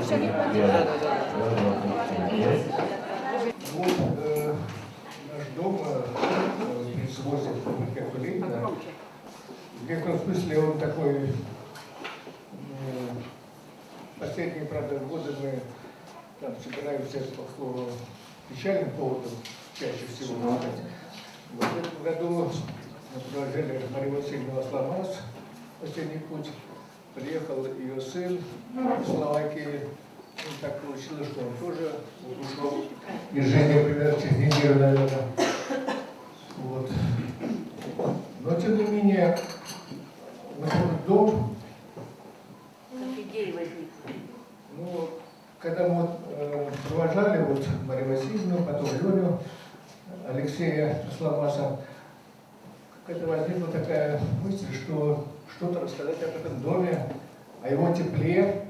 Наш дом производит Ленина. В некотором смысле он такой, последние, правда, годы мы там собираемся по слову печальным поводом чаще всего. Вот в этом году мы продолжали Мария Васильевна Сломас, последний путь. Приехал ее сын из Словакии. И так получилось, что он тоже ушел из жизни примерно через неделю, наверное. Вот. Но тем не менее, этот дом, ну, когда мы провожали вот Марию Васильевну, потом Леню, Алексея Сломаса, как-то возникла такая мысль, что что-то рассказать об этом доме, о его тепле,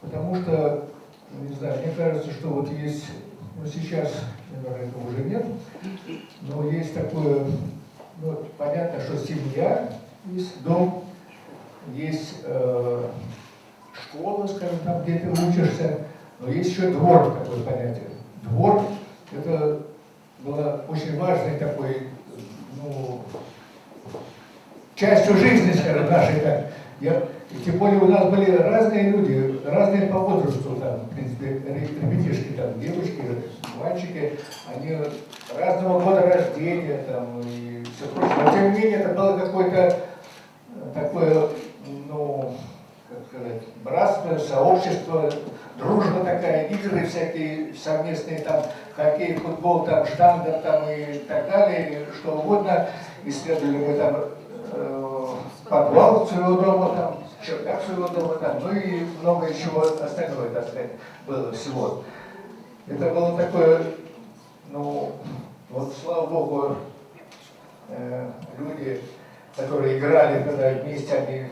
потому что, не знаю, мне кажется, что вот есть, ну сейчас, наверное, этого уже нет, но есть такое, ну, понятно, что семья есть, дом, есть школа, скажем, там, где ты учишься, но есть еще двор, такое понятие. Двор – это было очень важный такой, ну, частью жизни, скажем, нашей, так. Тем более у нас были разные люди, разные по возрасту, там, в принципе, ребятишки, там, девушки, мальчики, они разного года рождения, там, и все прочее. Но тем не менее, это было какое-то такое, ну, как сказать, братство, сообщество, дружба такая, игры всякие совместные, там, хоккей, футбол, там, штангер, там, и так далее, что угодно. Исследовали мы там подвал своего дома, там, чердак своего дома, там, ну и много чего остального, так сказать, было всего. Это было такое, ну, вот слава Богу, люди, которые играли, когда вместе, они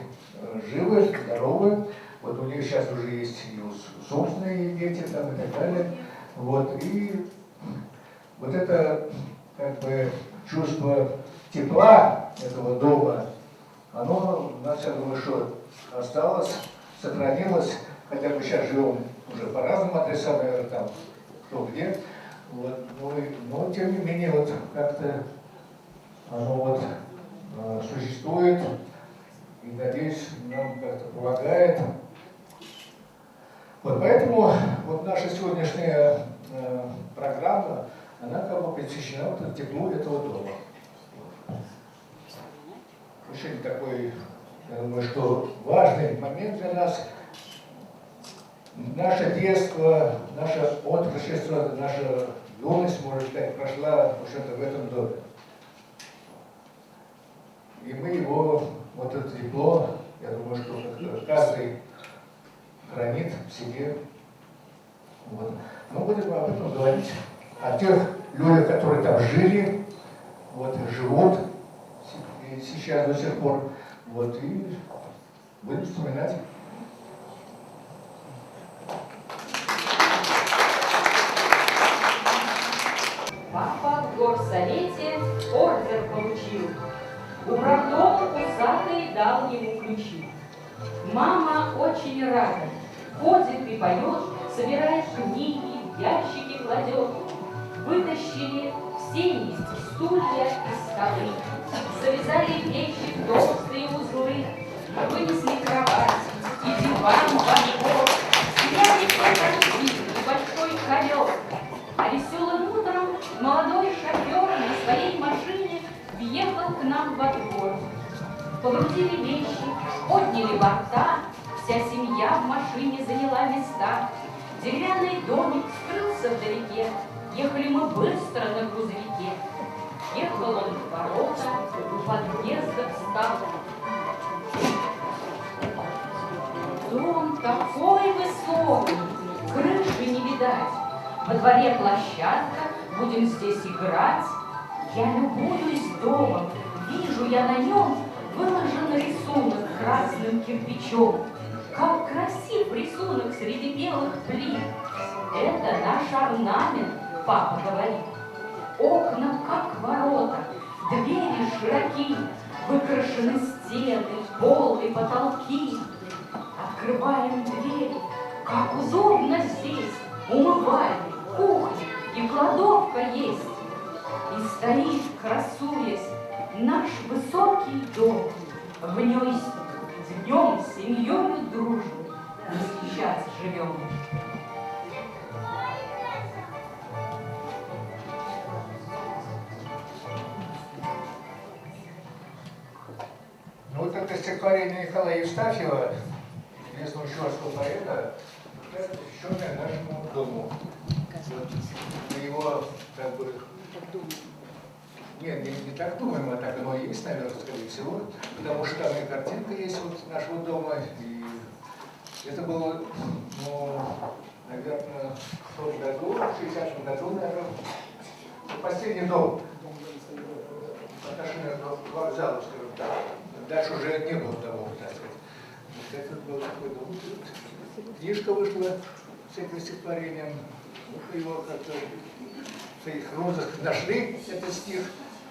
живы, здоровы, вот у них сейчас уже есть и собственные дети, там, и так далее, вот, и вот это, как бы, чувство тепла этого дома, оно у нас, я думаю, что осталось, сохранилось, хотя мы сейчас живем уже по разным адресам, наверное, там, кто где, вот, но тем не менее, вот как-то оно вот существует, и, надеюсь, нам как-то помогает. Вот поэтому вот наша сегодняшняя программа, она как бы посвящена вот теплу этого дома. Очень такой, я думаю, что важный момент для нас. Наше детство, наше отрочество, наша юность, может сказать, прошла уже в этом доме. И мы его, вот это тепло, я думаю, что каждый хранит в себе. Вот. Мы будем об этом говорить, о тех людях, которые там жили, вот, живут сейчас до сих пор, вот, и будем вспоминать. Папа в горсовете ордер получил, управдом усатый дал ему ключи. Мама очень рада, ходит и поет, собирает книги, ящики кладет. Вытащили в сени стулья и столы, завязали вещи в толстые узлы, вынесли кровать и диван во двор, сняли потолки и большой ковер. А веселым утром молодой шофер на своей машине въехал к нам во двор. Погрузили вещи, подняли борта, вся семья в машине заняла места. Деревянный домик скрылся вдалеке, ехали мы быстро на грузовике. Ехал он в ворота, у подъезда встал. Дом такой высокий, крыши не видать. Во дворе площадка, будем здесь играть. Я любуюсь домом, вижу я на нем выложен рисунок красным кирпичом. Как красив рисунок среди белых плит. Это наш орнамент, папа говорит. Окна, как ворота, двери широки, выкрашены стены, пол и потолки. Открываем двери, Как удобно здесь, умывальник, кухня и кладовка есть. И стоит, красуясь, наш высокий дом. В нем семьей дружной мы сейчас живем. Ну вот это стихотворение Николая Евстафьева, известного чувашского поэта, посвященное нашему дому. Вот мы его как бы... Нет, не так думаем, а так оно и есть, наверное, скорее всего, потому что там и картинка есть вот нашего дома, и это было, ну, наверное, в том году, в 60-м году, наверное, последний дом, по отношению к вокзалу, скажем так. Дальше уже не было домов, так сказать. Вот это был такой дом. Книжка вышла с этим стихотворением, вот его как-то в своих розах нашли, этот стих.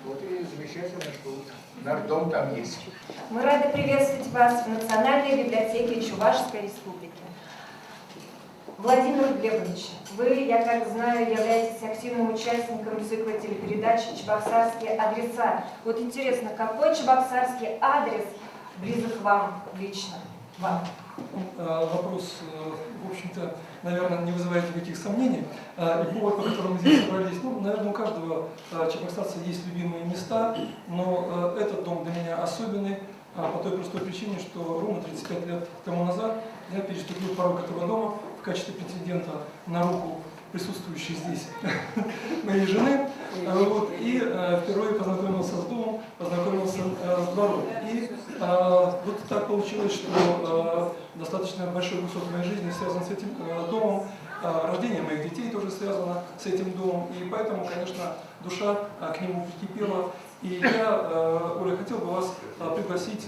Вот и замечательно, что вот наш дом там есть. Мы рады приветствовать вас в Национальной библиотеке Чувашской Республики. Владимир Глебович, вы, я как знаю, являетесь активным участником цикла телепередач «Чебоксарские адреса». Вот интересно, какой чебоксарский адрес близок вам лично? Вам? Вопрос, в общем-то, наверное, не вызывает никаких сомнений. И повод, по которому мы здесь собрались, ну, наверное, у каждого чебоксарца есть любимые места, но этот дом для меня особенный по той простой причине, что ровно 35 лет тому назад я переступил порог этого дома в качестве претендента на руку присутствующей здесь моей жены, вот, и впервые познакомился с домом, познакомился с двором. И вот так получилось, что достаточно большой кусок моей жизни связан с этим домом, рождение моих детей тоже связано с этим домом, и поэтому, конечно, душа к нему прикипела. И я, Оля, хотел бы вас пригласить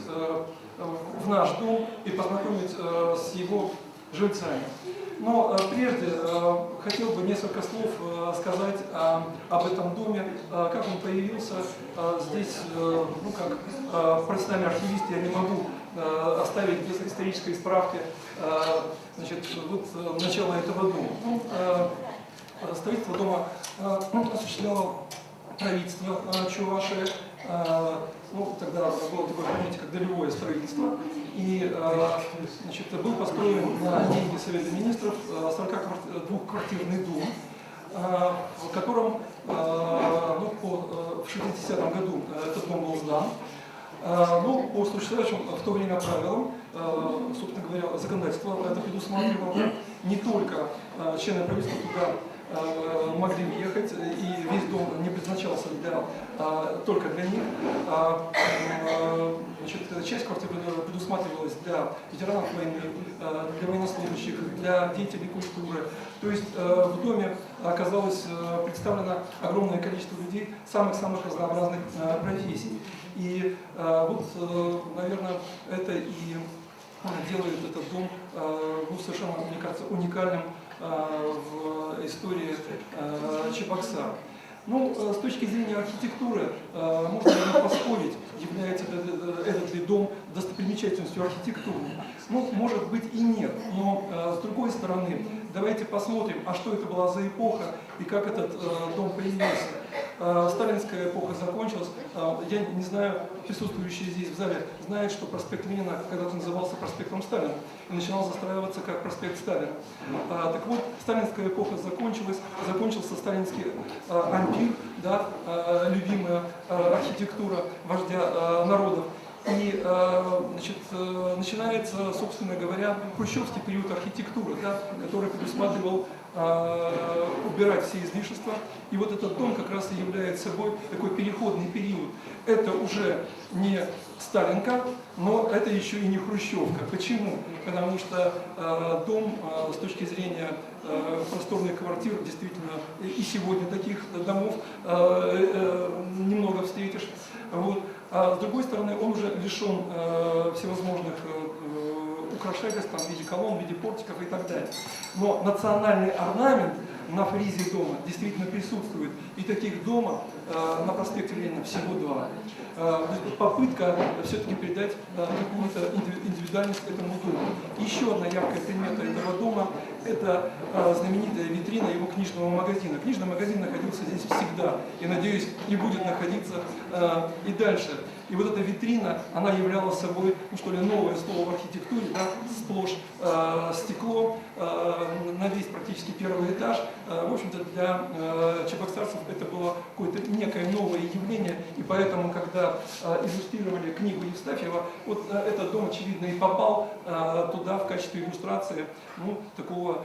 в наш дом и познакомить с его жильцами. Но прежде хотел бы несколько слов сказать об этом доме, как он появился здесь, ну как профессиональный архивист, я не могу оставить без исторической справки, значит, вот начало этого дома. Ну, строительство дома осуществляло правительство Чувашии, ну, тогда было такое понятие, как долевое строительство, и значит, был построен на деньги Совета Министров 42-квартирный дом, в котором ну, в 60-м году этот дом был сдан. Но по существующим в то время правилам, собственно говоря, законодательство это предусматривало, не только члены правительства туда могли въехать, и весь дом не предназначался только для них. Значит, часть квартир предусматривалась для ветеранов войны, для военнослужащих, для деятелей культуры. То есть в доме оказалось представлено огромное количество людей самых-самых разнообразных профессий. И вот, наверное, это и делает этот дом ну, совершенно, мне кажется, уникальным в истории Чебоксар. Ну, с точки зрения архитектуры, можно поспорить, является этот ли дом достопримечательностью архитектуры. Ну, может быть и нет, но с другой стороны, давайте посмотрим, а что это была за эпоха и как этот дом появился. Сталинская эпоха закончилась. Я не знаю, присутствующие здесь в зале знают, что проспект Ленина когда-то назывался проспектом Сталина и начинал застраиваться как проспект Сталина. Так вот, сталинская эпоха закончилась, закончился сталинский ампир, да, любимая архитектура вождя народов. И значит, начинается, собственно говоря, хрущевский период архитектуры, да, который предусматривал убирать все излишества. И вот этот дом как раз и является собой такой переходный период. Это уже не Сталинка, но это еще и не Хрущевка. Почему? Потому что дом с точки зрения просторных квартир, действительно, и сегодня таких домов немного встретишь. Вот. А с другой стороны, он уже лишен всевозможных украшательств, там, в виде колонн, в виде портиков и так далее. Но национальный орнамент на фризе дома действительно присутствует. И таких дома на проспекте Ленина всего 2. Попытка все-таки придать какую-то индивидуальность этому дому. Еще одна яркая примета этого дома – это знаменитая витрина его книжного магазина. Книжный магазин находился здесь всегда и, надеюсь, и будет находиться и дальше. И вот эта витрина, она являла собой, ну что ли, новое слово в архитектуре, да, сплошь стекло на весь практически первый этаж. В общем-то, для чебоксарцев это было какое-то некое новое явление, и поэтому, когда иллюстрировали книгу Евстафьева, вот этот дом, очевидно, и попал туда в качестве иллюстрации, ну, такого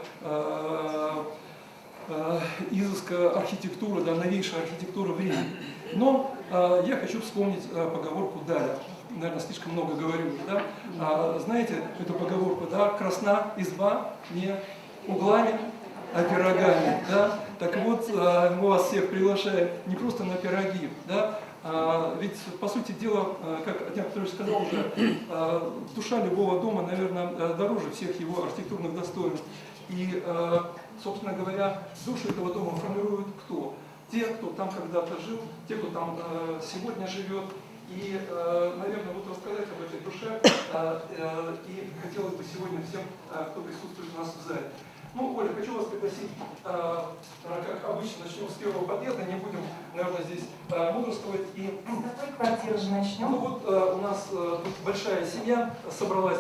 изыска архитектуры, да, новейшая архитектура времени. Но я хочу вспомнить поговорку Даля. Наверное, слишком много говорю, да? Знаете эту поговорку, да? Красна изба не углами, а пирогами, да? Так вот, мы вас всех приглашаем не просто на пироги, да? Ведь, по сути дела, как Татьяна Петрович сказал уже, душа любого дома, наверное, дороже всех его архитектурных достоинств. И, собственно говоря, душу этого дома формируют кто? Те, кто там когда-то жил, те, кто там сегодня живет. И, наверное, вот рассказать об этой душе и хотелось бы сегодня всем, кто присутствует у нас в зале. Ну, Оля, хочу вас пригласить, как обычно, начнем с первого подъезда, не будем, наверное, здесь мудрствовать. И, с какой квартиры же начнем? ну вот у нас тут большая семья собралась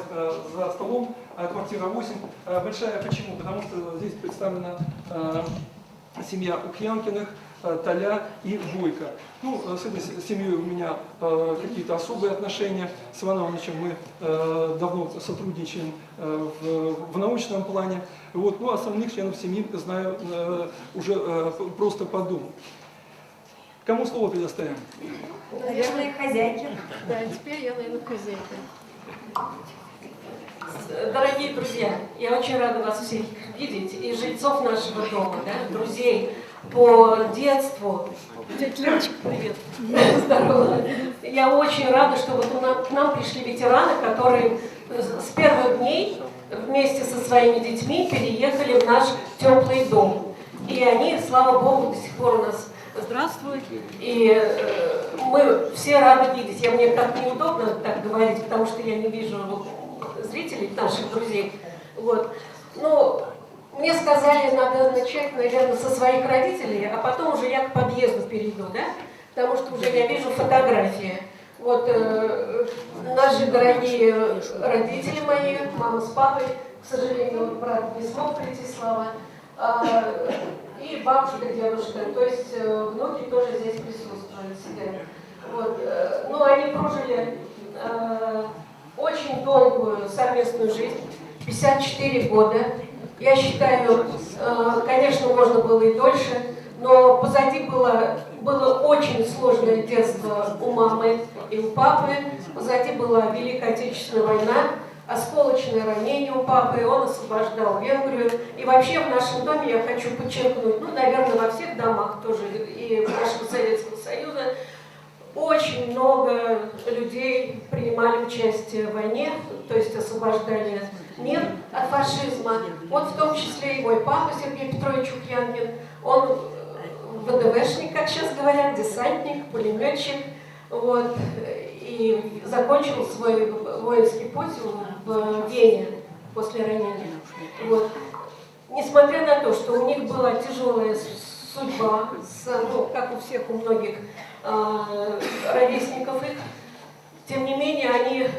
за столом, квартира 8. Большая почему? Потому что здесь представлена семья Укьянкиных, Толя и Бойко. Ну, с этой семьей у меня какие-то особые отношения. С Иваном Ивановичем мы давно сотрудничаем в научном плане. Вот. Ну, остальных членов семьи знаю уже просто по дому. Кому слово предоставим? Наверное, хозяйки. Да, теперь я, наверное, хозяйка. Дорогие друзья, я очень рада вас всех видеть, и жильцов нашего дома, да, друзей по детству. Тетя Леночка, Привет. Здорово. Я очень рада, что вот к нам пришли ветераны, которые с первых дней вместе со своими детьми переехали в наш теплый дом. И они, слава Богу, до сих пор у нас здравствуют. И мы все рады видеть. Мне как неудобно так говорить, потому что я не вижу зрителей, наших друзей. Вот. Но мне сказали, надо начать, наверное, со своих родителей, а потом уже я к подъезду перейду, да? Потому что уже я вижу фотографии. Вот наши дорогие родители мои, мама с папой, к сожалению, брат не смог прийти, Слава, и бабушка, дедушка, то есть внуки тоже здесь присутствуют, сидят. Вот. Ну, они прожили очень долгую совместную жизнь, 54 года. Я считаю, конечно, можно было и дольше, но позади было очень сложное детство у мамы и у папы. Позади была Великая Отечественная война, осколочное ранение у папы, он освобождал Венгрию. И вообще в нашем доме, я хочу подчеркнуть, ну, наверное, во всех домах тоже, и в нашем Советского Союза, очень много людей принимали участие в войне, то есть освобождали мир от фашизма. Вот в том числе и мой папа Сергей Петрович Укьянкин, он ВДВшник, как сейчас говорят, десантник, пулеметчик, вот, и закончил свой воинский путь в Вене после ранения. Вот. Несмотря на то, что у них была тяжелая судьба, ну, как у всех, у многих ровесников их, тем не менее они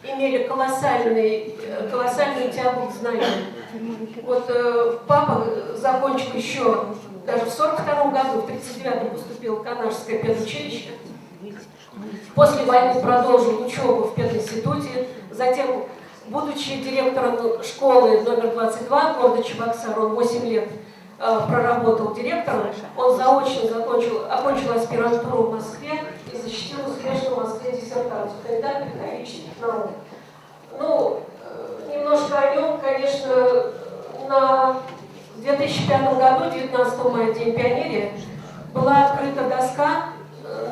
имели колоссальную тягу к знаниям. Вот папа закончил еще, даже в 1942 году, в 1939 поступил в Канашское педучилище. После войны продолжил учебу в пединституте, затем, будучи директором школы номер 22 города Чебоксар, он 8 лет проработал директором, он заочно окончил аспирантуру в Москве и защитил успешно в Москве диссертацию, кандидат педагогических наук. Ну, немножко о нем, конечно, в 2005 году, 19 мая, День пионерии, была открыта доска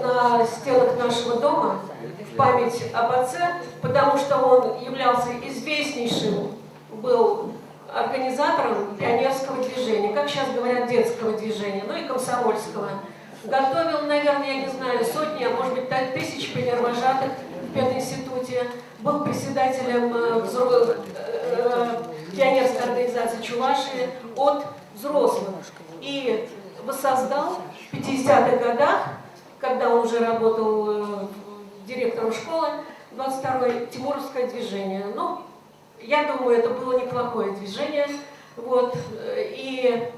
на стенах нашего дома в память об отце, потому что он являлся известнейшим, был организатором пионерского движения. движения, как сейчас говорят, детского движения, ну и комсомольского. Готовил, наверное, я не знаю, сотни, а может быть, тысячи пионервожатых в пединституте. Был председателем пионерской организации Чувашии от взрослых. И воссоздал в 50-х годах, когда он уже работал директором школы, 22-е Тимуровское движение. Ну, я думаю, это было неплохое движение. Вот. И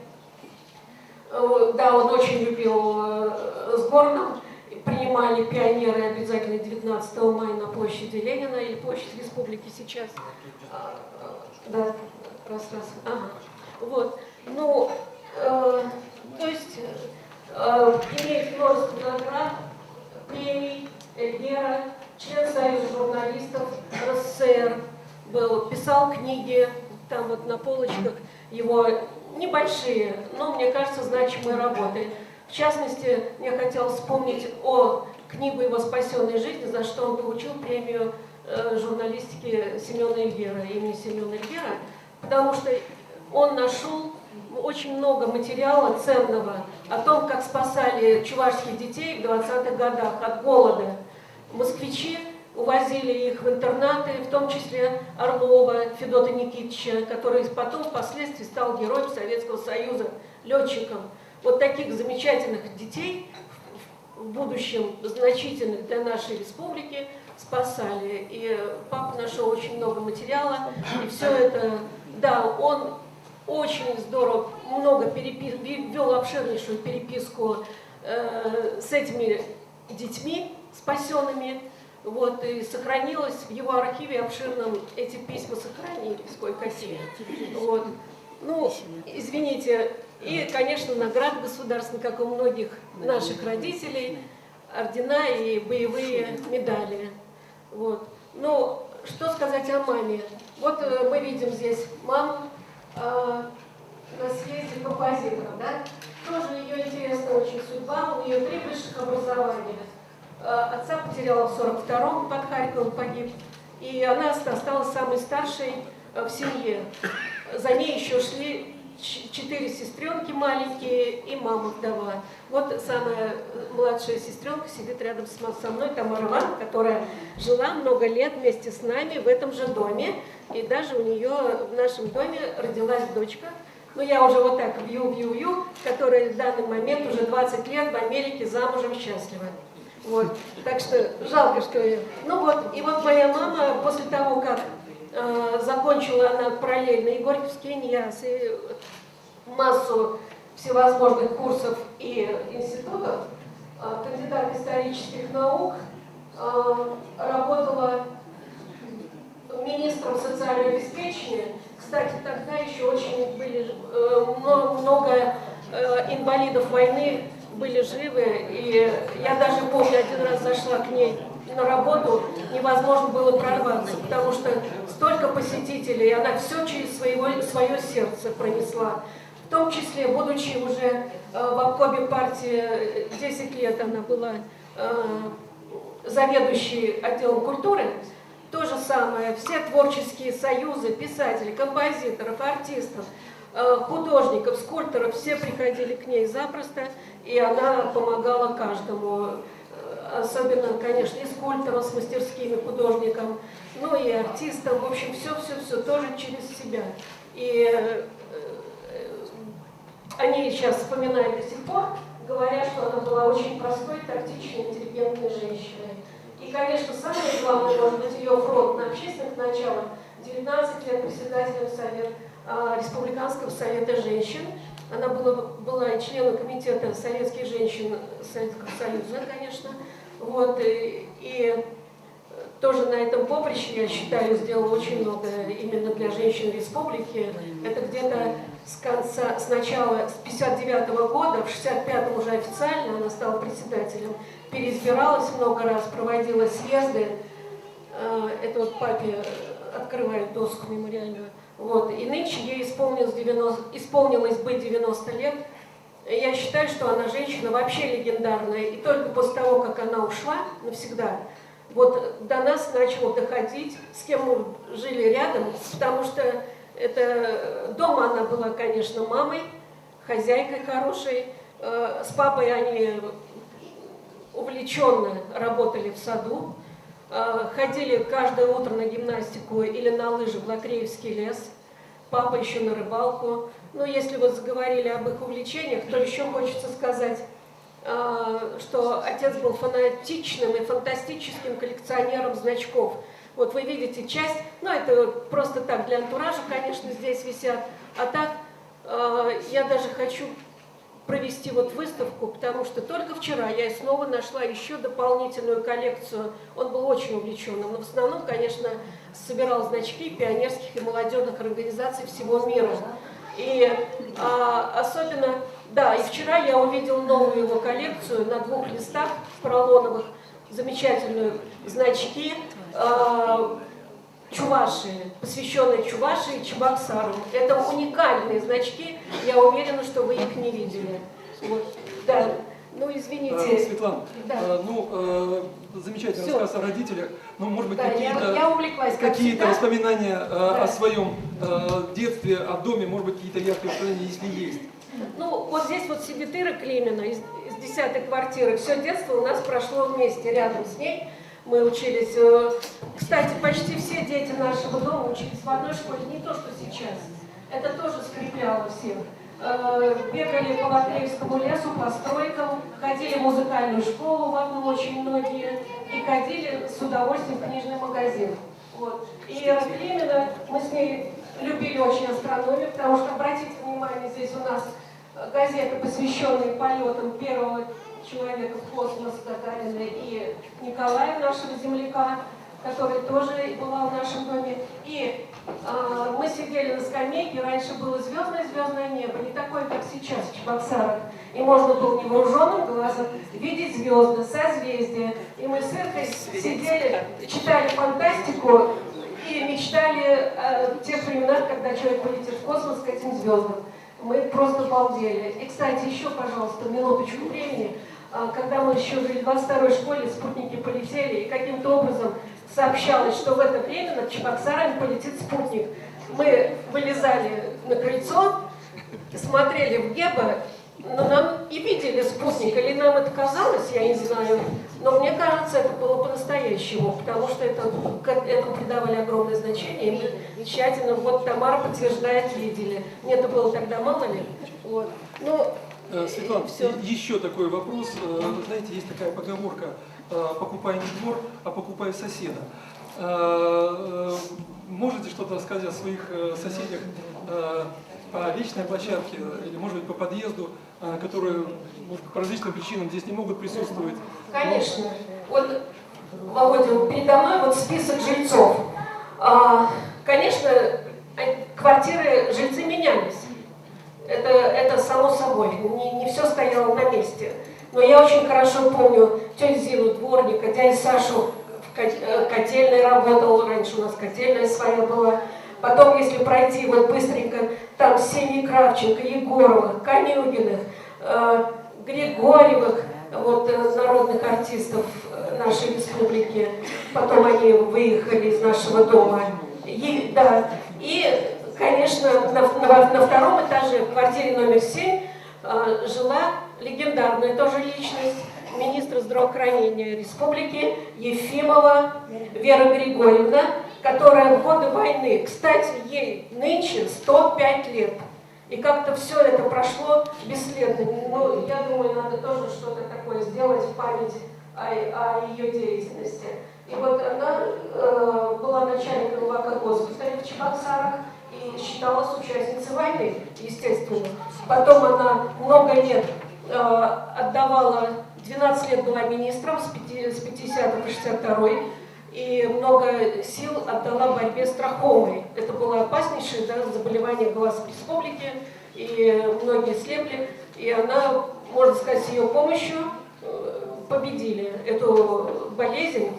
да, он очень любил с Горном. Принимали пионеры обязательно 19 мая на площади Ленина или площадь Республики сейчас. Да, раз. Ага. Вот. Ну, то есть имеет множество наград, премий, Эльгера, член Союза журналистов РСФСР был, писал книги, там вот на полочках его небольшие, но, мне кажется, значимые работы. В частности, мне хотелось вспомнить о книгу его «Спасенной жизни», за что он получил премию журналистики Семена Эльгера, имени Семена Эльгера, потому что он нашел очень много материала ценного о том, как спасали чувашских детей в 20-х годах от голода. Москвичи увозили их в интернаты, в том числе Орлова, Федота Никитича, который потом впоследствии стал героем Советского Союза, летчиком. Вот таких замечательных детей, в будущем значительных для нашей республики, спасали. И папа нашел очень много материала, и все это, да, он очень здорово, много вел обширнейшую переписку с этими детьми спасенными. Вот, и сохранилось в его архиве обширном, эти письма сохранились, кое-какие. Вот. Ну, извините, и, конечно, награды государственные, как у многих наших родителей, ордена и боевые медали. Вот. Ну, что сказать о маме? Вот мы видим здесь маму на съезде композиторов, да? Тоже ее интересная очень судьба, у нее 3 высших образования. Отца потеряла в 42-м, под Харьковом погиб, и она осталась самой старшей в семье. За ней еще шли 4 сестренки маленькие и мама вдова. Вот самая младшая сестренка сидит рядом со мной, Тамара Ивановна, которая жила много лет вместе с нами в этом же доме, и даже у нее в нашем доме родилась дочка. Ну, я уже вот так вью, которая в данный момент уже 20 лет в Америке замужем, счастлива. Вот. Так что жалко, что я... Ну вот, и вот моя мама после того, как закончила она параллельно и Горьковский ИНЯС, и массу всевозможных курсов и институтов, кандидат исторических наук, работала министром социального обеспечения. Кстати, тогда еще очень были много инвалидов войны были живы, и я даже помню, один раз зашла к ней на работу, невозможно было прорваться, потому что столько посетителей, она все через свое сердце пронесла. В том числе, будучи уже в обкоме партии 10 лет, она была заведующей отделом культуры, то же самое, все творческие союзы, писателей, композиторов, артистов, художников, скульпторов, все приходили к ней запросто, и она помогала каждому, особенно, конечно, и скульпторам с мастерскими, художникам, ну и артистам, в общем, все тоже через себя. И они сейчас вспоминают до сих пор, говорят, что она была очень простой, тактичной, интеллигентной женщиной. И, конечно, самое главное, может быть, ее фронт на общественных началах, 19 лет председателем Республиканского совета женщин. Она была и членом комитета советских женщин Советского Союза, конечно. Вот, и тоже на этом поприще, я считаю, сделала очень много именно для женщин республики. Это где-то с начала, с 59-го года, в 65-м уже официально она стала председателем, переизбиралась много раз, проводила съезды. Это вот папе открывает доску мемориальную. Вот. И нынче ей исполнилось быть 90 лет. Я считаю, что она женщина вообще легендарная. И только после того, как она ушла навсегда, вот до нас начало доходить, с кем мы жили рядом, потому что Дома она была, конечно, мамой, хозяйкой хорошей. С папой они увлеченно работали в саду. Ходили каждое утро на гимнастику или на лыжи в Лакреевский лес. Папа еще на рыбалку. Ну, если вы заговорили об их увлечениях, то еще хочется сказать, что отец был фанатичным и фантастическим коллекционером значков. Вот вы видите часть, ну это просто так для антуража, конечно, здесь висят. А так я даже хочу провести вот выставку, потому что только вчера я снова нашла еще дополнительную коллекцию. Он был очень увлеченным, но в основном, конечно, собирал значки пионерских и молодежных организаций всего мира. И особенно, да, и вчера я увидела новую его коллекцию на 2 листах поролоновых, замечательные значки Чувашии, посвященные Чувашии и Чебоксарам. Это уникальные значки, я уверена, что вы их не видели. Вот. Да. Ну, извините. Светлана, Да. Замечательный Всё. рассказ о родителях. Ну, может быть, Да, я увлеклась, как какие-то всегда. воспоминания Да. о своем детстве, о доме, может быть, какие-то яркие воспоминания, если есть. Ну, вот здесь вот сидит Ира Климина из 10-й квартиры. Все детство у нас прошло вместе, рядом с ней. Мы учились, кстати, почти все дети нашего дома учились в одной школе, не то, что сейчас. Это тоже скрепляло всех. Бегали по Лакреевскому лесу, по стройкам, ходили в музыкальную школу в одну очень многие, и ходили с удовольствием в книжный магазин. Вот. И Ира Климина, мы с ней любили очень астрономию, потому что, обратите внимание, здесь у нас газета, посвященная полетам первого человека в космос, Гагарина и Николая, нашего земляка, который тоже была в нашем доме. И мы сидели на скамейке, раньше было звездное небо, не такое, как сейчас в Чебоксарах. И можно было невооруженным глазом видеть звезды, созвездия. И мы с Иркой сидели, читали фантастику и мечтали о тех временах, когда человек полетит в космос к этим звездам. Мы просто балдели. И, кстати, еще, пожалуйста, минуточку времени. Когда мы еще жили в 22-й школе, спутники полетели, и каким-то образом сообщалось, что в это время над Чебоксарами полетит спутник. Мы вылезали на крыльцо, смотрели в небо, но нам и видели спутник, или нам это казалось, я не знаю, но мне кажется, это было по-настоящему, потому что этому придавали огромное значение, и мы тщательно, вот Тамара подтверждает, видели. Мне это было тогда мало лет. Вот. Ну, Светлана, всё. еще такой вопрос. Знаете, есть такая поговорка: покупай не двор, а покупай соседа. Можете что-то рассказать о своих соседях по личной площадке или, может быть, по подъезду, которые, может, по различным причинам здесь не могут присутствовать? конечно. Вот, Володя, передо мной вот список жильцов. Конечно, квартиры, жильцы менялись. Это само собой, не все стояло на месте. Но я очень хорошо помню тетю Зину, дворника, дядю Сашу, в котельной работал, раньше у нас котельная своя была. Потом, если пройти вот быстренько, там семьи Кравченко, Егоровых, Конюгиных, Григорьевых, вот народных артистов нашей республики. Потом они выехали из нашего дома. И конечно, на втором этаже, в квартире номер 7, жила легендарная тоже личность, министра здравоохранения республики Ефимова Вера Григорьевна, которая в годы войны, кстати, ей нынче 105 лет. И как-то все это прошло бесследно. Ну, я думаю, надо тоже что-то такое сделать в память о ее деятельности. И вот она была начальником ВК госпиталя в Чебоксарах и считалась участницей войны, естественно. Потом она много лет отдавала, 12 лет была министром с 50 по 62, и много сил отдала борьбе с трахомой. Это было опаснейшее заболевание глаз в республике, и многие слепли. И она, можно сказать, с ее помощью победили эту болезнь.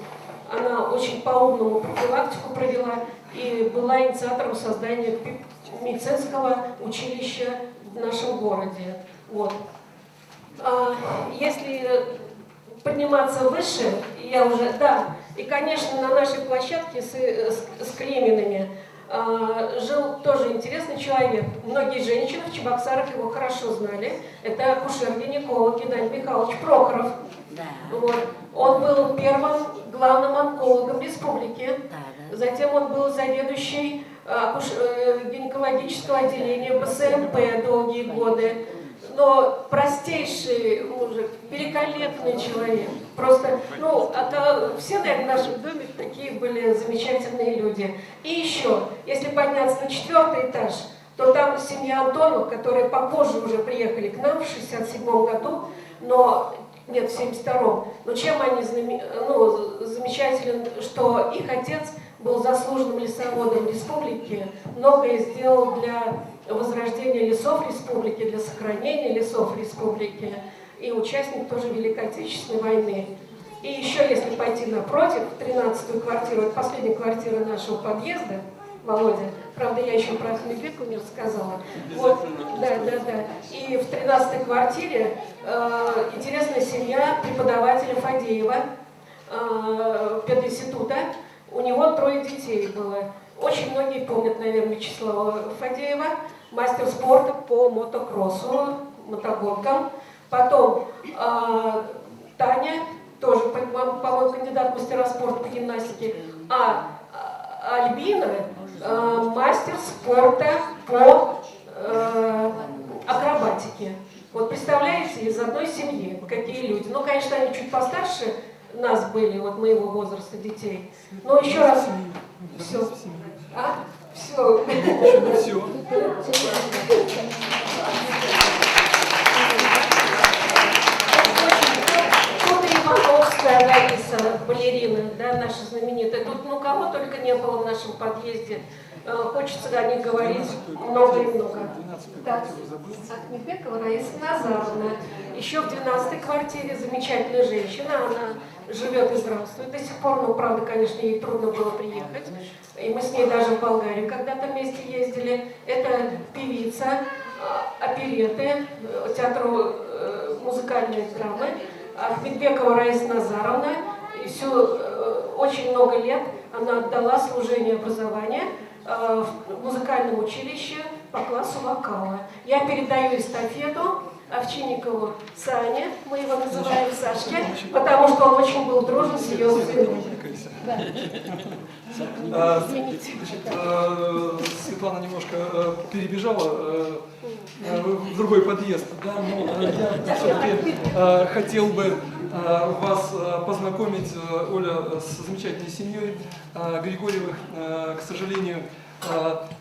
Она очень по-умному профилактику провела и была инициатором создания медицинского училища в нашем городе. Вот. Если подниматься выше, я уже, да, и, конечно, на нашей площадке с Климинами жил тоже интересный человек. Многие женщины в Чебоксарах его хорошо знали. Это акушер-гинеколог Геннадий Михайлович Прохоров. Да. Вот. Он был первым главным онкологом республики. Да, да. Затем он был заведующий гинекологического отделения БСМП долгие годы. Но простейший мужик, великолепный человек. Просто, все, наверное, в нашем доме такие были замечательные люди. И еще, если подняться на 4-й этаж, то там семья Антонов, которые попозже уже приехали к нам в 67-м году, в 72-м. Но чем они замечательны, что их отец был заслуженным лесоводом республики, многое сделал для возрождения лесов республики, для сохранения лесов республики, и участник тоже Великой Отечественной войны. И еще, если пойти напротив, в 13-ю квартиру, это последняя квартира нашего подъезда, Володя, правда, я еще про Ахмедбеку не рассказала. Вот, да. И в 13-й квартире интересная семья преподавателя Фадеева, пединститута. У него 3 детей было. Очень многие помнят, наверное, Вячеслава Фадеева, мастер спорта по мотокроссу, мотогонкам. Потом Таня, тоже, по-моему, кандидат в мастера спорта по гимнастике. А Альбина мастер спорта по акробатике. Вот представляете, из одной семьи какие люди. Ну, конечно, они чуть постарше нас были, вот моего возраста детей. Но еще раз... Все. Все. Все. Ивановская Лариса, балерина, да, наша знаменитая. Тут кого только не было в нашем подъезде. Хочется о них говорить много и много. Так, Ахмедбекова Раиса Назаровна. Еще в 12-й квартире замечательная женщина. Она живет и здравствует до сих пор. Но, правда, конечно, ей трудно было приехать. И мы с ней даже в Болгарию когда-то вместе ездили. Это певица, опереты, театру музыкальной драмы. Ахмедбекова Раиса Назаровна. И очень много лет она отдала служение образования в музыкальном училище по классу вокала. Я передаю эстафету Овчинникову Сане, мы его называем Сашке, потому что он очень был дружен с ее сыном. Светлана немножко перебежала в другой подъезд, да, но я все-таки хотел бы вас познакомить, Оля, с замечательной семьей Григорьевых. К сожалению,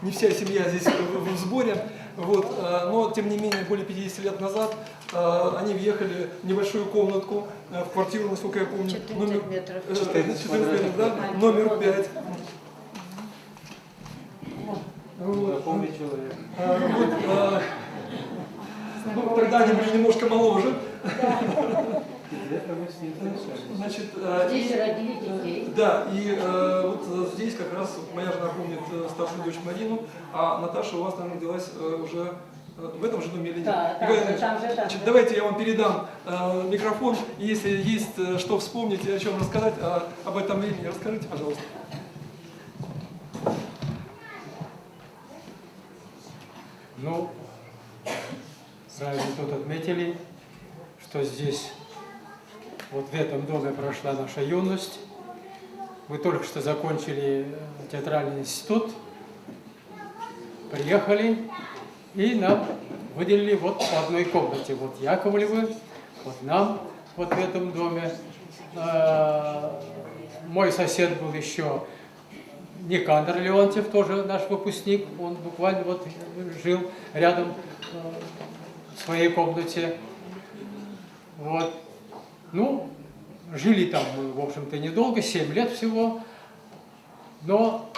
не вся семья здесь в сборе, вот, но тем не менее более 50 лет назад они въехали в небольшую комнатку, в квартиру, насколько я помню, 14 метров. 14 метров, да, номер 5. Помню человек. Тогда они были немножко моложе. Значит, Здесь родили детей. да, и вот здесь как раз моя жена помнит старшую дочь Марину, а Наташа у вас, наверное, родилась уже в этом же доме или нет? Да, Николай там же, Иванович, там же. давайте я вам передам микрофон, и если есть что вспомнить и о чем рассказать, об этом времени расскажите, пожалуйста. Ну, сразу тут отметили, что здесь, вот в этом доме прошла наша юность. Мы только что закончили театральный институт, приехали, и нам выделили вот по одной комнате. Вот Яковлевы, вот нам вот в этом доме. Мой сосед был еще Никандр Леонтьев, тоже наш выпускник. Он буквально вот жил рядом в своей комнате. Вот. Ну, жили там мы, в общем-то, недолго, 7 лет всего. Но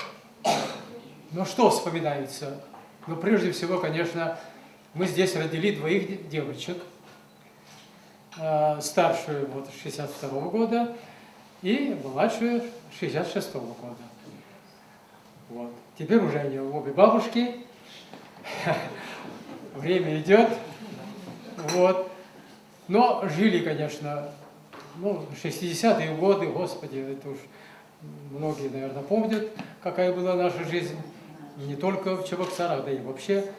что вспоминается? Ну, прежде всего, конечно, мы здесь родили 2 девочек. Старшую вот 62-го года и младшую 66-го года. Вот. Теперь уже они обе бабушки. Время идет. Вот. Но жили, конечно, 60-е годы, господи, это уж многие, наверное, помнят, какая была наша жизнь. не только в Чебоксарах, да и вообще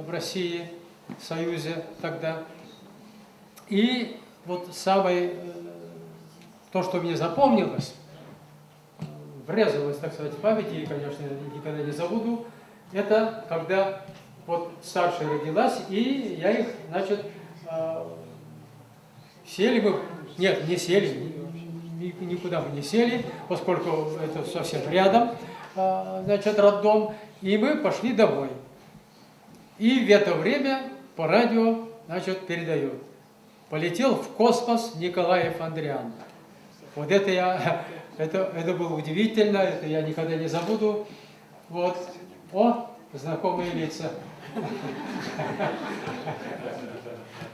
в России, в Союзе тогда. И вот самое, то, что мне запомнилось, врезалось, так сказать, в память, и, конечно, никогда не забуду, это когда вот старшая родилась, и я их, значит, сели мы, нет, не сели, никуда мы не сели, поскольку это совсем рядом, значит, роддом, и мы пошли домой. И в это время по радио, значит, передают: полетел в космос Николаев Андриан. Вот это было удивительно, это я никогда не забуду. Вот, о, знакомые лица.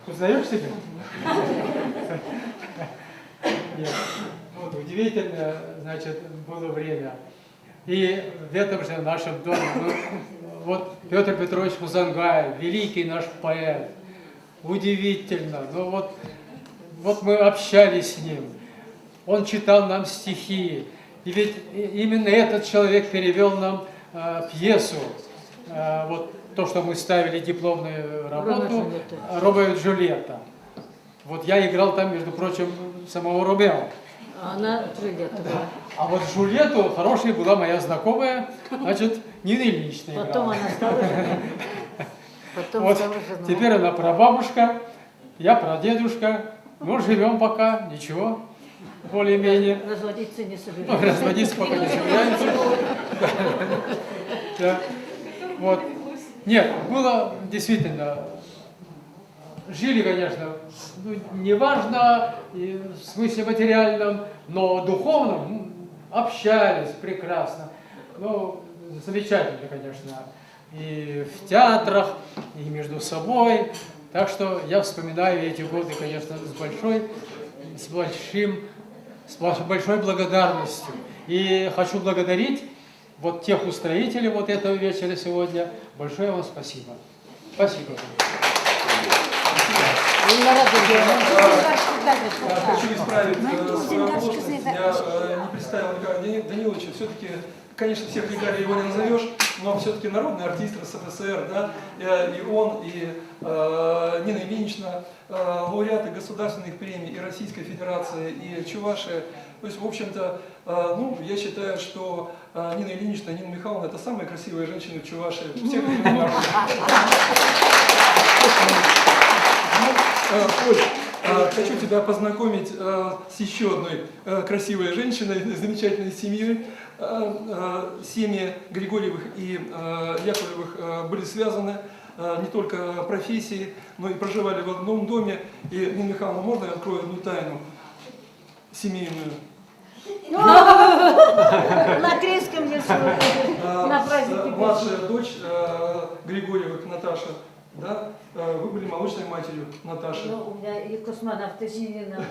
Узнаешь себя? Нет. Вот, удивительно, значит, было время. И в этом же нашем доме, вот Петр Петрович Музангаев, великий наш поэт, удивительно. Ну вот мы общались с ним, он читал нам стихи, и ведь именно этот человек перевел нам пьесу, вот то, что мы ставили дипломную работу, Ромео и Джульетта. Вот я играл там, между прочим, самого Ромео. А она Джульетта была. А вот Джульетту хорошая была моя знакомая, значит, Нина Ильинична играла. Потом она стала женой. Потом Вот, стала женой. теперь она прабабушка, я прадедушка. Ну, живем пока, ничего, более-менее. Разводиться не Ну, собираюсь. разводиться пока не собираемся. Да. Вот. Нет, было действительно, жили, конечно, ну, неважно в смысле материальном, но духовном общались прекрасно. Ну, замечательно, конечно, и в театрах, и между собой. Так что я вспоминаю эти годы, конечно, с большой благодарностью. И хочу благодарить вот тех устроителей вот этого вечера сегодня. Большое вам спасибо. Спасибо. Хочу исправить свою оплошность. Я не представил Николая Даниловича. Все-таки, конечно, всех лекарей его не назовешь, но все-таки народный артист РСФСР, да, и он, и Нина Ильинична, лауреаты государственных премий и Российской Федерации, и Чувашия. То есть, в общем-то, ну, я считаю, что Нина Ильинична, Нина Михайловна — это самая красивая женщина в Чувашии всех времен. Оль, хочу тебя познакомить с еще одной красивой женщиной, замечательной семьей. Семьи Григорьевых и Яковлевых были связаны не только профессией, но и проживали в одном доме. И, Нина Михайловна, можно я открою одну тайну семейную? На крестском не слушаю. На празднике. Младшая дочь Григорьевых, Наташа, да, вы были молочной матерью Наташи. Ну, у меня и космонавты Зинина.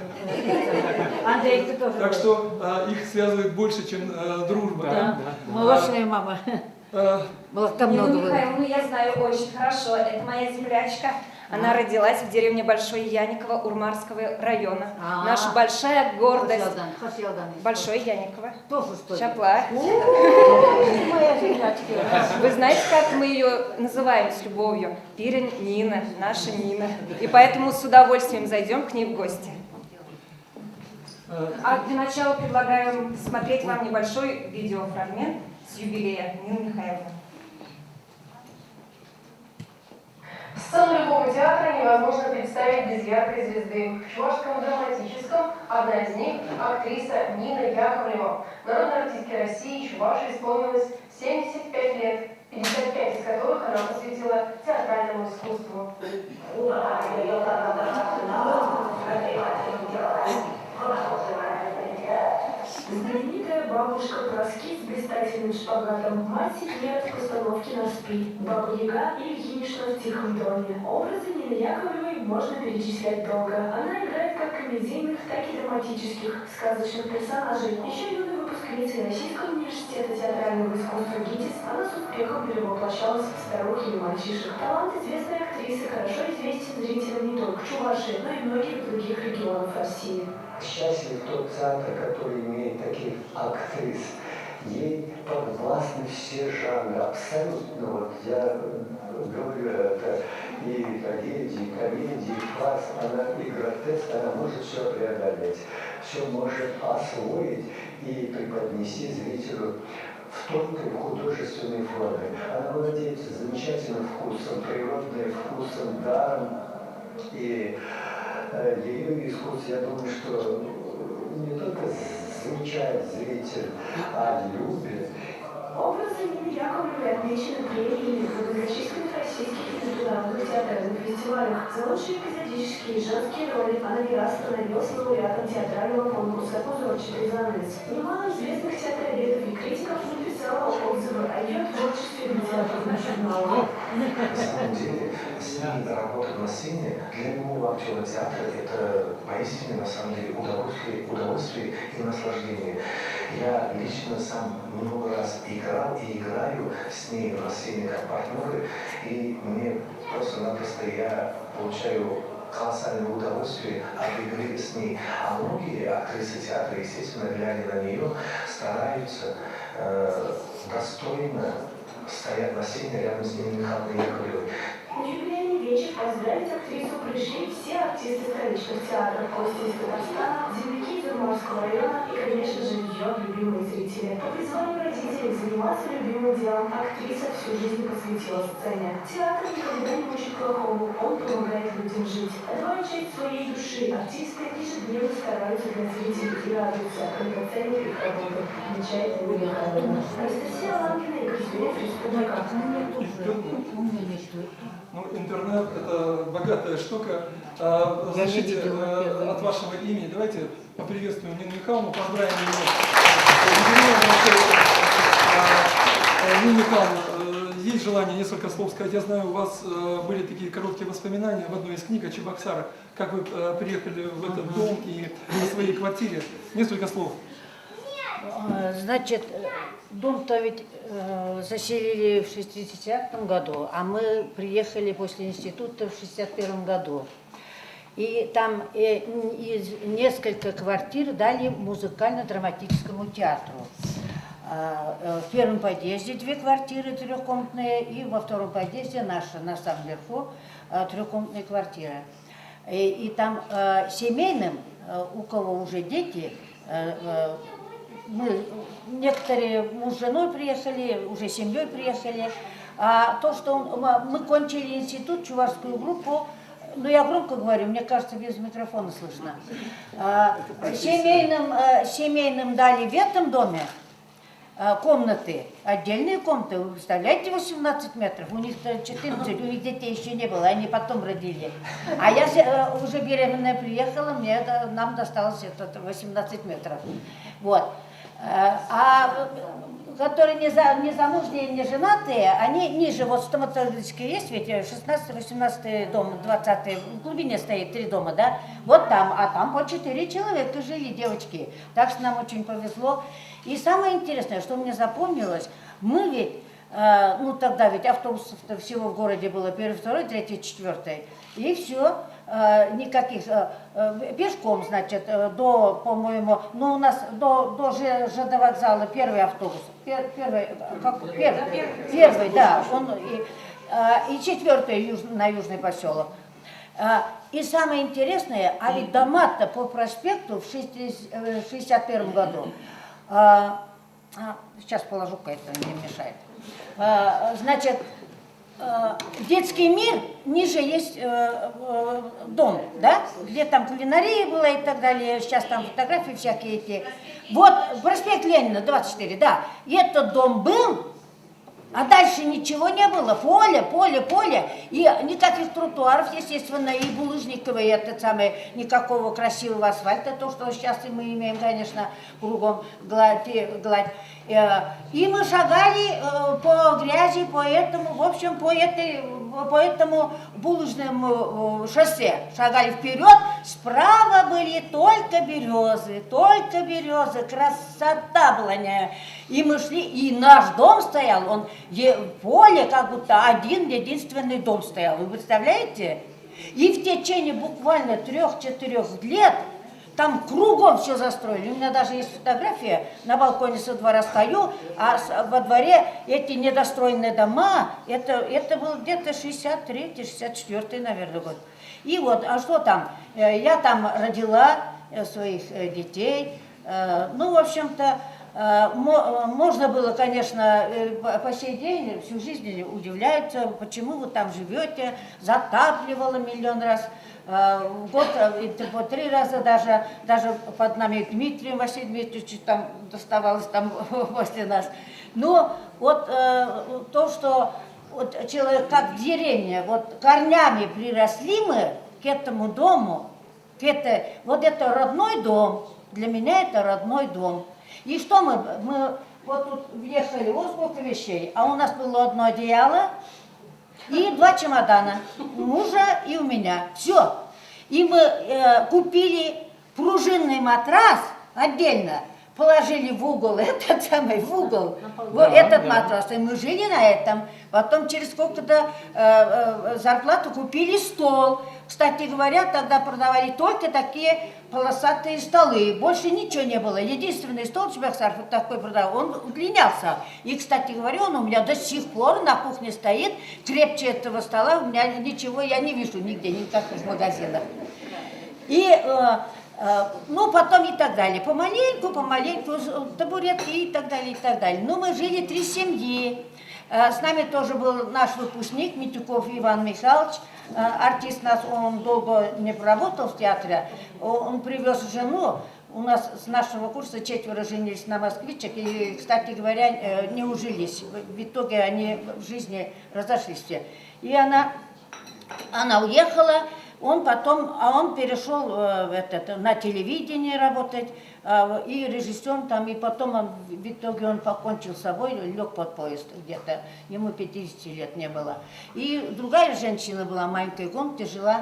Андрей, ты тоже. Так что их связывает больше, чем дружба. Да, молочная мама. Молока много Нину было. Михайловну я знаю очень хорошо. Это моя землячка. Она родилась в деревне Большой Яниково Урмарского района. Наша большая гордость. Большой Яниково. Тоже что ли? Чапла. Моя землячка. Вы знаете, как мы ее называем с любовью? Пирин Нина, наша Нина. И поэтому с удовольствием зайдем к ней в гости. А для начала предлагаем смотреть вам небольшой видеофрагмент с юбилея Нины Михайловны. Сцену любого театра невозможно представить без яркой звезды. В Чувашском драматическом одна из них – актриса Нина Яковлева. Народной артистке России Чувашии исполнилось 75 лет, 55 из которых она посвятила театральному искусству. Знаменитая бабушка Проски с блистательным шпагатом, мать Сиднея в постановке на спи, Баба Яга и Ильинична в Тихом доме. Образы Нины Яковлевой можно перечислять долго. Она играет как комедийных, так и драматических, сказочных персонажей. Еще юной выпускницей Российского университета театрального искусства ГИТИС, она с успехом перевоплощалась в старух или мальчишек. Талант известной актрисы хорошо известен зрителям не только Чувашии, но и многих других регионов России. Счастлив тот театр, который имеет таких актрис. ей подвластны все жанры, абсолютно. Вот я говорю, это и трагедии, и комедии, и фарс, она и гротеск, она может все преодолеть, все может освоить и преподнести зрителю в тонкой художественной форме. Она владеет замечательным вкусом, природным вкусом, даром. И ее искусство, я думаю, что не только замечает зритель, а любит. Образы Нины Яковлевой отмечены премиями на многочисленных российских и международных театральных фестивалях. За лучшие эпизодические и женские роли она не раз становилась лауреатом театрального конкурса «Узорчатый занавес». Немало известных театроведов и критиков написала отзывы о ее творчестве в литературных журналах. На самом деле, с ней работать на сцене для любого актера театра это поистине, на самом деле, удовольствие и наслаждение. Я лично сам много раз играл и играю с ней на сцене как партнеры, и мне просто-напросто я получаю колоссальное удовольствие от игры с ней. А многие актрисы театра, естественно, глядя на нее, стараются достойно стоять на сцене рядом с Ниной Михайловной Яковлевой. На юбилейный вечер поздравить актрису пришли все артисты столичных театров, гости из Татарстана, земляки из Урманского района и, конечно же, ее любимые зрители. По призванию родителей заниматься любимым делом актриса всю жизнь посвятила сцене. Театр никогда не учит плохому, он помогает людям жить. Отдавая часть своей души, артисты ежедневно стараются для зрителей и радуются, когда ценят их работу, отмечает Нина Михайловна. Анастасия Лангина и Кристина Республика. Ну, интернет – это богатая штука. Разрешите от вашего имени, давайте поприветствуем Нину Михайловну, поздравим ее. Нина Михайловна, есть желание несколько слов сказать? Я знаю, у вас были такие короткие воспоминания в одной из книг о Чебоксарах, как вы приехали в этот дом и на своей квартире. Несколько слов. Значит, дом-то ведь заселили в 60-м году, а мы приехали после института в 61-м году. И там несколько квартир дали музыкально-драматическому театру. В первом подъезде 2 квартиры трехкомнатные, и во втором подъезде наша, на самом верху, 3-комнатная квартира. И там семейным, у кого уже дети, мы, некоторые муж с женой приехали, уже семьей приехали. А то, что мы кончили институт, чувашскую группу, ну я громко говорю, мне кажется, без микрофона слышно. Семейным дали в этом доме комнаты, отдельные комнаты. Вы представляете, 18 метров, у них 14, у них детей еще не было, они потом родили. А я уже беременная приехала, нам досталось это 18 метров. Вот. А которые не замужние, не женатые, они ниже, вот стоматологические есть, ведь 16-18 дом, 20 в глубине стоит 3 дома, да, вот там, а там по 4 человека жили, девочки, так что нам очень повезло. И самое интересное, что мне запомнилось, мы ведь, ну тогда ведь автобусов-то всего в городе было 1, 2, 3, 4, и все. Никаких, пешком, значит, до, по-моему, ну у нас до ЖД вокзала первый автобус, первый, да, он, и 4-й на Южный поселок. И самое интересное, а ведь дома-то по проспекту в 61 году, сейчас положу-ка, это не мешает, значит, детский мир, ниже есть дом, да, где там кулинария была и так далее, сейчас там фотографии всякие эти. Вот, проспект Ленина, 24, да, и этот дом был, а дальше ничего не было, поле, и никаких тротуаров, естественно, и булыжниковый, и этот самый, никакого красивого асфальта, то, что сейчас мы имеем, конечно, кругом гладь. И мы шагали по грязи, по этому, в общем, по этому булыжному шоссе. Шагали вперед, справа были только березы, красота была. И мы шли, и наш дом стоял, он поле, как будто единственный дом стоял. Вы представляете? И в течение буквально 3-4 лет Там кругом все застроили. У меня даже есть фотография, на балконе со двора стою, а во дворе эти недостроенные дома, это был где-то 63-й, 64-й, наверное, год. И вот, а что там? Я там родила своих детей. Ну, в общем-то, можно было, конечно, по сей день, всю жизнь удивляются, почему вы там живете, затапливало миллион раз. В год по 3 раза даже под нами Дмитрием Василием Дмитриевичем там доставалось там после нас. Но вот то, что вот человек как деревня, вот корнями приросли мы к этому дому, вот это родной дом, для меня это родной дом. И что мы вот тут въехали, вот сколько вещей, а у нас было одно одеяло и 2 чемодана, у мужа и у меня, все. И мы купили пружинный матрас отдельно, положили в угол, этот самый, в угол, вот этот матрас, и мы жили на этом. Потом через сколько-то зарплату купили стол. Кстати говоря, тогда продавали только такие полосатые столы, больше ничего не было. Единственный стол Чебоксар вот такой продавал, он удлинялся. И, кстати говоря, он у меня до сих пор на кухне стоит, крепче этого стола, у меня ничего я не вижу нигде, ни в каких магазинах. И ну, потом и так далее. Помаленьку, табуретки и так далее, и так далее. Ну, мы жили 3 семьи. С нами тоже был наш выпускник Митюков Иван Михайлович. Артист нас, он долго не проработал в театре. Он привез жену. У нас с нашего курса 4 женились на москвичек. И, кстати говоря, не ужились. В итоге они в жизни разошлись все. И она уехала. Он перешел на телевидение работать, и режиссером там, и потом в итоге он покончил с собой, лег под поезд где-то, ему 50 лет не было. И другая женщина была в маленькой комнате, жила,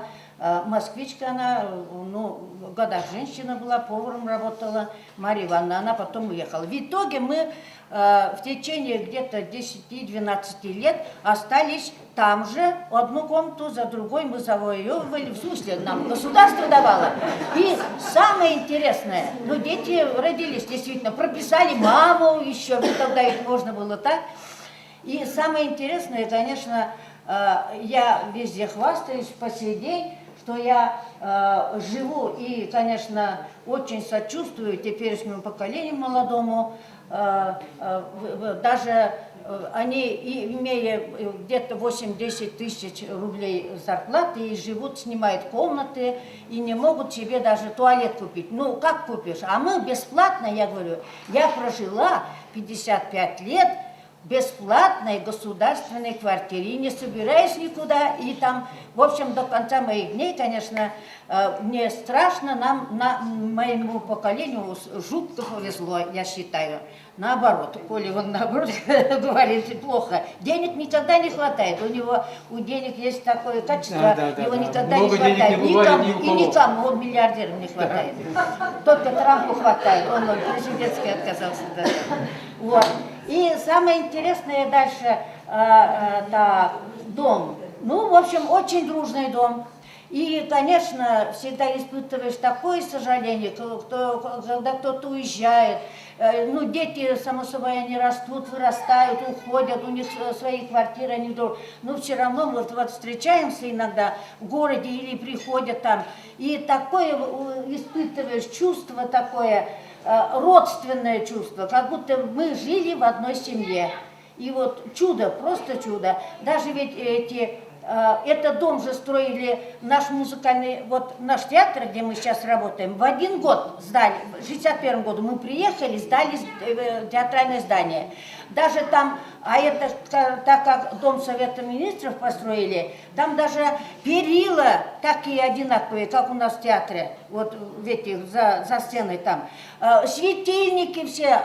москвичка она, ну, в годах женщина была, поваром работала, Марья Ивановна, она потом уехала. В итоге мы в течение где-то 10-12 лет остались там же, одну комнату за другой мы завоевывали, в смысле нам государство давало. И самое интересное, ну дети родились действительно, прописали маму еще, тогда их можно было так. И самое интересное, конечно, я везде хвастаюсь по сей день, что я живу и, конечно, очень сочувствую теперешнему поколению молодому. Даже они, имея где-то 8-10 тысяч рублей зарплаты, и живут, снимают комнаты, и не могут себе даже туалет купить. Ну, как купишь? А мы бесплатно, я говорю, я прожила 55 лет в бесплатной государственной квартире, и не собираюсь никуда, и там, в общем, до конца моих дней, конечно, мне страшно, моему поколению жутко повезло, я считаю. Наоборот, Коля он наоборот говорит плохо. Денег никогда не хватает. У денег есть такое качество, его никогда не хватает. Никому, он миллиардерам не хватает. Только Трампу хватает, он президентский отказался. Вот. И самое интересное дальше, дом. Ну, в общем, очень дружный дом. И, конечно, всегда испытываешь такое сожаление, когда кто-то уезжает. Ну, дети, само собой, они растут, вырастают, уходят, у них свои квартиры, они вдруг... Но все равно мы вот встречаемся иногда в городе или приходят там. И такое испытываешь чувство такое, родственное чувство, как будто мы жили в одной семье. И вот чудо, просто чудо. Даже ведь этот дом же строили наш музыкальный, вот наш театр, где мы сейчас работаем, в 1 год сдали, в 61 году мы приехали, сдали театральное здание. Даже там, так как Дом Совета Министров построили, там даже перила такие одинаковые, как у нас в театре, вот в этих, за сценой там. Светильники все,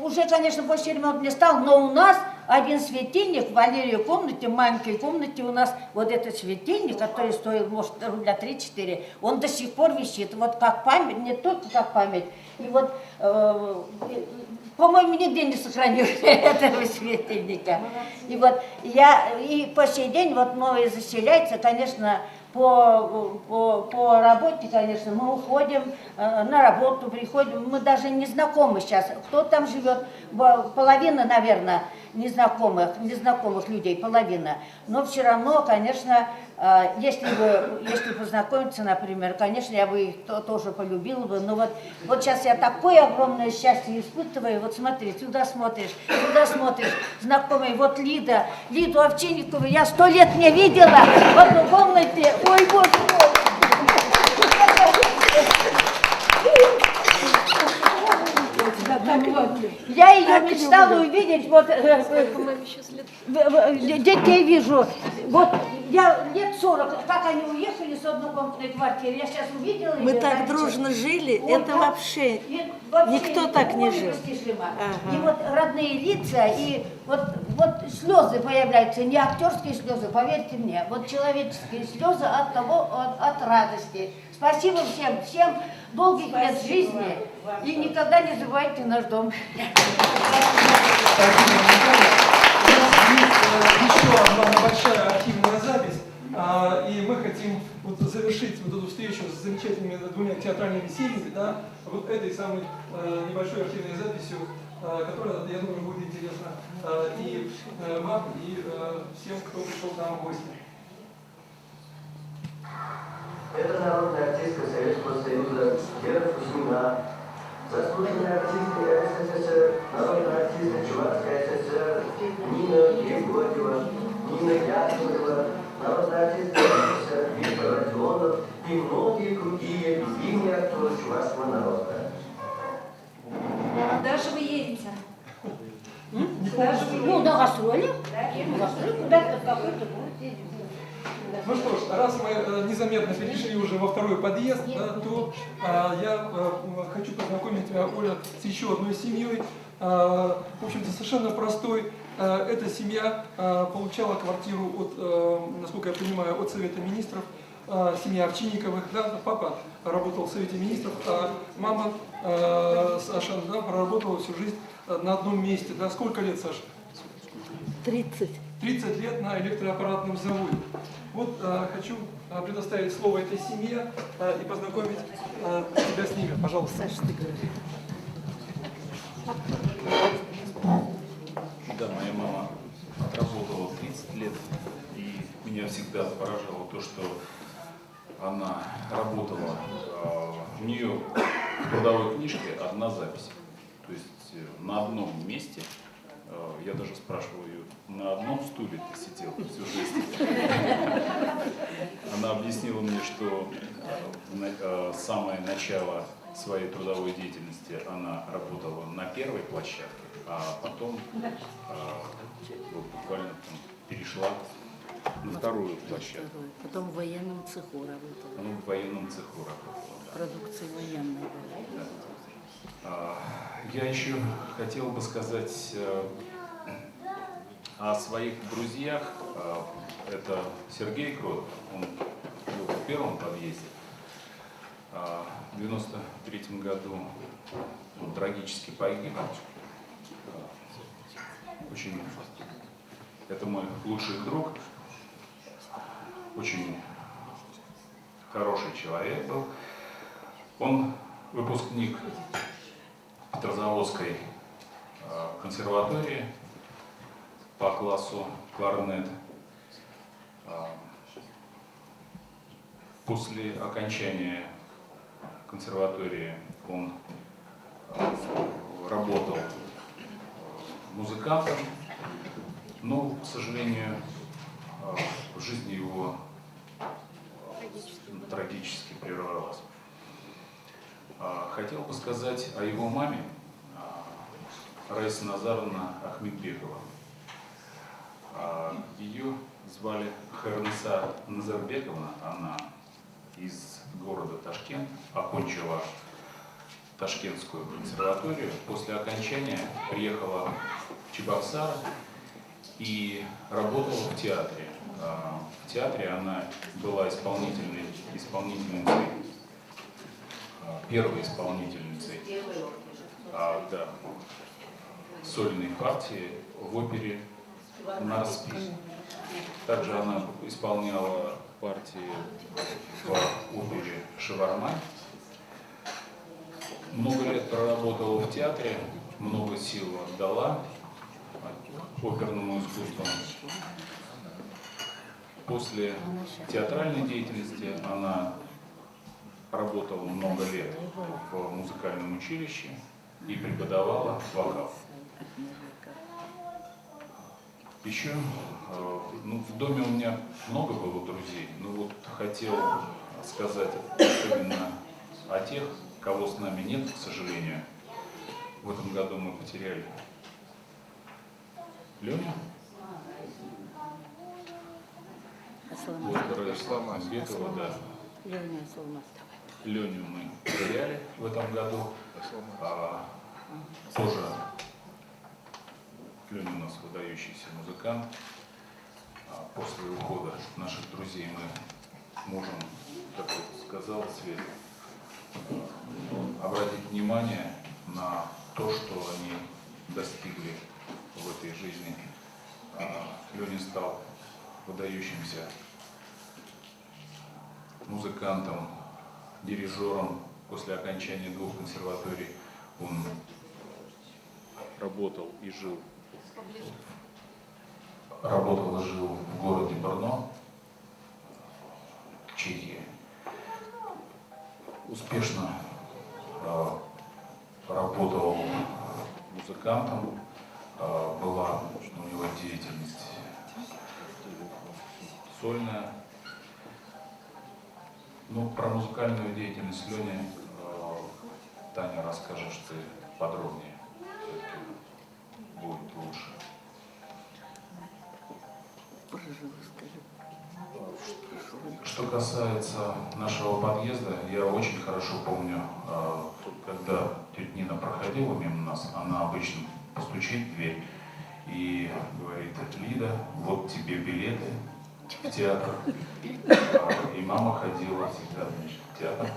уже, конечно, после ремонта не стал, но у нас один светильник в Валерии комнате, в маленькой комнате у нас вот этот светильник, который стоил, может, рубля 3-4, он до сих пор висит, вот как память, не только как память, и вот, по-моему, нигде не сохранили этого светильника. И вот и по сей день вот новые заселяются, конечно, по работе, конечно, мы уходим на работу, приходим, мы даже не знакомы сейчас. Кто там живет, половина, наверное, незнакомых людей, половина. Но все равно, конечно, если познакомиться, например, конечно, я бы их тоже полюбила бы. Но вот сейчас я такое огромное счастье испытываю. Вот смотри, сюда смотришь, знакомый. Вот Лиду Овчинникову я 100 лет не видела в одной комнате. Ой, боже мой! Я ее мечтала увидеть, вот детей вижу. Вот я лет 40, как они уехали с однокомнатной квартиры, я сейчас увидела. Мы так дружно жили, вот это вообще никто так не жил. Ага. И вот родные лица, и вот слезы появляются, не актерские слезы, поверьте мне, вот человеческие слезы от радости. Спасибо всем долгих лет жизни и никогда не забывайте наш дом. Еще одна большая архивная запись, и мы хотим завершить вот эту встречу с замечательными двумя театральными сериями, да, вот этой самой небольшой архивной записью, которая, я думаю, будет интересна и вам, и всем, кто пришел к нам в гости. Это народная артистка Советского Союза Вера Кузьмина, заслуженная артистка СССР, народная артистка Чувашской ССР Нина Григорьева, Нина Яковлева, народная артистка СССР Виктор Родионов и многие другие любимые актеры чувашского народа. Куда же вы едете? Ну, на гастроли. На гастроли куда-то какой-то будет ездить. Ну что ж, раз мы незаметно перешли уже во второй подъезд, да, то я хочу познакомить тебя, Оля, с еще одной семьей. В общем-то, совершенно простой. Эта семья получала квартиру от, насколько я понимаю, от Совета Министров, семья Овчинниковых. Да, папа работал в Совете Министров, а мама Саша, да, проработала всю жизнь на одном месте. Да. Сколько лет, Саша? 30. 30 лет на электроаппаратном заводе. Вот хочу предоставить слово этой семье и познакомить тебя с ними. Пожалуйста. Саша, ты говори. Да, моя мама отработала 30 лет, и меня всегда поражало то, что она работала, у нее в трудовой книжке одна запись. То есть на одном месте, я даже спрашиваю ее, на одном стуле ты сидел всю жизнь. Она объяснила мне, что самое начало своей трудовой деятельности она работала на первой площадке, а потом буквально перешла на вторую площадку. Потом в военном цеху работала. Ну, в военном цеху работала, да. Продукция военная была. Да. Я еще хотел бы сказать о своих друзьях. Это Сергей Крот, он был в первом подъезде. В 93 году он трагически погиб. Очень, это мой лучший друг, очень хороший человек был. Он выпускник Петрозаводской консерватории по классу кларнет. После окончания консерватории он работал музыкантом, но, к сожалению, жизнь его трагически прервалась. Хотел бы сказать о его маме, Раиса Назаровна Ахмедбекова. Ее звали Хайрниса Назарбековна, она из города Ташкент, окончила Ташкентскую консерваторию. После окончания приехала в Чебоксары и работала в театре. В театре она была исполнительницей, первой исполнительницей сольной партии в опере «На расписку». Также она исполняла партии в опере «Шевармай». Много лет проработала в театре, много сил отдала оперному искусству. После театральной деятельности она работала много лет в музыкальном училище и преподавала вокал. Еще в доме у меня много было друзей, но вот хотел сказать особенно о тех, кого с нами нет, к сожалению. В этом году мы потеряли Леню. Асламбекова, да. Леню мы потеряли в этом году. Тоже Леня у нас выдающийся музыкант. После ухода наших друзей мы можем, как сказал Свет, обратить внимание на то, что они достигли в этой жизни. Леня стал выдающимся музыкантом, дирижером. После окончания 2 консерваторий он работал и жил в городе Брно, Чехии. Успешно работал музыкантом, была у него деятельность сольная. Ну, про музыкальную деятельность Лени Таня расскажешь ты подробнее, все-таки будет лучше. Что касается нашего подъезда, я очень хорошо помню, когда тетя Нина проходила мимо нас, она обычно постучит в дверь и говорит: Лида, вот тебе билеты в театр. И мама ходила всегда, значит, в театр.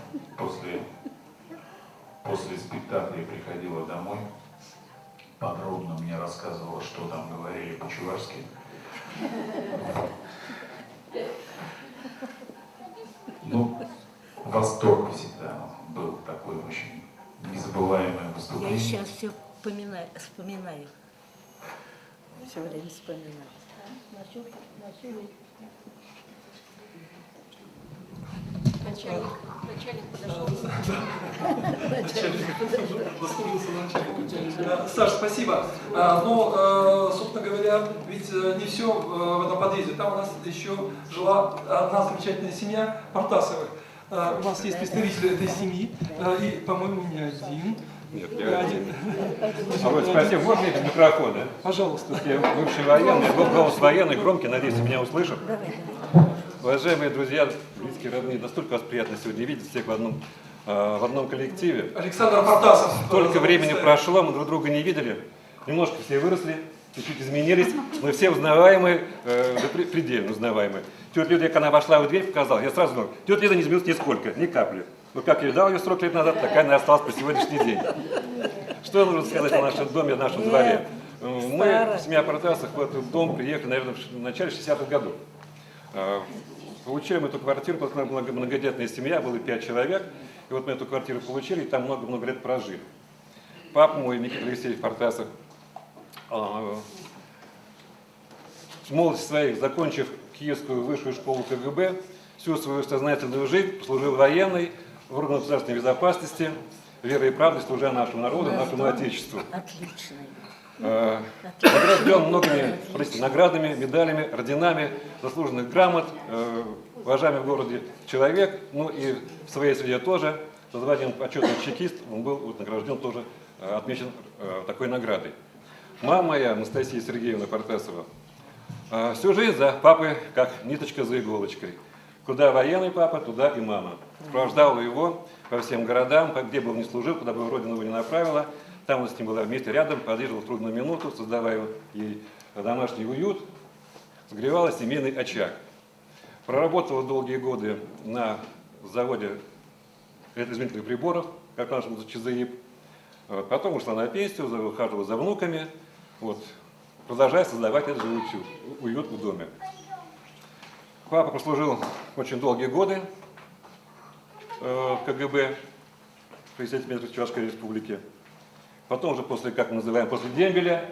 После спектакля приходила домой, подробно мне рассказывала, что там говорили по-чувашски. Ну, восторг всегда был такой очень незабываемое выступление. Я сейчас все вспоминаю. Все время вспоминаю. Начальник подошел. Саш, спасибо. Но, собственно говоря, ведь не все в этом подъезде. Там у нас еще жила одна замечательная семья Портасовых. У нас есть представители этой семьи, и, по-моему, не один. Нет, я один. А вот спасибо, можно этот микрофон, да? Пожалуйста. Я бывший военный, был голос военный, громкий, надеюсь, меня услышат. Уважаемые друзья, близкие, родные, настолько вас приятно сегодня видеть всех в одном коллективе. Александр Портасов. Столько времени прошло, мы друг друга не видели. Немножко все выросли, чуть-чуть изменились, но все узнаваемые, предельно узнаваемые. Тетя Лида, когда она вошла в дверь, показала, я сразу знал, тетя Лида не изменилась нисколько, ни капли. Но как я видал ее 40 лет назад, такая она осталась по сегодняшний день. Что нужно сказать о нашем доме, о нашем дворе? Мы, семья Портасов, в этот дом приехали, наверное, в начале 60-х годов. Получаем эту квартиру, потому что у нас была многодетная семья, было 5 человек. И вот мы эту квартиру получили, и там много-много лет прожили. Папа мой, Никита Алексеевич Портасов, с молодости своих, закончив Киевскую высшую школу КГБ, всю свою сознательную жизнь служил военной в органах государственной безопасности, верой и правдой служа нашему народу, нашему Отечеству. Отлично. Награжден многими наградами, медалями, орденами, заслуженных грамот, уважаемый в городе человек, ну и в своей среде тоже, со званием почетный чекист, он был награжден тоже, отмечен такой наградой. Мама моя, Анастасия Сергеевна Портасова, всю жизнь за папой, как ниточка за иголочкой. Куда военный папа, туда и мама. Сопровождала его по всем городам, где бы он ни служил, куда бы родина его не направила. Там он с ним была вместе рядом, поддерживал в трудную минуту, создавая ей домашний уют, согревала семейный очаг. Проработала долгие годы на заводе электроизмерительных приборов, как наш ЧЗИП. Потом ушла на пенсию, ухаживала за внуками, продолжая создавать этот же уют в доме. Папа прослужил очень долгие годы в КГБ, президент Чувашской Республики. Потом уже после, как мы называем, после дембеля,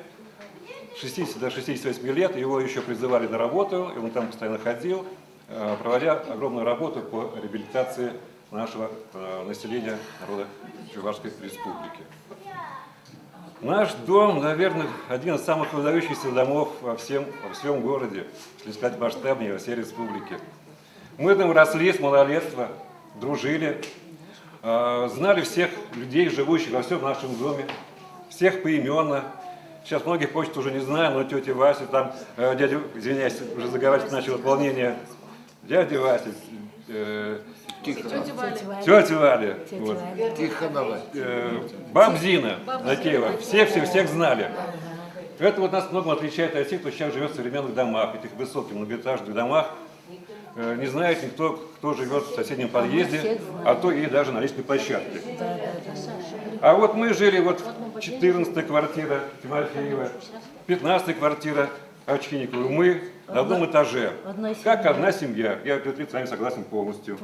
60 до 68 лет, его еще призывали на работу, и он там постоянно ходил, проводя огромную работу по реабилитации нашего населения, народа Чувашской Республики. Наш дом, наверное, один из самых выдающихся домов во всем городе, если сказать масштабнее, во всей республике. Мы там росли с малолетства, дружили, знали всех людей, живущих во всем нашем доме, всех поименно. Сейчас многих почт уже не знаю, но тетя Вася, там, дядя, извиняюсь, уже заговаривать начал от волнения, дядя Вася, тетя Валя, вот. Тихонова, баб Зина, Накеева, всех знали. Это вот нас многому отличает от тех, кто сейчас живет в современных домах, этих высоких многоэтажных домах. Не знает никто, кто живет в соседнем подъезде, а то и даже на личной площадке. А вот мы жили, вот 14-я квартира Тимофеева, 15-я квартира Овчинникова, мы на одном этаже, как одна семья. Я с вами согласен полностью.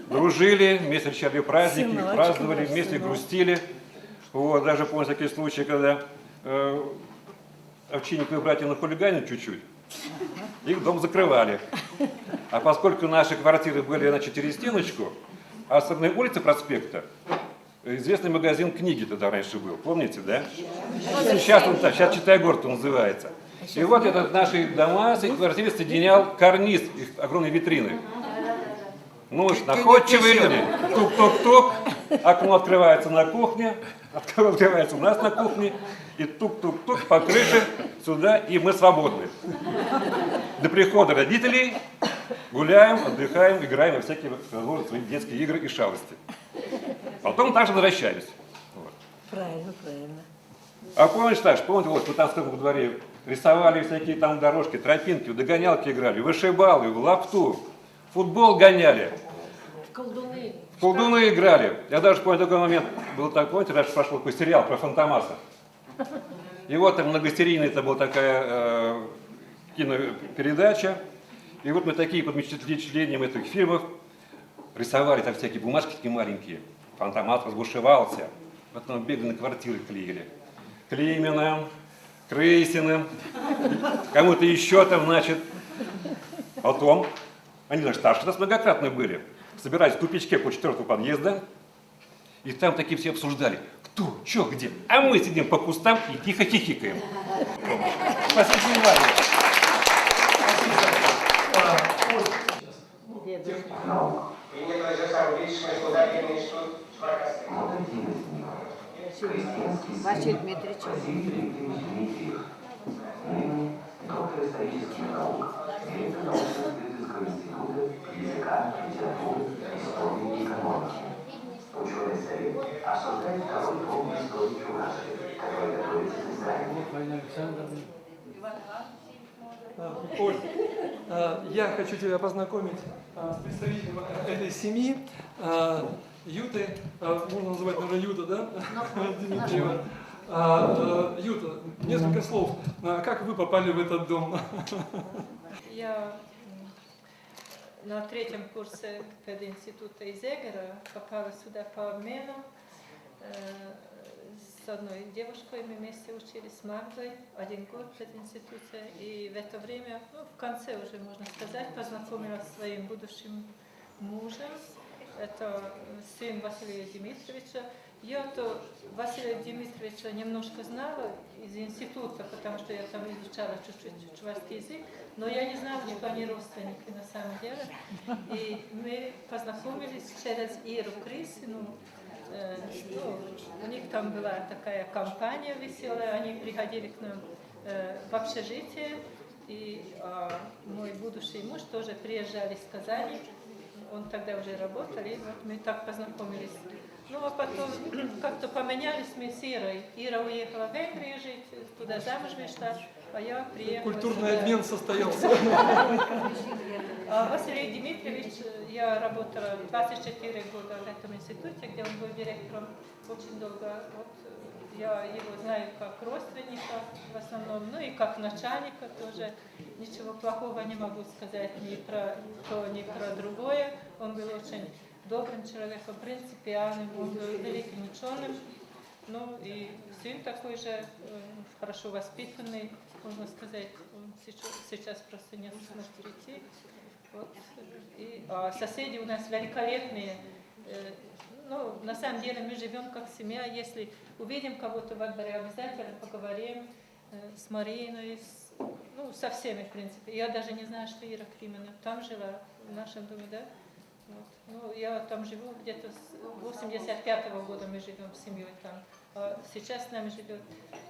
Дружили, вместе встречали праздники, праздновали, вместе грустили. Вот, даже помню такие случаи, когда Овчинниковы братья нахулиганили чуть-чуть, их дом закрывали. А поскольку наши квартиры были, значит, через стеночку, а с одной улицы проспекта, известный магазин книги тогда раньше был, помните, да? Сейчас Читай-город называется. И вот этот наши дома с их квартирой соединял карниз, их огромной витрины. Ну уж находчивые люди. Тук-тук-тук, окно открывается на кухне, открывается у нас на кухне, и тук-тук-тук по крыше сюда, и мы свободны. До прихода родителей гуляем, отдыхаем, играем во всякие свои детские игры и шалости. Потом также возвращались. Вот. Правильно, правильно. А помнишь, Саш, помните, вот мы там во дворе рисовали всякие там дорожки, тропинки, в догонялки играли, вышибалы, в лапту, футбол гоняли. В колдуны. В колдуны играли. Я даже помню такой момент, был такой, помните, раньше прошел такой сериал про Фантомаса. И вот там многосерийная, это была такая кинопередача. И вот мы такие под впечатлением этих фильмов рисовали там всякие бумажки такие маленькие. Фантомас разбушевался. Потом бегали на квартиры клеили. Клейменным, Крысиным, кому-то еще там, значит. Потом, они даже старше нас многократно были, собирались в тупичке по 4-му подъезда, и там такие все обсуждали, кто, что, где. А мы сидим по кустам и тихо хихикаем. Спасибо за внимание. Василий Дмитриевич. Доктор исторических наук, директор научно-исследовательского института языка, литературы, истории и экономики. Ученый совет обсуждает второй том истории Чувашии, который готовится к изданию. Оль, я хочу тебя познакомить с представителем этой семьи, Юты, можно называть, наверное, Юта, да? Дмитриева. Юта, несколько слов. Как вы попали в этот дом? Я на 3-м курсе пединститута из Эгера попала сюда по обмену с одной девушкой. Мы вместе учились с Магдой 1 год в пединституте. И в это время, ну, в конце уже, можно сказать, познакомилась с своим будущим мужем. Это сын Василия Дмитриевича. Я-то Василия Дмитриевича немножко знала из института, потому что я там изучала чуть-чуть чувашский язык, но я не знала, что они родственники на самом деле. И мы познакомились через Иру Крысину. У них там была такая компания веселая, они приходили к нам в общежитие, и мой будущий муж тоже приезжали из Казани. Он тогда уже работал, и вот мы так познакомились. Ну, а потом как-то поменялись мы с Ирой. Ира уехала в Венгрию жить, туда замуж вышла, а я приехала. Культурный обмен состоялся. Василий Дмитриевич, я работала 24 года в этом институте, где он был директором очень долго. Вот я его знаю как родственника в основном, ну и как начальника тоже. Ничего плохого не могу сказать ни про то, ни про другое. Он был очень добрым человеком, принципиальным, он был великим ученым. Ну и сын такой же, хорошо воспитанный, можно сказать, он сейчас просто не сможет прийти. Вот. А соседи у нас великолепные. Ну, на самом деле мы живем как семья. Если увидим кого-то во дворе, обязательно поговорим с Мариной, со всеми, в принципе. Я даже не знаю, что Ира Кримена там жила, в нашем доме, да? Вот. Ну, я там живу где-то с 85-го года, мы живем с семьей там. А сейчас с нами живет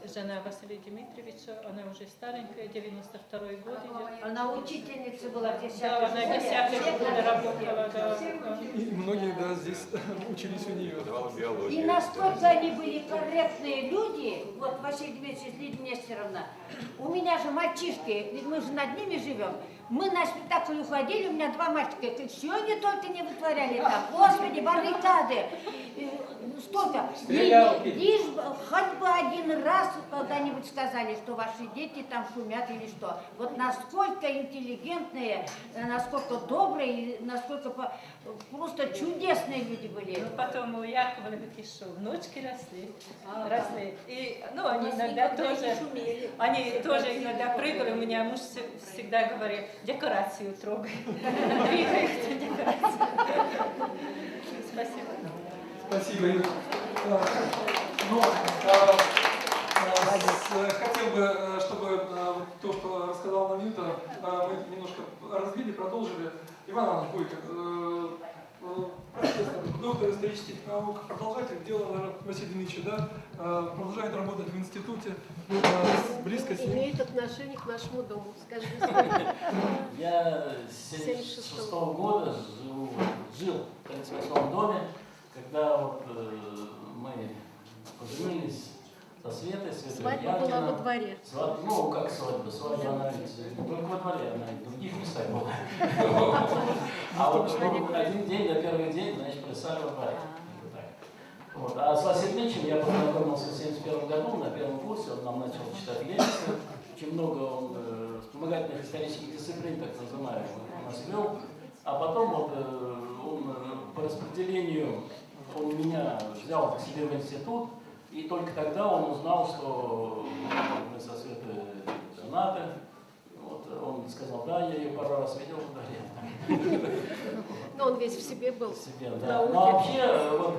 жена Василия Дмитриевича, она уже старенькая, 92-й год идет. Она учительница была в 10-й Да, она 10-й годы работала, да. И многие, да, здесь учились у нее. И насколько они были корректные люди, вот Василий Дмитриевич, Лидия Нестеровна, у меня же мальчишки, ведь мы же над ними живем, мы на спектакль уходили, у меня 2 мальчика, все они только не вытворяли там, господи, баррикады, столько, лишь хоть бы один раз когда-нибудь сказали, что ваши дети там шумят или что. Вот насколько интеллигентные, насколько добрые, насколько просто чудесные люди были. Ну, потом у Якова Лебедкиша внучки росли. И, ну, они иногда тоже, иногда прыгали. У меня муж всегда говорил, декорацию трогай. Двигается декорацию. Спасибо. Спасибо, Ира. Хотел бы, чтобы то, что рассказал Намита, мы немножко развили, продолжили. Иван Иванович Бойко, профессор, доктор исторических наук, продолжатель дела, наверное, Василия Дмитриевича, да, продолжает работать в институте, близко с ним. Имеет отношение к нашему дому, скажите. Я с 1976 года жил в 38 доме, когда вот мы поженились со Светой, Свадьба была во дворе. Ну, как свадьба? Свадьба, она ведь не только во дворе, она и в других местах была. А вот один день, на первый день, значит, плясали во дворе. Вот. А с Василием Дмитриевичем я познакомился в 1971 году, на первом курсе, он нам начал читать лекции. Очень много он вспомогательных исторических дисциплин, так называемых, у нас вел. А потом вот он по распределению, он меня взял к себе в институт, и только тогда он узнал, что мы со Светой женаты. Вот, он сказал, да, я ее пару раз видел в дворе. Но он весь в себе был. В себе, да. Но вообще, вот,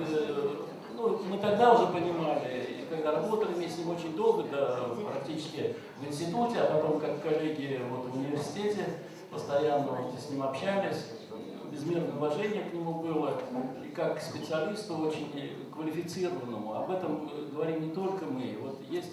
ну, мы тогда уже понимали, когда работали вместе с ним очень долго, да, практически в институте, а потом как коллеги вот, в университете, постоянно вот, с ним общались, безмерное уважение к нему было, и как к специалисту очень квалифицированному. Об этом говорим не только мы. Вот есть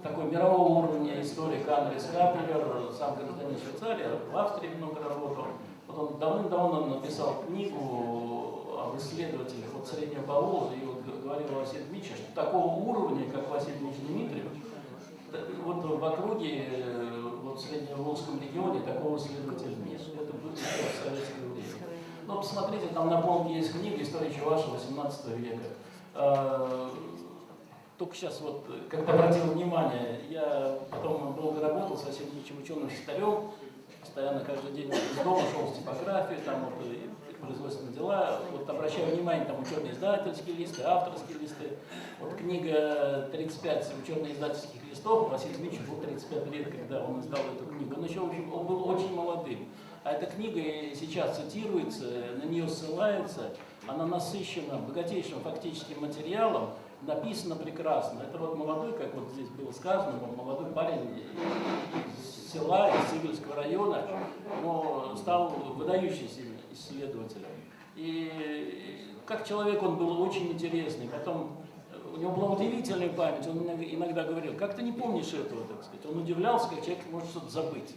такой мирового уровня историк Андрес Каплер, сам гражданин Швейцарии, в Австрии много работал. Вот он давным-давно написал книгу об исследователях вот Среднего Поволжья, и вот говорил о Василии Дмитриевиче, что такого уровня, как Василий Дмитриевич, вот в округе, вот в Средневолжском регионе такого исследователя нет. Это было в советское время. Но посмотрите, там на полке есть книга «История Чувашии 18 века». Только сейчас, вот, когда обратил внимание, я потом долго работал с Василием Дмитриевичем ученым-секретарем, постоянно каждый день из дома шел с типографией, там вот, и производственные дела. Вот обращаю внимание, там учетно-издательские листы, авторские листы. Вот книга 35 учетно-издательских листов, Василий Дмитриевич был 35 лет, когда он издал эту книгу. Он еще, в общем, он был очень молодым. А эта книга сейчас цитируется, на нее ссылается, она насыщена богатейшим фактическим материалом, написано прекрасно. Это вот молодой, как вот здесь было сказано, молодой парень из села, из Сибирского района, но стал выдающимся исследователем. И как человек он был очень интересный. Потом у него была удивительная память, он иногда говорил, как ты не помнишь этого, так сказать. Он удивлялся, как человек может что-то забыть.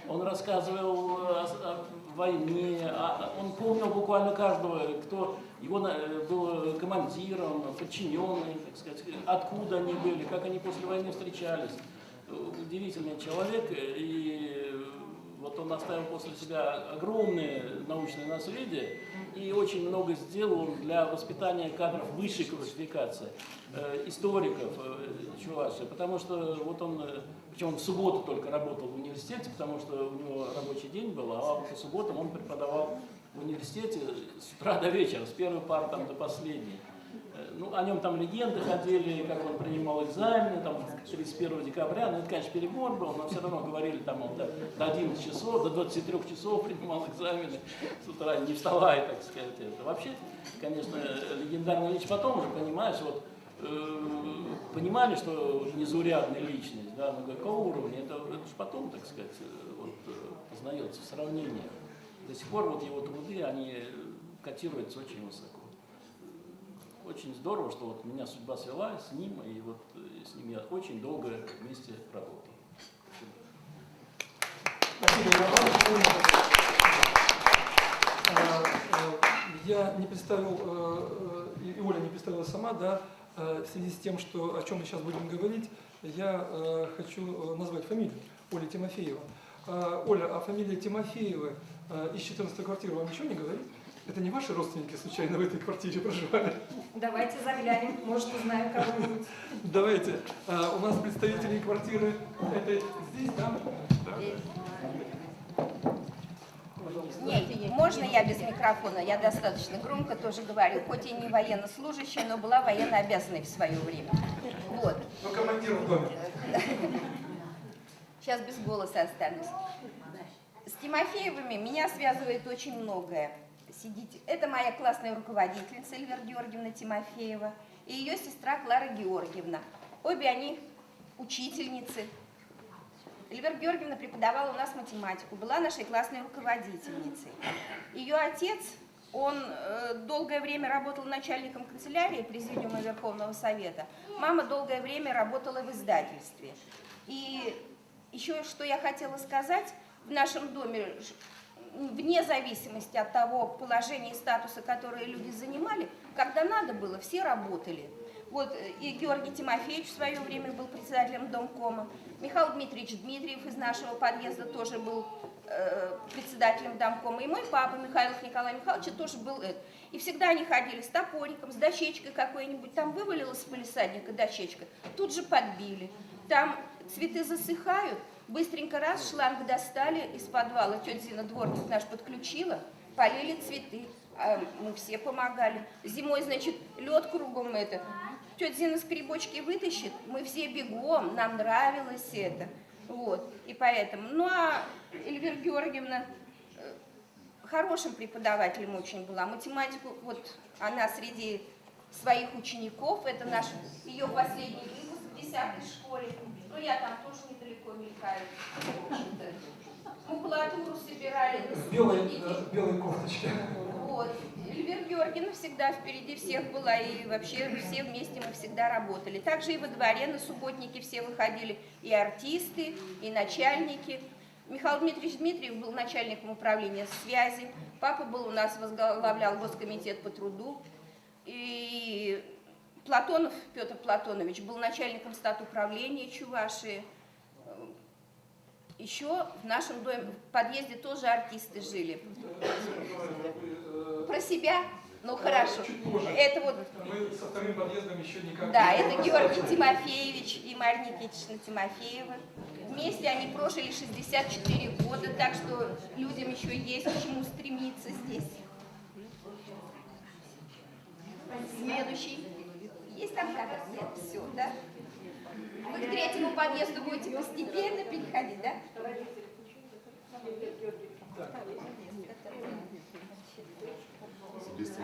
Он рассказывал о войне, он помнил буквально каждого, кто его был командиром, подчиненный, так сказать, откуда они были, как они после войны встречались. Удивительный человек, и вот он оставил после себя огромное научное наследие. и очень много сделал для воспитания кадров высшей квалификации, историков Чувашии, потому что вот он, причем он в субботу только работал в университете, потому что у него рабочий день был, а по субботам он преподавал в университете с утра до вечера, с первой пары там до последней. Ну, о нем там легенды ходили, как он принимал экзамены, там, 31 декабря, ну, это, конечно, перебор был, но все равно говорили, там, он до 11 часов, до 23 часов принимал экзамены с утра, не вставая, так сказать. Это вообще, конечно, легендарная личность. Потом уже, понимаешь, вот, понимали, что незаурядная личность, да, но какого уровня, это же потом, так сказать, вот, познается в сравнении. До сих пор вот его труды, они котируются очень высоко. Очень здорово, что вот меня судьба свела с ним, и вот с ним я очень долго вместе работал. Я не представил, и Оля не представила сама, да, в связи с тем, что, о чем мы сейчас будем говорить, я хочу назвать фамилию Оли Тимофеева. Оля, а фамилия Тимофеева из 14-й квартиры вам ничего не говорит? Это не ваши родственники случайно в этой квартире проживали? Давайте заглянем, может, узнаем кого-нибудь. Давайте. У нас представители квартиры этой здесь, да? Нет, можно я без микрофона? Я достаточно громко тоже говорю, хоть и не военнослужащая, но была военно обязанной в свое время. Вот. Ну, командир в доме. Сейчас без голоса останусь. С Тимофеевыми меня связывает очень многое. Сидите. Это моя классная руководительница Эльвира Георгиевна Тимофеева и ее сестра Клара Георгиевна. Обе они учительницы. Эльвира Георгиевна преподавала у нас математику, была нашей классной руководительницей. Ее отец, он долгое время работал начальником канцелярии Президиума Верховного Совета. Мама долгое время работала в издательстве. И еще что я хотела сказать, в нашем доме, вне зависимости от того положения и статуса, которые люди занимали, когда надо было, все работали. Вот и Георгий Тимофеевич в свое время был председателем домкома, Михаил Дмитриевич Дмитриев из нашего подъезда тоже был председателем домкома, и мой папа Михайлов Николай Михайлович тоже был. И всегда они ходили с топориком, с дощечкой какой-нибудь, там вывалилась с палисадника дощечка, тут же подбили. Там цветы засыхают, быстренько раз шланг достали из подвала, тетя Зина, дворник наш, подключила, полили цветы, мы все помогали. Зимой, значит, лед кругом это. Тетя Зина скребочки вытащит, мы все бегом, нам нравилось это. Вот, и поэтому. Ну, а Эльвира Георгиевна хорошим преподавателем очень была. Математику, вот она среди своих учеников, это наш ее последний выпуск в 10-й школе. Ну, я там тоже недалеко мелькаю. Макулатуру собирали. В белой кофточке. Вот. Эльвира Георгиевна всегда впереди всех была, и вообще все вместе мы всегда работали. Также и во дворе на субботники все выходили, и артисты, и начальники. Михаил Дмитриевич Дмитриев был начальником управления связи, папа был у нас, возглавлял Госкомитет по труду, и Платонов Петр Платонович был начальником статуправления Чувашии. Еще в нашем доме, в подъезде тоже артисты жили. Про себя? Ну хорошо. Это вот... Мы со вторым подъездом еще никак... Да, это Георгий Тимофеевич и Мария Никитична Тимофеева. Вместе они прожили 64 года, так что людям еще есть к чему стремиться здесь. Следующий. Есть там кадр? Нет, все, да? Вы к третьему подъезду будете постепенно переходить, да?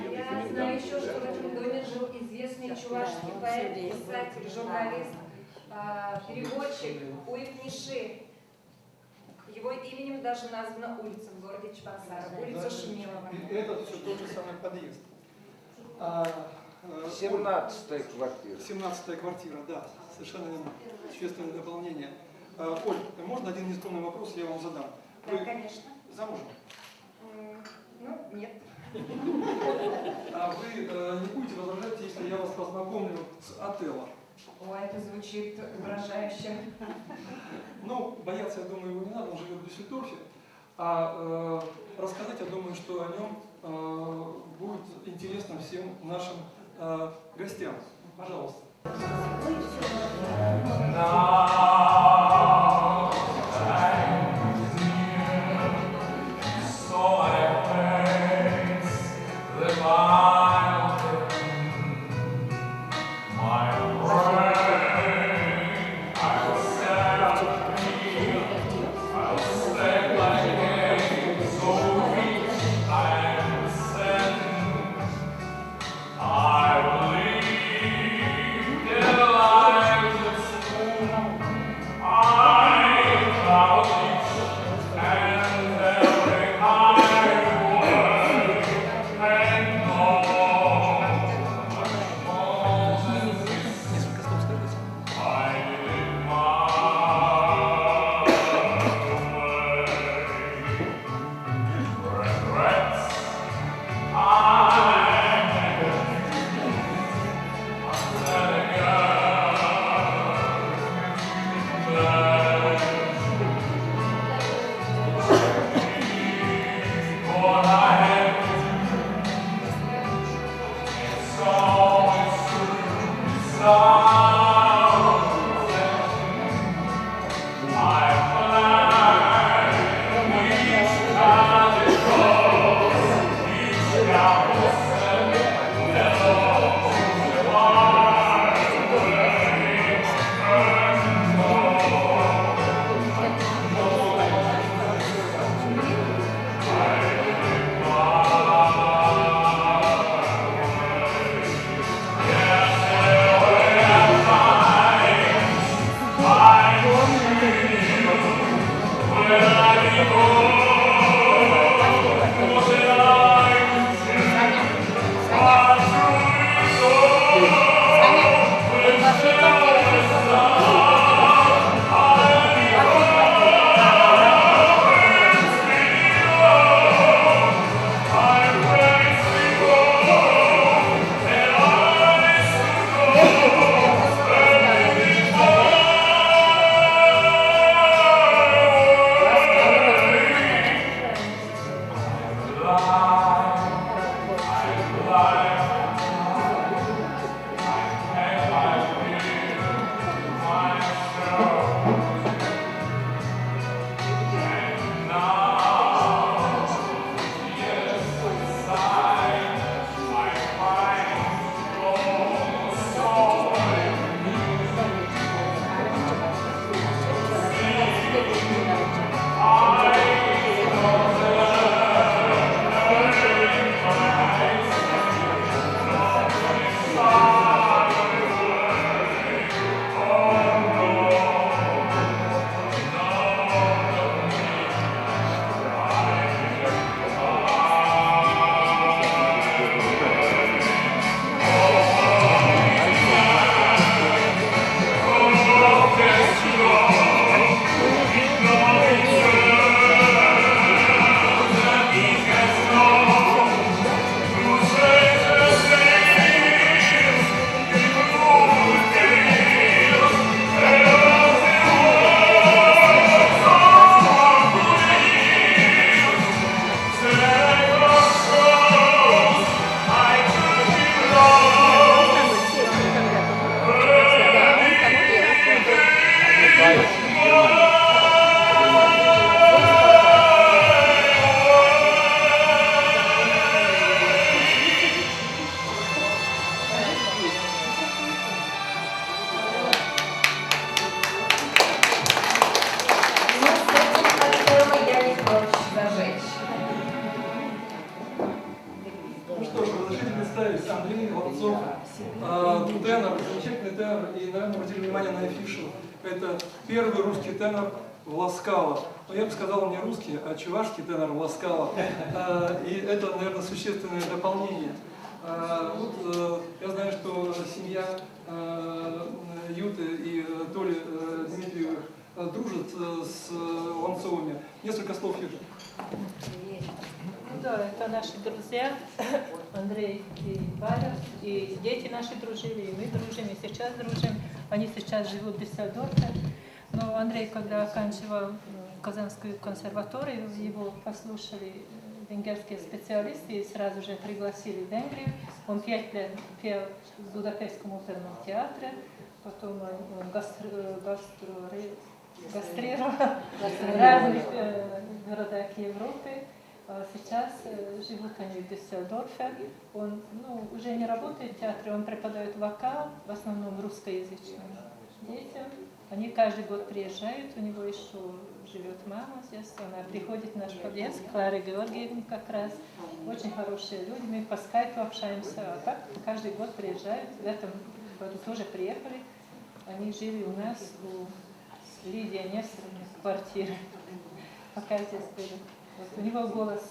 Я знаю еще, что в этом доме жил известный чувашский поэт, писатель, журналист, переводчик Уик Ниши. Его именем даже названа улица в городе Чебоксары, улица Шумилова. И этот все тот же самый подъезд. 17-я квартира. 17-я квартира, да, совершенно верно. Существенное дополнение. Оль, можно один нескромный вопрос я вам задам? Да, конечно. Замужем? Ну, нет. А вы не будете возражать, если я вас познакомлю с Отелло? Ой, это звучит угрожающе. Ну, бояться, я думаю, его не надо, он живет в Дюссельдорфе. А рассказать, я думаю, что о нем интересно всем нашим гостям. Пожалуйста. Тенор, замечательный тенор, и, наверное, обратили внимание на афишу. Это первый русский тенор Ласкала. Но я бы сказал не русский, а чувашский тенор Ласкала. И это, наверное, существенное дополнение. Я знаю, что семья Юты и Толи Дмитриевых дружат с Ланцовыми. Несколько слов, Юта. Да, это наши друзья, Андрей и Валя, и дети наши дружили, и мы дружим, и сейчас дружим. Они сейчас живут в Дюссельдорфе. Но Андрей, когда оканчивал Казанскую консерваторию, его послушали венгерские специалисты и сразу же пригласили в Венгрию. Он 5 лет пел в Будапештском оперном театре, потом он гастролировал в разных городах Европы. Сейчас живут они в Дюссельдорфе. Он уже не работает в театре, он преподает вокал, в основном русскоязычным детям. Они каждый год приезжают, у него еще живет мама здесь, она приходит в наш подъезд, Клара Георгиевна как раз. Очень хорошие люди, мы по скайпу общаемся, а так каждый год приезжают. В этом году тоже приехали. Они жили у нас у Лидии Нестеровны в квартире, пока здесь были. Вот у него голос.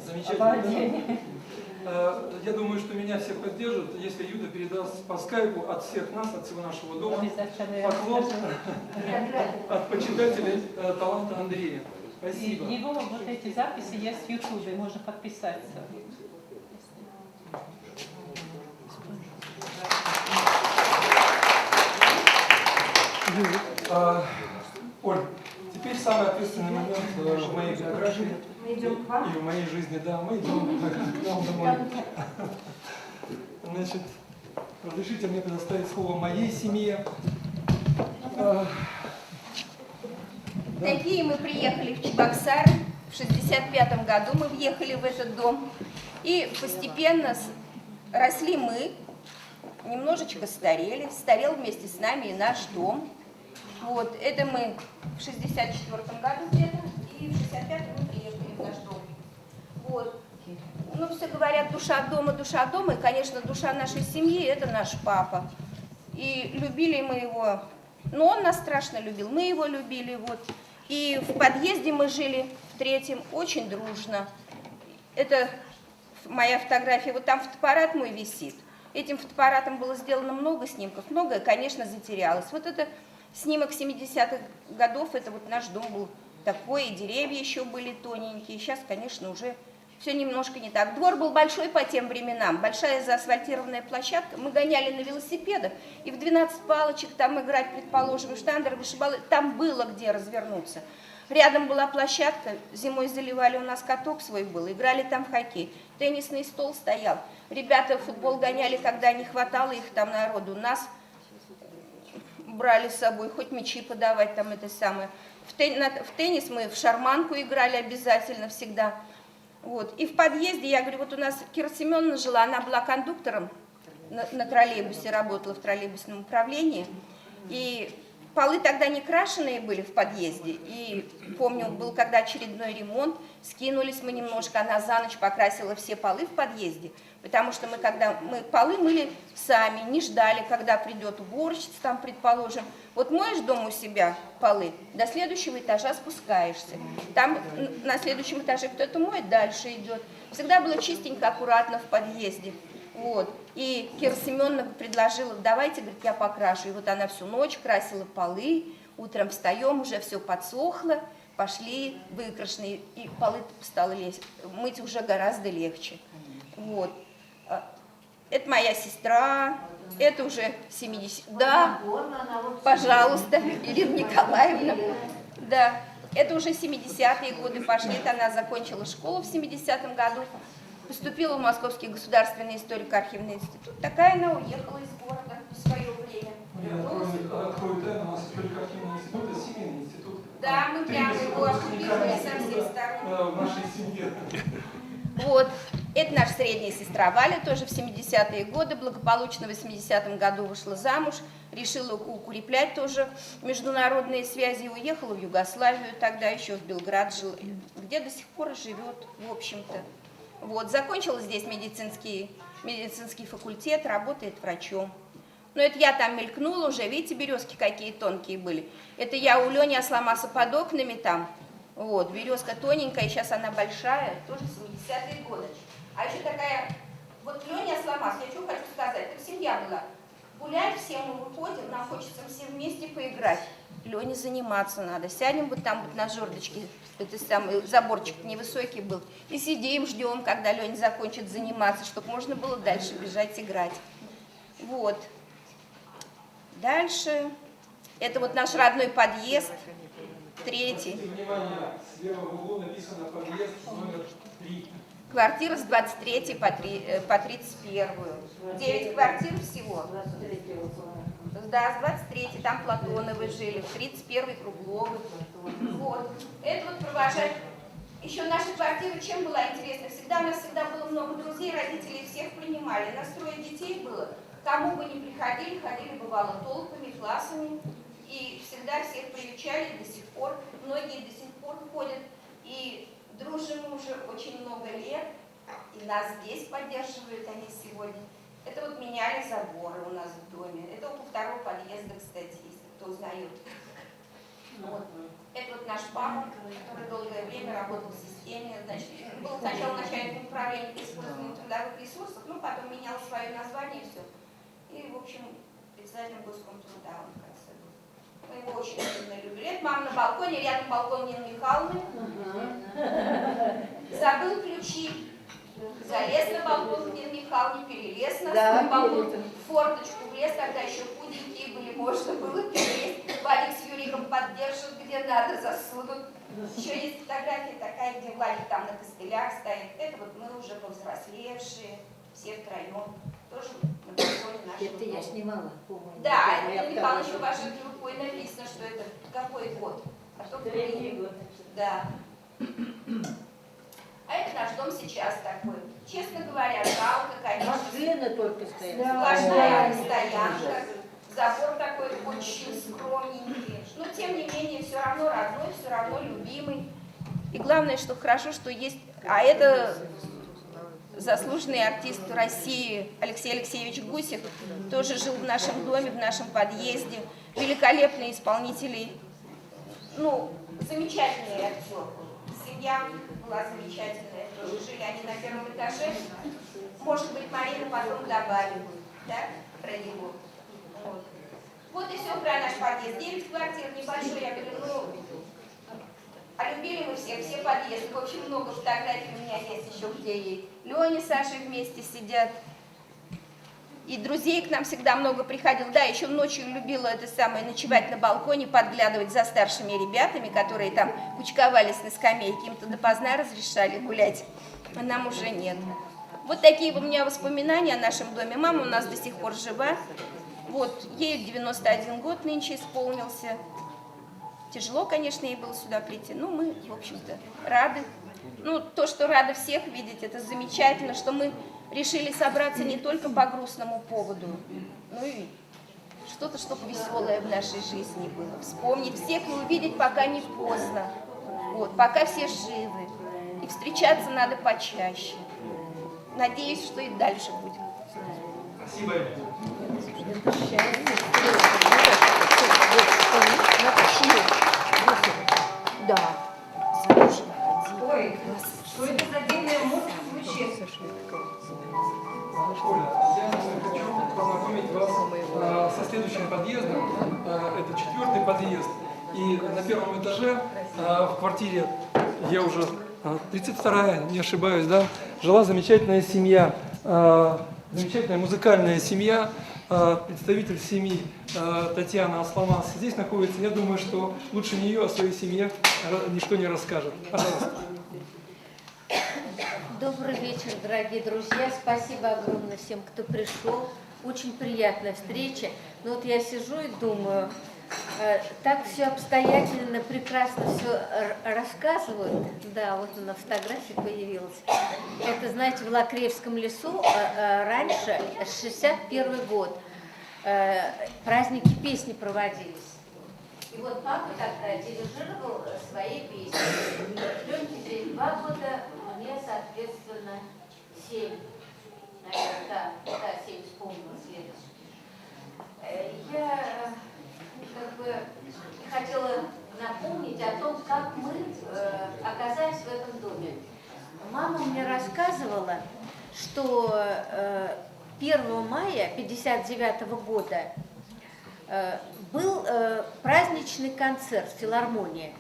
Замечательно. Я думаю, что меня все поддержат, если Юда передаст по скайпу от всех нас, от всего нашего дома, поклон от почитателей таланта Андрея. Спасибо. И его вот эти записи есть в Ютубе, можно подписаться. Оль, теперь самый ответственный момент в моей биографии и в моей жизни. Да, мы идем к нам домой. Значит, разрешите мне предоставить слово моей семье. Такие мы приехали в Чебоксары. В 65 году мы въехали в этот дом. И постепенно росли мы, немножечко старели. Старел вместе с нами и наш дом. Вот, это мы в 64 году где-то, и в 65 мы приехали в наш дом. Вот. Ну, все говорят, душа дома, и, конечно, душа нашей семьи – это наш папа. И любили мы его, но он нас страшно любил, мы его любили, вот. И в подъезде мы жили в 3-м очень дружно. Это моя фотография, вот там фотоаппарат мой висит. Этим фотоаппаратом было сделано много снимков, многое, конечно, затерялось. Вот это снимок 70-х годов, это вот наш дом был такой, и деревья еще были тоненькие. Сейчас, конечно, уже все немножко не так. Двор был большой по тем временам, большая заасфальтированная площадка. Мы гоняли на велосипедах, и в 12 палочек там играть, предположим, в штандер, вышибалы, там было где развернуться. Рядом была площадка, зимой заливали, у нас каток свой был, играли там в хоккей. Теннисный стол стоял. Ребята в футбол гоняли, когда не хватало их там народу. Нас брали с собой, хоть мячи подавать, там это самое. В теннис мы в шарманку играли обязательно, всегда. Вот. И в подъезде, я говорю, вот у нас Кира Семеновна жила, она была кондуктором на троллейбусе, работала в троллейбусном управлении. И полы тогда не крашеные были в подъезде. И помню, был когда очередной ремонт, скинулись мы немножко, она за ночь покрасила все полы в подъезде. Потому что мы, когда мы полы мыли сами, не ждали, когда придет уборщица, там, предположим. Вот моешь дома у себя полы, до следующего этажа спускаешься. Там на следующем этаже кто-то моет, дальше идет. Всегда было чистенько, аккуратно в подъезде. Вот. И Кира Семеновна предложила, давайте, говорит, я покрашу. И вот она всю ночь красила полы, утром встаем, уже все подсохло, пошли выкрашенные, и полы стало мыть уже гораздо легче. Вот. Это моя сестра, это уже 70... Да, пожалуйста, Ирина Николаевна. Да, это уже 70-е годы пошли, она закончила школу в 70-м году, поступила в Московский государственный историко-архивный институт. Такая она уехала из города в свое время. Я открою тайну, у нас историко-архивный институт, это семейный институт. Да, мы прямо его оккупировали со всех сторон. В нашей семье. Вот. Это наша средняя сестра Валя, тоже в 70-е годы, благополучно в 80-м году вышла замуж, решила укреплять тоже международные связи, уехала в Югославию, тогда еще в Белград жила, где до сих пор живет, в общем-то. Вот. Закончила здесь медицинский факультет, работает врачом. Но это я там мелькнула уже, видите, березки какие тонкие были. Это я у Лени Асламаса под окнами там. Вот, березка тоненькая, сейчас она большая, тоже 70-е годы. А еще такая, вот Леня Асламас, я что хочу сказать, это семья была. Гулять все мы выходим, нам хочется все вместе поиграть. Лене заниматься надо. Сядем вот там вот на жердочке, это самый заборчик невысокий был, и сидим, ждем, когда Леня закончит заниматься, чтобы можно было дальше бежать играть. Вот. Дальше, это вот наш родной подъезд. 23. Внимание, слева в углу написано подъезд номер 3. Квартира с 23 по 31. 9 квартир всего. Да, с 23, там Платоновы жили, в 31 Кругловы. Вот. Это вот провожать. Еще наша квартира чем была интересна? Всегда у нас было много друзей, родителей всех принимали. Нас 3 детей было. Кому бы ни приходили, ходили бывало толпами, классами. И всегда всех приучали до сих пор. Многие до сих пор ходят. И дружим мы уже очень много лет. И нас здесь поддерживают они сегодня. Это вот меняли заборы у нас в доме. Это вот у 2-го подъезда, кстати, если кто узнает. Вот. Это вот наш папа, который долгое время работал в системе. Значит, был сначала начальником управления использованием трудовых ресурсов, но потом менял свое название и все. И, в общем, председателем Госкомтруда он в конце был. Мы его очень сильно любили. Это мама на балконе, рядом балкон Нины Михайловны. Забыл ключи. Залез на балкон Нины Михайловны, перелез на свой балкон, в форточку влез, когда еще худенькие были, можно было перелезть. Владик с Юриком поддержат, где надо, засунут. Еще есть фотография такая, где Владик там на костылях стоит. Это вот мы уже повзрослевшие, все втроем. Тоже на балконе нашего. Это я снимала, помню. Да, это Михайлович в вашей рукой написано, что это какой год. А то год. Да. А это наш дом сейчас такой. Честно говоря, жалко, конечно. Машины только стоят. Сплошная стоянка. Забор такой очень скромненький. Но тем не менее, все равно родной, все равно любимый. И главное, что хорошо, что есть... А это заслуженный артист России Алексей Алексеевич Гусев. Тоже жил в нашем доме, в нашем подъезде. Великолепные исполнители. Ну, замечательный актер. Семья была замечательная. Тоже жили они на 1-м этаже. Может быть, Марина потом добавит, да, про него. Вот и все про наш подъезд. 9 квартир, небольшой, я говорю, ну, а любили мы все подъезды. В общем, много фотографий у меня есть еще, где и Леня с Сашей вместе сидят. И друзей к нам всегда много приходило. Да, еще ночью любила это самое, ночевать на балконе, подглядывать за старшими ребятами, которые там кучковались на скамейке. Им-то допоздна разрешали гулять, а нам уже нет. Вот такие у меня воспоминания о нашем доме. Мама у нас до сих пор жива. Вот, ей 91 год нынче исполнился. Тяжело, конечно, ей было сюда прийти, но мы, в общем-то, рады. Ну, то, что рады всех видеть, это замечательно, что мы решили собраться не только по грустному поводу, но и что-то, чтобы веселое в нашей жизни было. Вспомнить всех и увидеть, пока не поздно. Вот, пока все живы. И встречаться надо почаще. Надеюсь, что и дальше будет. Спасибо. Да. Ой, что это за дивная музыка звучит? Оля, я хочу познакомить вас со следующим подъездом. Это 4-й подъезд. И на 1-м этаже в квартире, я уже 32-я, не ошибаюсь, да, жила замечательная семья, замечательная музыкальная семья, представитель семьи Татьяна Асламас здесь находится. Я думаю, что лучше нее о своей семье ничто не расскажет. Пожалуйста. Добрый вечер, дорогие друзья. Спасибо огромное всем, кто пришел. Очень приятная встреча. Но вот я сижу и думаю, так все обстоятельно, прекрасно все рассказывают. Да, вот на фотографии появилась. Это, знаете, в Лакреевском лесу раньше, 61 год, праздники песни проводились. И вот папа тогда дирижировал свои песни. Леньке здесь 2 года, мне, соответственно, 7. Наверное, да, 7 вспомнила следующий. Я как бы хотела напомнить о том, как мы оказались в этом доме. Мама мне рассказывала, что 1 мая 1959 года был праздничный концерт в филармонии.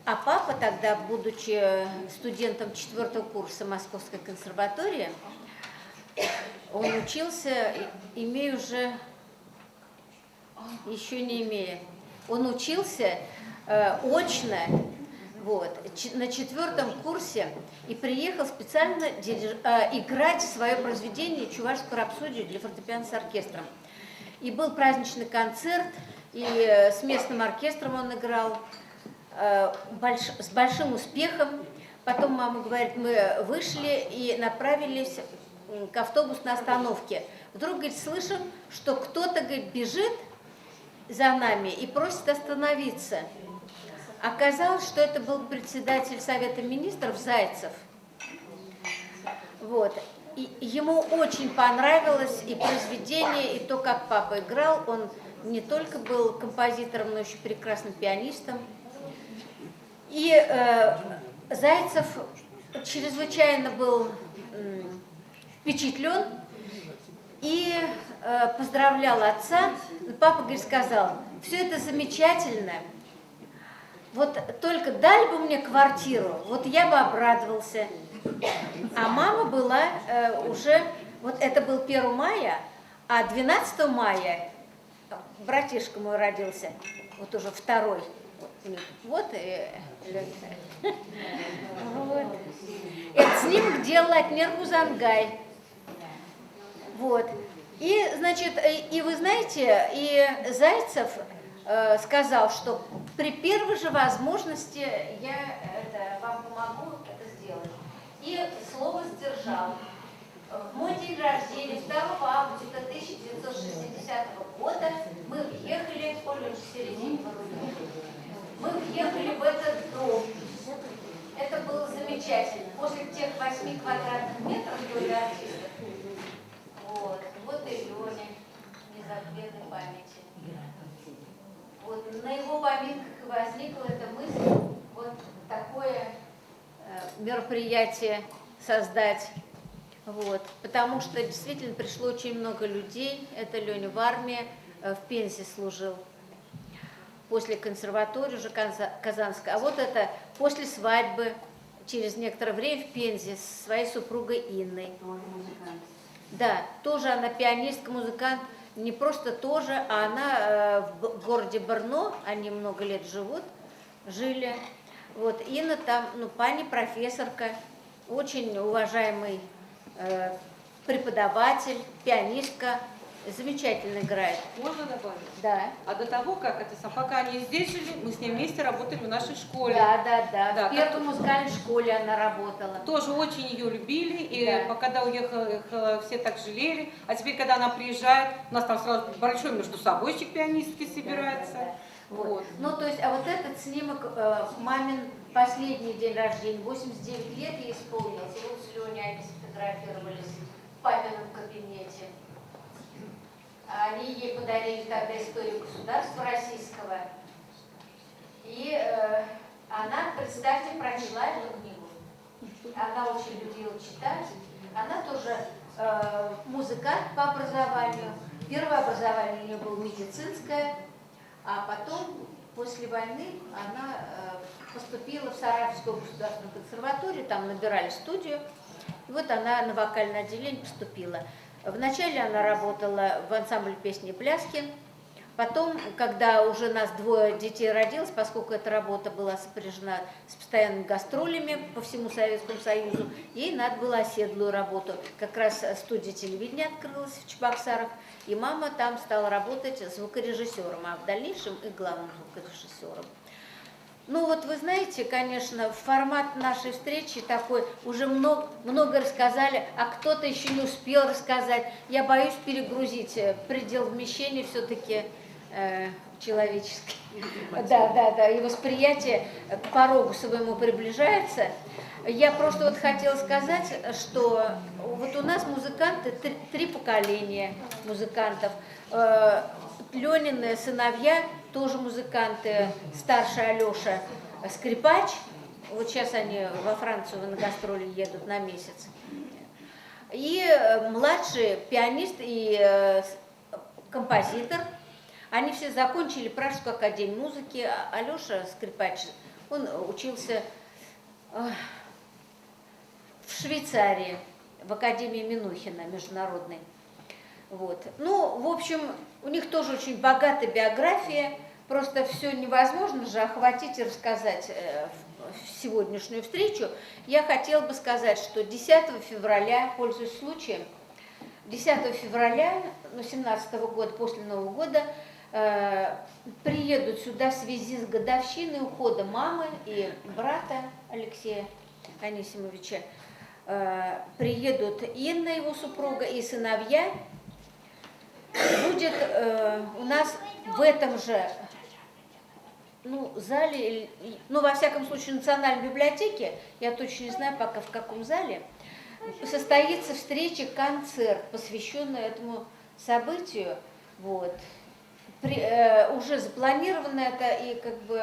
А папа тогда, будучи студентом 4-го курса Московской консерватории, он учился, имея уже, еще не имея, он учился очно, вот, на 4-м курсе, и приехал специально играть свое произведение «Чувашскую рапсодию» для фортепиано с оркестром. И был праздничный концерт, и с местным оркестром он играл с большим успехом. Потом мама говорит, мы вышли и направились к автобусной остановке. Вдруг, говорит, слышим, что кто-то, говорит, бежит за нами и просит остановиться. Оказалось, что это был председатель Совета министров Зайцев. Вот. И ему очень понравилось и произведение, и то, как папа играл. Он не только был композитором, но еще прекрасным пианистом. И Зайцев чрезвычайно был впечатлен и поздравлял отца. Папа, говорит, сказал, все это замечательно, вот только дали бы мне квартиру, вот я бы обрадовался. А мама была уже, вот это был 1 мая, а 12 мая братишка мой родился, вот уже 2-й. Вот и вот. Это снимок делала Атнер Бузангай. Вот. И, значит, и вы знаете, и Зайцев сказал, что при первой же возможности я вам помогу это сделать. И слово сдержал. В мой день рождения, 2 августа 1960 года, мы въехали, мы въехали в этот дом. Это было замечательно. После тех 8 квадратных метров доли артистов. Вот. Вот и Леня, незабвенной памяти. Вот. На его поминках и возникла эта мысль, вот такое мероприятие создать. Вот. Потому что действительно пришло очень много людей. Это Леня в армии, в Пензе служил. После консерватории уже Казанской. А вот это после свадьбы, через некоторое время в Пензе со своей супругой Инной. Да, тоже она пианистка, музыкант. Не просто тоже, а она в городе Брно, они много лет жили. Вот, Инна там, ну, пани профессорка, очень уважаемый преподаватель, пианистка, замечательно играет. Можно добавить? Да. А до того, пока они здесь жили, мы с ней вместе работали в нашей школе. Да. В первой музыкальной школе она работала. Тоже очень ее любили, и Да. когда уехала, все так жалели. А теперь, когда она приезжает, у нас там сразу большой между собойчик пианистки собирается. Да. Вот. Ну, то есть, а вот этот снимок, мамин последний день рождения, 89 лет ей исполнилось. И вот с Леней они сфотографировались в папином кабинете. Они ей подарили тогда историю государства российского. И она, представьте, прочла эту книгу. Она очень любила читать. Она тоже музыкант по образованию. Первое образование у нее было медицинское, а потом, после войны, она поступила в Саратовскую государственную консерваторию, там набирали студию. И вот она на вокальное отделение поступила. Вначале она работала в ансамбле песни и пляски. Потом, когда уже нас 2 детей родилось, поскольку эта работа была сопряжена с постоянными гастролями по всему Советскому Союзу, ей надо было оседлую работу. Как раз студия телевидения открылась в Чебоксарах, и мама там стала работать звукорежиссером, а в дальнейшем и главным звукорежиссером. Ну вот вы знаете, конечно, формат нашей встречи такой, уже много рассказали, а кто-то еще не успел рассказать. Я боюсь перегрузить, предел вмещения все-таки человеческий. Да, и восприятие к порогу своему приближается. Я просто вот хотела сказать, что вот у нас музыканты, 3 поколения музыкантов. Ленины сыновья тоже музыканты, старший Алеша скрипач, вот сейчас они во Францию на гастроли едут на месяц, и младший пианист и композитор, они все закончили Пражскую академию музыки. Алеша скрипач, он учился в Швейцарии, в Академии Минухина международной. Вот. Ну, в общем, у них тоже очень богатая биография, просто все невозможно же охватить и рассказать в сегодняшнюю встречу. Я хотела бы сказать, что 10 февраля, пользуясь случаем, 10 февраля 2017 года, после Нового года, приедут сюда в связи с годовщиной ухода мамы и брата Алексея Анисимовича. Приедут Инна, его супруга, и сыновья. Будет у нас в этом же зале, во всяком случае, Национальной библиотеке, я точно не знаю пока в каком зале, состоится встреча, концерт, посвященный этому событию. Вот. Уже запланировано это, и как бы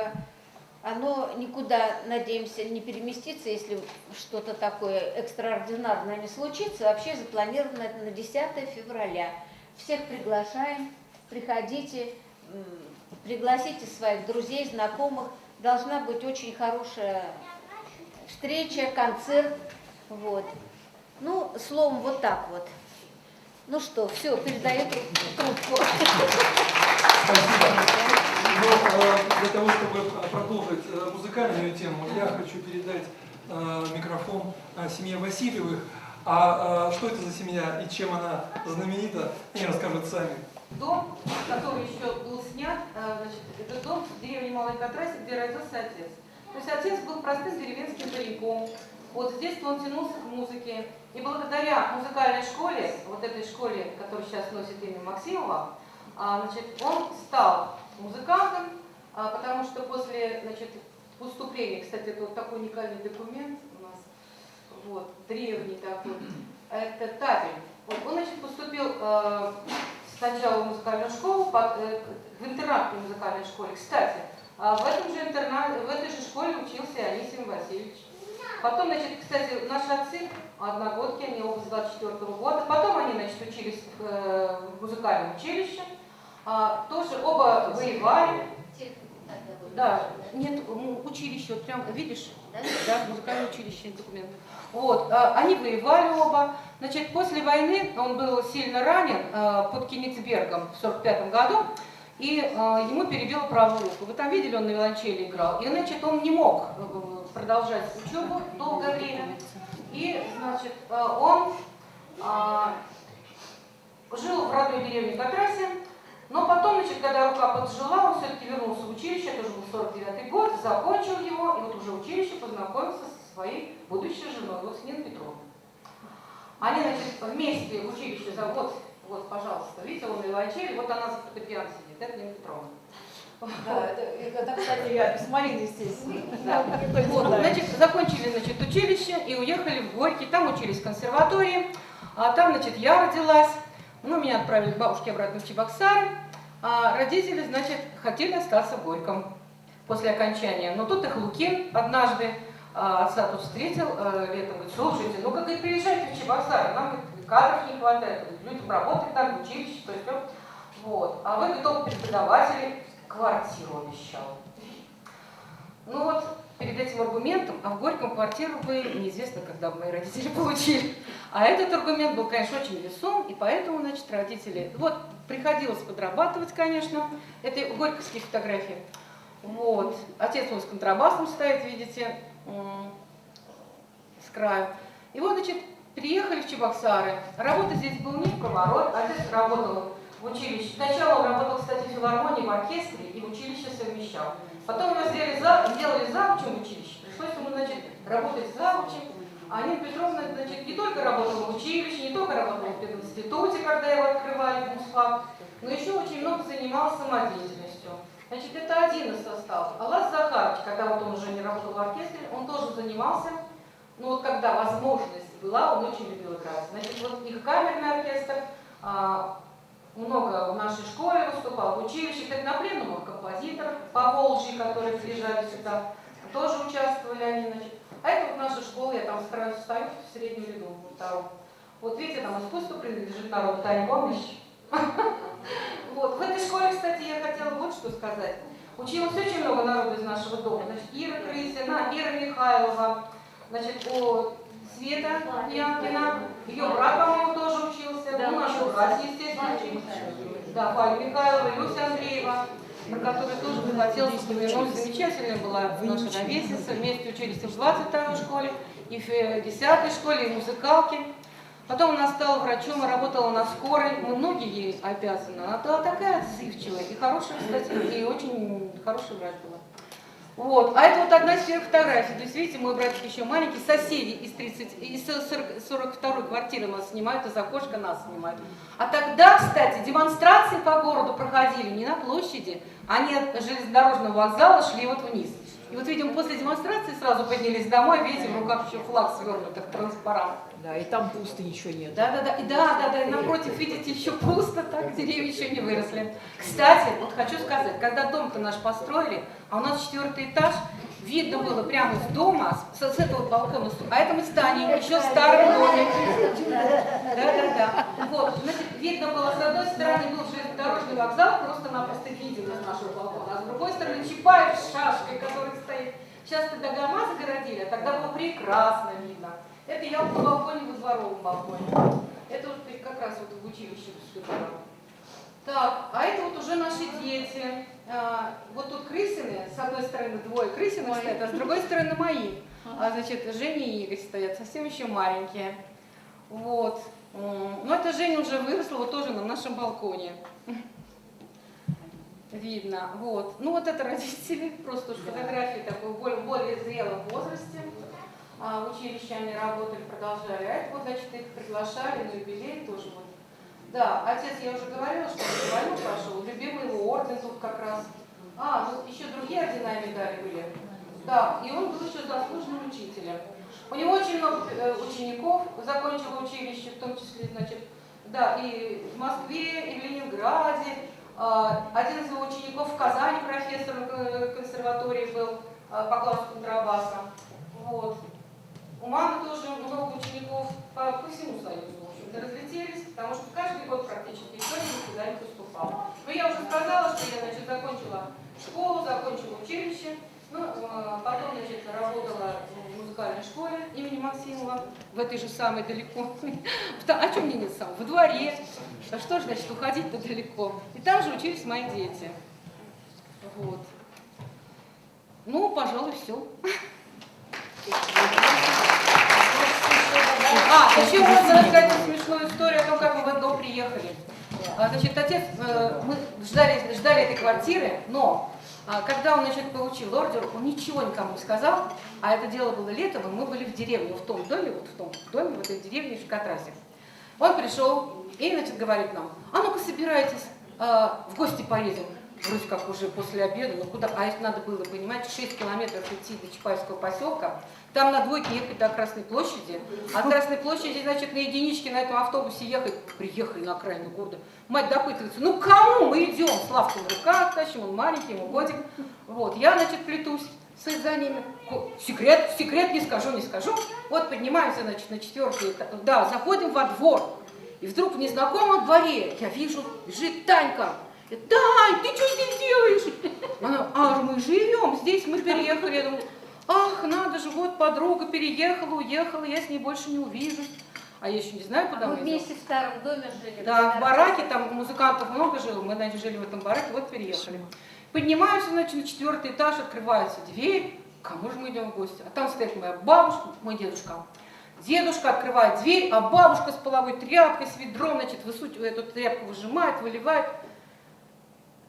оно никуда, надеемся, не переместится, если что-то такое экстраординарное не случится. Вообще запланировано это на 10 февраля. Всех приглашаем, приходите, пригласите своих друзей, знакомых. Должна быть очень хорошая встреча, концерт. Вот. Словом, вот так вот. Ну что, все, передаю трубку. Спасибо. Для того, чтобы продолжить музыкальную тему, я хочу передать микрофон семье Васильевых. А что это за семья и чем она знаменита, они расскажут сами. Дом, который еще был снят, это дом в деревне Малой Катрасе, где родился отец. То есть отец был простым деревенским пареньком. Вот с детства он тянулся к музыке. И благодаря музыкальной школе, вот этой школе, которая сейчас носит имя Максимова, он стал музыкантом, потому что после поступления, кстати, это вот такой уникальный документ у нас, вот, древний такой, это табель. Вот, он, поступил сначала в музыкальную школу, в интернат при музыкальной школе. Кстати, в этой же школе учился Анисим Васильевич. Потом, кстати, наши отцы, одногодки, они оба с 24-го года. Потом они, учились в музыкальном училище. Тоже оба воевали. Да, нет, училище, вот прям, видишь, да, музыкальное училище, документ. Вот, они воевали оба. После войны он был сильно ранен под Кенигсбергом в 1945 году, и ему перебило правую руку. Вы там видели, он на виолончели играл. И, он не мог продолжать учебу долгое время. И, он жил в родной деревне Катрасе, но потом, когда рука поджила, он все-таки вернулся в училище, это уже был 49-й год, закончил его, и вот уже в училище познакомился со своей будущей женой, вот с Ниной Петровной. Они, вместе в училище, вот, пожалуйста, видите, он на виолончели, вот она за фортепиано сидит, это Нина Петровна. Да, это, кстати, я без Марины, естественно. Да. Вот, закончили, училище и уехали в Горький, там учились в консерватории, а там, я родилась, меня отправили к бабушке обратно в Чебоксары, а родители, хотели остаться в Горьком после окончания. Но тут их Лукин однажды отца тут встретил летом, говорит, слушайте, как приезжайте в Чебоксары, нам кадров не хватает, людям работать надо в училище, то есть, вот. А вы готовы преподаватели, квартиру обещал. Перед этим аргументом, а в Горьком квартиру бы неизвестно, когда бы мои родители получили. А этот аргумент был, конечно, очень весом, и поэтому, родители... приходилось подрабатывать, конечно, это горьковские фотографии. Вот. Отец он с контрабасом стоит, видите, с краю. И приехали в Чебоксары. Работа здесь была не в проворот, отец работал в училище. Сначала он работал, кстати, в филармонии, в оркестре и в училище совмещал. Потом его сделали завучем в училище. Пришлось ему, работать завучем. А Нина Петровна, не только работала в училище, не только работала в пединституте, когда его открывали в МУСФАК, но еще очень много занималась самодеятельностью. Это один из составов. Аллас Захарович, когда он уже не работал в оркестре, он тоже занимался, когда возможность была, он очень любил играть. Их камерный оркестр, много в нашей школе выступал, в училище, на пленумах композиторов по Волжье, которые приезжали сюда, тоже участвовали они, А это наша школа, я там стою в среднем ряду, во втором. Вот видите, там искусство принадлежит народу, Таня, помнишь? Вот, в этой школе, кстати, я хотела вот что сказать. Училось очень много народу из нашего дома. Ира Крысина, Ира Михайлова, Света Янкина, ее брат, по-моему, тоже учился, наш брат, естественно, учился. Да, Фаля Михайлова, Люся Андреева. про которую тоже бы хотелось упомянуть. Замечательная была наша ровесница, вместе учились и в 22-й школе, и в 10-й школе, и в музыкалке. Потом она стала врачом и работала на скорой. Мы многие ей обязаны. Она была такая отзывчивая и хорошая, кстати, и очень хороший врач была. Вот. А это вот одна из первых фотографий. То есть, видите, мой братик еще маленький, соседи из 42-й квартиры нас снимают, из окошка нас снимают. А тогда, кстати, демонстрации по городу проходили не на площади, они от железнодорожного вокзала шли вот вниз. И вот, видимо, после демонстрации сразу поднялись домой, видите, в руках еще флаг свернутых, транспарант. Да, и там пусто, ничего нет. Да, и напротив, видите, еще пусто, так, деревья еще не выросли. Кстати, вот хочу сказать, когда дом-то наш построили, а у нас 4-й этаж, видно было прямо из дома, с этого балкона, а это мы станем, еще в старом доме. Да. Вот, значит, видно было, с одной стороны был железнодорожный вокзал, просто-напросто виден из нашего балкона, а с другой стороны Чапаев с шашкой, который стоит. Сейчас тогда дома загородили, а тогда было прекрасно видно. Это я вот на балконе, во дворовом балконе. Это вот как раз вот в училище выступала. Так, а это вот уже наши дети. Вот тут крысины, с одной стороны двое крысиных стоят, а с другой стороны мои. Значит, Женя и Игорь стоят, совсем еще маленькие. Вот. Ну, это Женя уже выросла, вот тоже на нашем балконе. Видно. Вот. Ну, вот это родители, просто уж фотографии такой в более зрелом возрасте. В училище они работали, продолжали. А это вот, значит, их приглашали на юбилей тоже вот. Да, отец, я уже говорила, что он войну прошел, любимый его орден тут как раз. Ну еще другие ордена и медали были. Да, и он был еще заслуженным учителем. У него очень много учеников закончило училище, в том числе, значит, да, и в Москве, и в Ленинграде. Один из его учеников в Казани профессором консерватории был по классу контрабаса. Вот. У мамы тоже много учеников по всему Союзу, в общем-то, разлетелись, потому что каждый год практически кто-нибудь куда-нибудь поступал. Но я уже сказала, что я, значит, закончила школу, закончила училище, потом, значит, работала в музыкальной школе имени Максимова, в этой же самой далеко. А что мне не сам? Во дворе. А что ж, значит, уходить-то далеко? И там же учились мои дети. Вот. Ну, пожалуй, все. Еще можно рассказать смешную историю о том, как мы в этот дом приехали. Значит, отец, мы ждали этой квартиры, но когда он, значит, получил ордер, он ничего никому не сказал, а это дело было летом, и мы были в деревне, в том доме, вот в том доме, в этой деревне в Шкатрасе. Он пришел и, значит, говорит нам: а ну-ка собирайтесь, в гости поедем. Вроде как уже после обеда, но куда? А это надо было, понимаете, 6 километров идти до Чапаевского поселка, там на двойке ехать до Красной площади, а от Красной площади, значит, на единичке на этом автобусе ехать. Приехали на окраину города. Мать допытывается: ну кому мы идем? Славку в руках тащим, он маленький, ему годик. Вот, я, значит, плетусь за ними. Секрет не скажу. Вот поднимаемся, значит, на 4-й этаж. Да, заходим во двор. И вдруг в незнакомом дворе я вижу, бежит Танька. Тань, ты что здесь делаешь? Она: мы живем здесь, мы переехали. Я думаю: ах, надо же, вот подруга переехала, уехала, я с ней больше не увижусь. А я еще не знаю, куда мы идем. вместе в старом доме жили. Да, в бараке, там музыкантов много жило, мы, значит, жили в этом бараке, вот переехали. Поднимаемся, значит, на 4-й этаж, открывается дверь. Кому же мы идем в гости? А там стоит моя бабушка, мой дедушка. Дедушка открывает дверь, а бабушка с половой тряпкой, с ведром, значит, эту тряпку выжимает, выливает.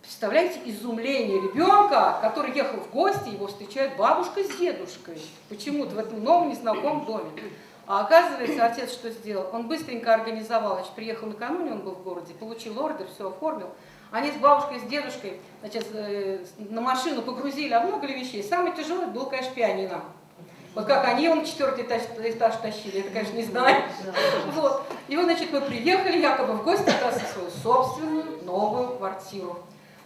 Представляете, изумление ребенка, который ехал в гости, его встречает бабушка с дедушкой. Почему-то в этом новом незнакомом доме. А оказывается, отец что сделал? Он быстренько организовал, значит, приехал накануне, он был в городе, получил ордер, все оформил. Они с бабушкой, с дедушкой, значит, на машину погрузили, а много ли вещей. Самый тяжелый был, конечно, пианино. Вот как они его на 4-й этаж тащили, это, конечно, не знаю. Вот. И вот, значит, мы приехали якобы в гости, оказывается, в свою собственную новую квартиру.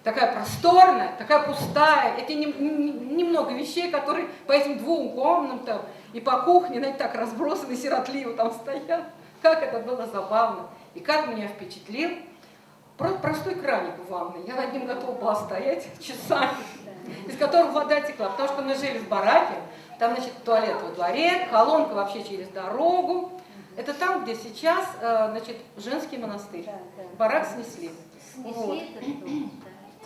Такая просторная, такая пустая. Это немного вещей, которые по этим 2 комнатам и по кухне, знаете, так разбросаны, сиротливо там стоят. Как это было забавно. И как меня впечатлил простой краник в ванной. Я над ним готова была стоять часами, из которого вода текла. Потому что мы жили в бараке, там, значит, туалет во дворе, колонка вообще через дорогу. Это там, где сейчас, значит, женский монастырь. Барак снесли. Снесли это что?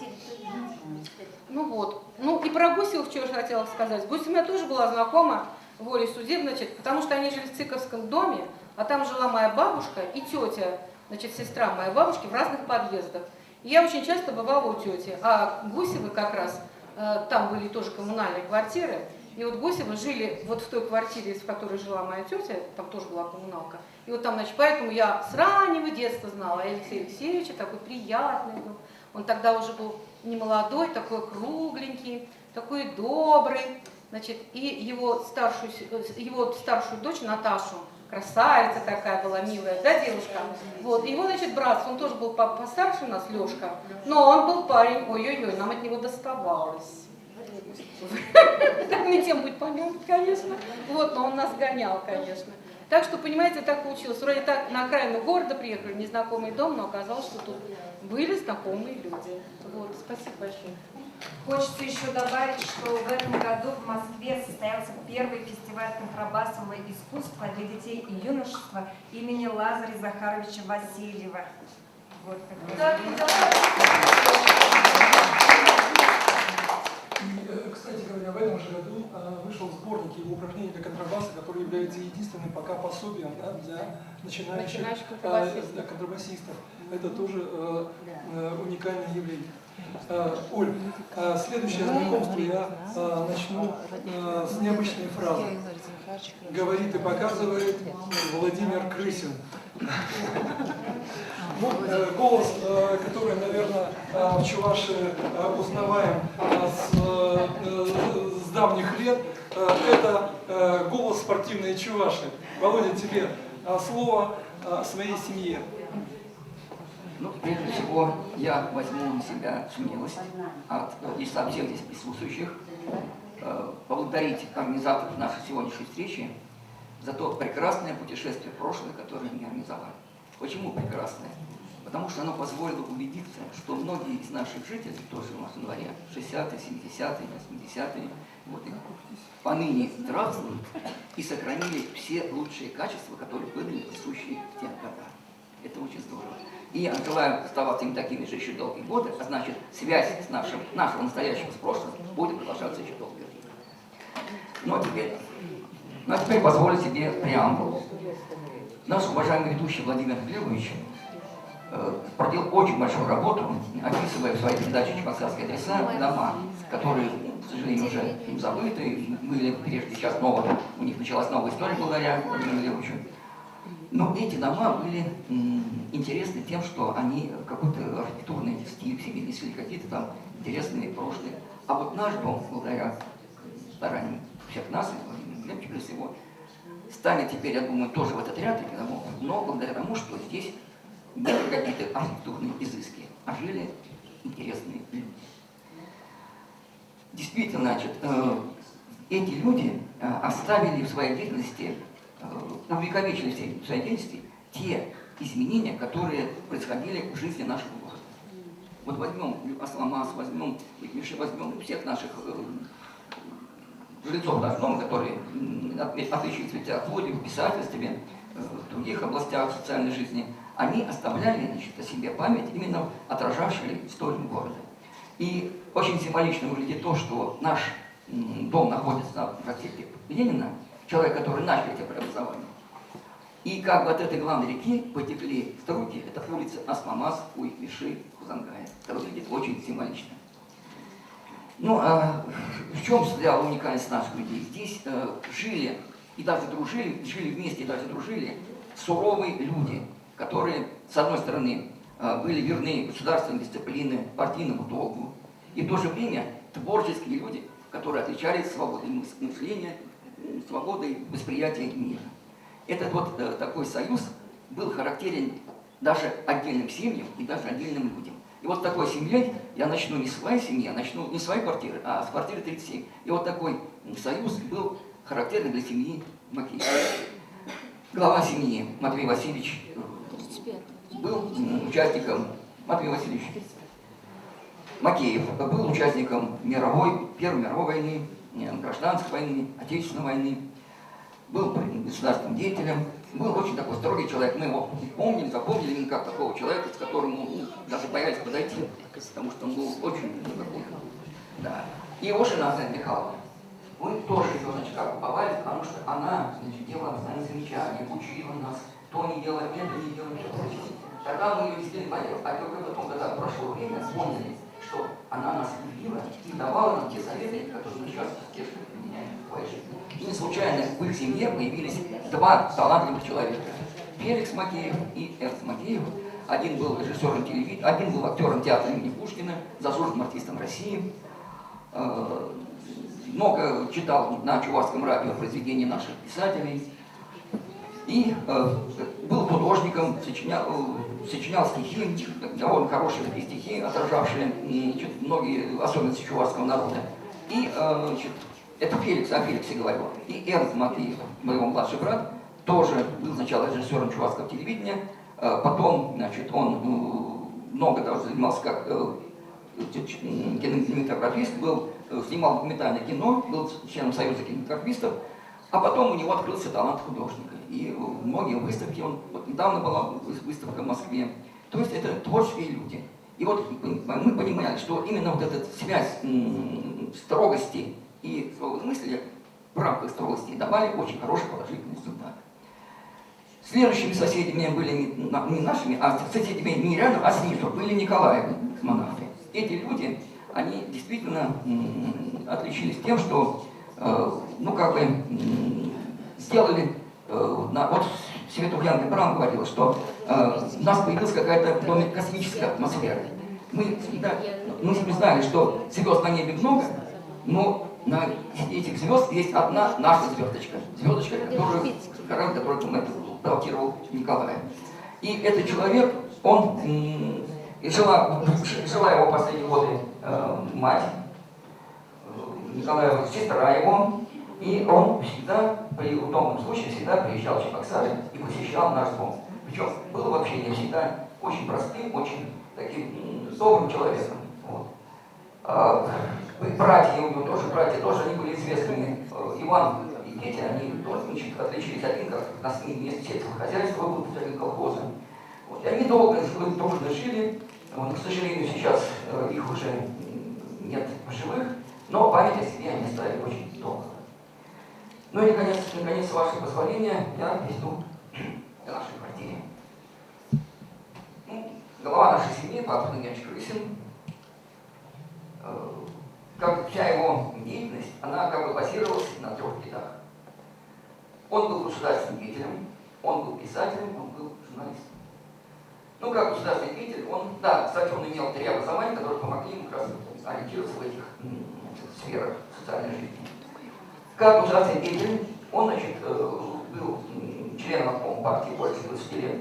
Ну вот. Ну и про Гусевых, что я хотела сказать. С Гусевым я тоже была знакома волей судеб, значит, потому что они жили в Цыковском доме, а там жила моя бабушка и тетя, значит, сестра моей бабушки в разных подъездах. И я очень часто бывала у тети. А Гусевы как раз, там были тоже коммунальные квартиры, и вот Гусевы жили вот в той квартире, в которой жила моя тетя, там тоже была коммуналка. И вот там, значит, поэтому я с раннего детства знала Алексея Алексеевича, такой приятный был. Он тогда уже был не молодой, такой кругленький, такой добрый. Значит, и его старшую дочь Наташу, красавица такая была, милая, да, девушка? Вот, и его, значит, брат, он тоже был постарше нас, Лешка, но он был парень, ой-ой-ой, нам от него доставалось. Так не тем быть помянут, конечно. Вот, но он нас гонял, конечно. Так что, понимаете, так получилось. Вроде так на окраину города приехали, в незнакомый дом, но оказалось, что тут были знакомые люди. Вот, спасибо большое. Хочется еще добавить, что в этом году в Москве состоялся первый фестиваль контрабасового искусства для детей и юношества имени Лазаря Захаровича Васильева. Вот такой. И, кстати говоря, в этом же году вышел сборник его упражнений для контрабаса, который является единственным пока пособием, да, для начинающих контрабасистов. Это тоже уникальное явление. Оль, следующее знакомство я начну с необычной фразы. Говорит и показывает Владимир Крысин. Ну, голос, который, наверное, в Чувашии узнаваем с давних лет, это голос спортивной Чувашии. Володя, тебе слово о своей семье. Ну, прежде всего, я возьму на себя смелость от лица всех здесь присутствующих поблагодарить организаторов нашей сегодняшней встречи за то прекрасное путешествие в прошлое, которое они организовали. Почему прекрасное? Потому что оно позволило убедиться, что многие из наших жителей, тоже у нас на дворе, 60-е, 70-е, 80-е, вот их поныне здравствуют и сохранили все лучшие качества, которые были присущи в тех годах. Это очень здорово. И я желаю оставаться им такими же еще долгие годы, а значит, связь с нашего настоящего с прошлым будет продолжаться еще долгое время. Ну а теперь позволю себе преамбулу. Наш уважаемый ведущий Владимир Глебович проделал очень большую работу, описывая в своей передаче «Чебоксарские адреса» дома, которые, к сожалению, уже забыты, были прежде сейчас снова, у них началась новая история благодаря Владимиру Глебовичу. Но эти дома были интересны тем, что они какой-то архитектурный стиль в себе несли, какие-то там интересные прошлые. А вот наш дом, благодаря стараниям всех нас, и Владимира Глебовича, прежде всего, станет теперь, я думаю, тоже в этот ряд этих домов, но благодаря тому, что здесь не какие-то архитектурные изыски, а жили интересные люди. Действительно, значит, эти люди оставили в своей деятельности, увековечили в своей деятельности те изменения, которые происходили в жизни нашего города. Вот возьмем Асламас, возьмем Миши, возьмем всех наших жильцов нашего дома, которые отличились в литературе, в писательстве, в других областях социальной жизни, они оставляли, значит, о себе память, именно отражавшую историю города. И очень символично выглядит то, что наш дом находится на проспекте Ленина, человек, который начал эти преобразования. И как бы от этой главной реки потекли струйки, это улица Асламас, Уймиши, Хузангая. Это выглядит очень символично. Ну, а в чем состояла уникальность наших людей? Здесь жили и даже дружили, жили вместе и даже дружили суровые люди, которые, с одной стороны, были верны государственной дисциплине, партийному долгу, и в то же время творческие люди, которые отличались свободой мышления, свободой восприятия мира. Этот вот такой союз был характерен даже отдельным семьям и даже отдельным людям. И вот такой семьей я начну не с своей семьи, я начну не с своей квартиры, а с квартиры 37. И вот такой союз был характерен для семьи Макеева. Глава семьи Матвей Васильевич был участником, Матвей Васильевич Макеев был участником Первой мировой войны, гражданской войны, Отечественной войны, был государственным деятелем, был очень такой строгий человек. Мы его помнили, запомнили именно как такого человека, с которым даже боялись подойти, потому что он был очень такой. Да. И его жена, Анна Михайловна, мы тоже ее, значит, как уповали, потому что она, значит, делала постоянно замечания, учила нас, то не делать, это не делать, что прочее. Тогда мы ее действительно поняли. А только потом, когда прошло время, поняли, что она нас любила и давала нам те советы, которые мы сейчас успешно применяем в своей жизни. И не случайно в их семье появились два талантливых человека. Феликс Макеев и Эрнст Макеев. Один был режиссером телевидения, один был актером театра имени Пушкина, заслуженным артистом России. Много читал на Чувашском радио произведения наших писателей. И был художником, сочинял стихи, довольно хорошие такие стихи, отражавшие многие особенности чувашского народа. И это Феликс, о Феликсе говорю. И Эрнст Макеев, моего младший брат, тоже был сначала режиссером чувашского телевидения, потом, значит, он много даже занимался как кинематографист, снимал документальное кино, был членом Союза кинематографистов, а потом у него открылся талант художника. И многие выставки, вот недавно была выставка в Москве, то есть это творческие люди. И вот мы понимали, что именно вот эта связь строгости и здравомыслия в рамках строгости давали очень хороший положительный результат. Следующими соседями были не нашими, а соседями не рядом, а снизу, были Николаевы, монахи. Эти люди, они действительно отличились тем, что сделали, вот Светлана Брам говорила, что у нас появилась какая-то в доме космическая атмосфера. Мы знали, что звезд на небе много, но на этих звезд есть одна наша звездочка. Звездочка, которую датировал Николай. И этот человек, он жила его последние годы мать, Николаева сестра его, и он всегда, при удобном случае, всегда приезжал в Чебоксары и посещал наш дом. Причем был в общении всегда очень простым, очень таким добрым человеком. Вот. Братья у него тоже они были известными. Иван и дети, они тоже отличились. Один как на месте сельского хозяйства был представитель колхоза. Вот. И они долго дружно жили. Вот. К сожалению, сейчас их уже нет в живых, но память о себе они оставили очень долго. Ну и, наконец, с вашего позволения, я объясню о нашей квартире. Глава нашей семьи, папа Ильич Крысин, как вся его деятельность, она как бы базировалась на 3 китах. Он был государственным деятелем, он был писателем, он был журналистом. Ну, как государственный деятель, кстати, он имел 3 образования, которые помогли ему как раз ориентироваться в этих сферах социальной жизни. Как государственный деятель, он, значит, был членом обкома партии больше 20 лет.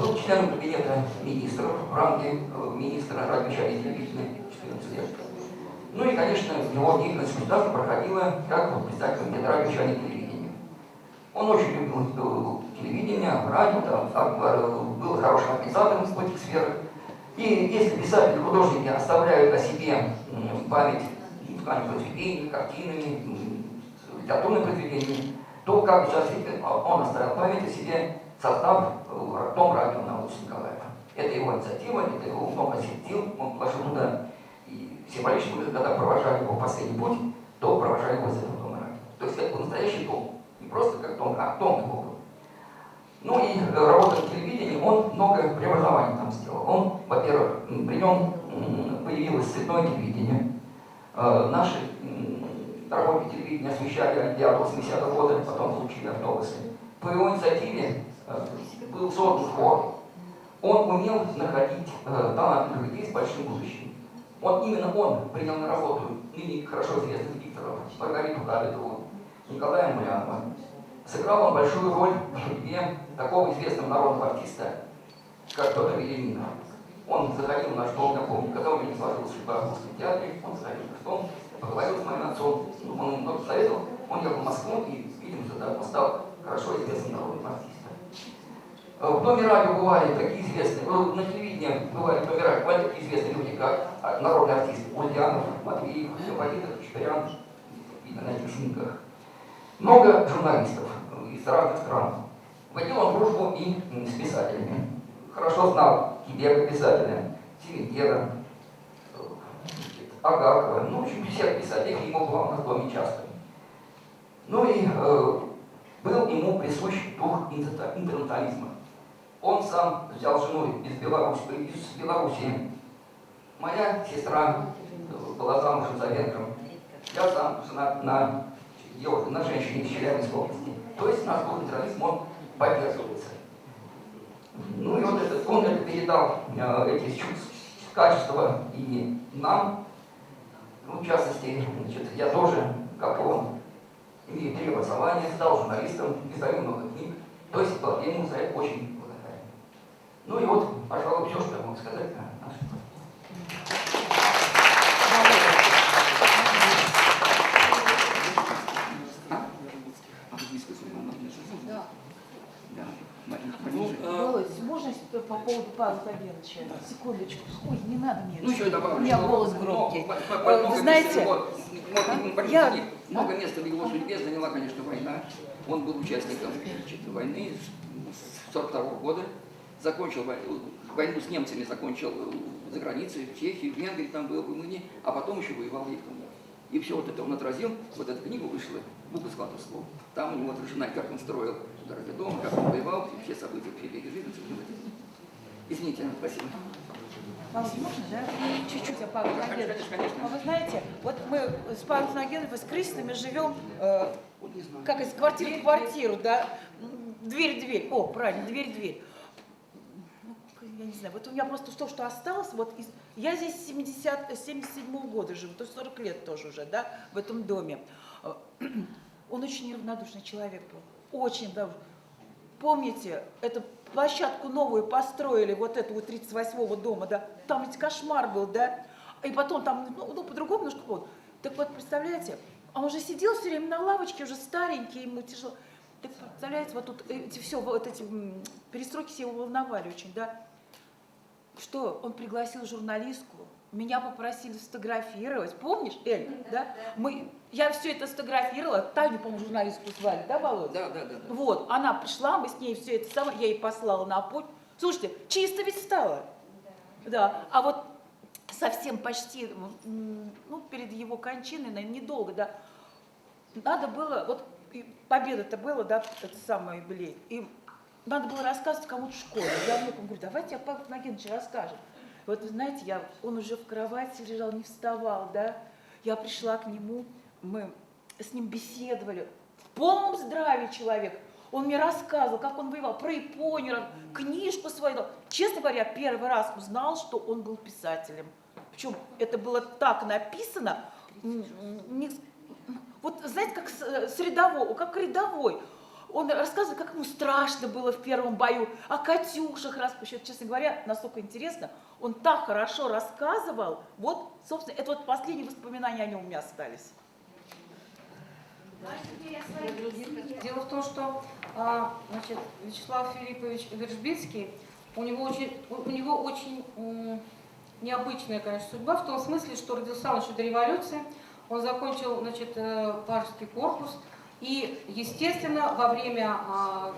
Был членом кабинета министров в ранге министра радиовещания и телевидения 14 лет. Ну и, конечно, его деятельность в государстве проходила как представитель кабинета радиовещания и телевидения. Он очень любил телевидение, радио, был хорошим организатором в этих сферах. И если писатели, художники оставляют о себе память музыкальными произведениями, картинами, литературными произведениями, то как государственный он оставил память о себе, создав Дом радио на улице Николаева. Это его инициатива, это его много сил, он вошел туда. И символически, когда провожали его в последний путь, то провожали его из этого дома радио. То есть это был настоящий дом. Не просто как дом, а дом его был. Ну и работая в телевидении, он много преобразований там сделал. Он, во-первых, при нем появилось цветное телевидение. Наши работники телевидения освещали Олимпиаду 80-го года, потом получили автобусы. По его инициативе был создан хор. Он умел находить талантливых людей с большим будущим. Именно он принял на работу ныне хорошо известных дикторов Маргариту Калитову, Николая Мулянова. Сыграл он большую роль в судьбе такого известного народного артиста, как Петр Еленинов. Он заходил в наш дом, я помню, когда у меня не сложилась судьба в Русском театре, он заходил в наш дом, поговорил с моим отцом, он ему много советовал, он ехал в Москву и, видимо, сюда он стал хорошо известным народным артистом. В Доме радио бывали такие известные, на телевидении бывали в Доме радио, бывали такие известные люди, как народный артист Ульянов, Матвеев, Симпатитов, Чапарян, видно на этих снимках. Много журналистов из разных стран. Водил он дружбу и с писателями. Хорошо знал Кибека писателя, Селигера, Агакова, ну, в общем, всех писателей, ему бывал на доме часто. Ну и был ему присущ дух интернационализма. Он сам взял жену из Беларуси. Моя сестра была замужем за венгром. Я сам женат на женщине из Челябинской области. То есть наш дух интернационализма, он поддерживается. Ну и вот он это передал эти качества и нам. Ну, в частности, значит, я тоже, как он, имею 3 образования, стал журналистом, издаю много книг. То есть я ему за это очень благодарен. Ну и вот, пожалуй, все, что я могу сказать на нашей Володь, можно по поводу Павла Владимировича? Секундочку. Ой, не надо мне. Ну, еще я добавлю, у меня что голос громкий. Вы знаете, много места в его судьбе заняла, конечно, война. Он был участником войны с 1942 года. Закончил войну с немцами, закончил за границей, в Чехии, в Венгрии, там был, в Румынии, а потом еще воевал в Японии. И все вот это он отразил, вот эта книга вышла, «Буквы складов слов». Там у него отражена, как он строил дорогой дом, как он воевал, все события перележит. Извините, спасибо. Возможно, да? Чуть-чуть о Павле Нагеновиче. Конечно. А вы знаете, вот мы с Павлом Нагеновичем, с Кристиной живем, как из квартиры в квартиру, да? Дверь в дверь. О, правильно, дверь в дверь. Я не знаю, вот у меня просто то, что осталось, вот я здесь с 77-го года живу, то есть 40 лет тоже уже, да, в этом доме. Он очень неравнодушный человек был, очень, да. Помните, эту площадку новую построили, вот эту вот 38-го дома, да, там ведь кошмар был, да, и потом там, ну по-другому немножко было. Так вот, представляете, он уже сидел все время на лавочке, уже старенький, ему тяжело. Так представляете, вот тут вот эти перестройки все его волновали очень, да. Что он пригласил журналистку, меня попросили сфотографировать, помнишь, Эль, да? Я все это сфотографировала, Таню, по-моему, журналистку звали, да, Володя? Да. Вот, она пришла, мы с ней все это самое, я ей послала на почту. Слушайте, чисто ведь стало, да, а вот совсем почти, ну, перед его кончиной, наверное, недолго, да, надо было, вот победа-то была, да, это самое юбилей, и надо было рассказывать кому-то в школе. Я внукам говорю, давайте я Павлу Нагеновичу расскажем. Вот вы знаете, он уже в кровати лежал, не вставал, да. Я пришла к нему, мы с ним беседовали. В полном здравии человек. Он мне рассказывал, как он воевал, про Японию, книжку свою дал. Честно говоря, первый раз узнал, что он был писателем. Причем это было так написано, вот знаете, как с рядового, как рядовой. Он рассказывал, как ему страшно было в первом бою, о Катюшах распущен. Честно говоря, настолько интересно, он так хорошо рассказывал. Вот, собственно, это вот последние воспоминания о нем у меня остались. Дело в том, что значит, Вячеслав Филиппович Вержбицкий, у него очень необычная, конечно, судьба, в том смысле, что родился он еще до революции, он закончил, значит, Пражский корпус, и, естественно, во время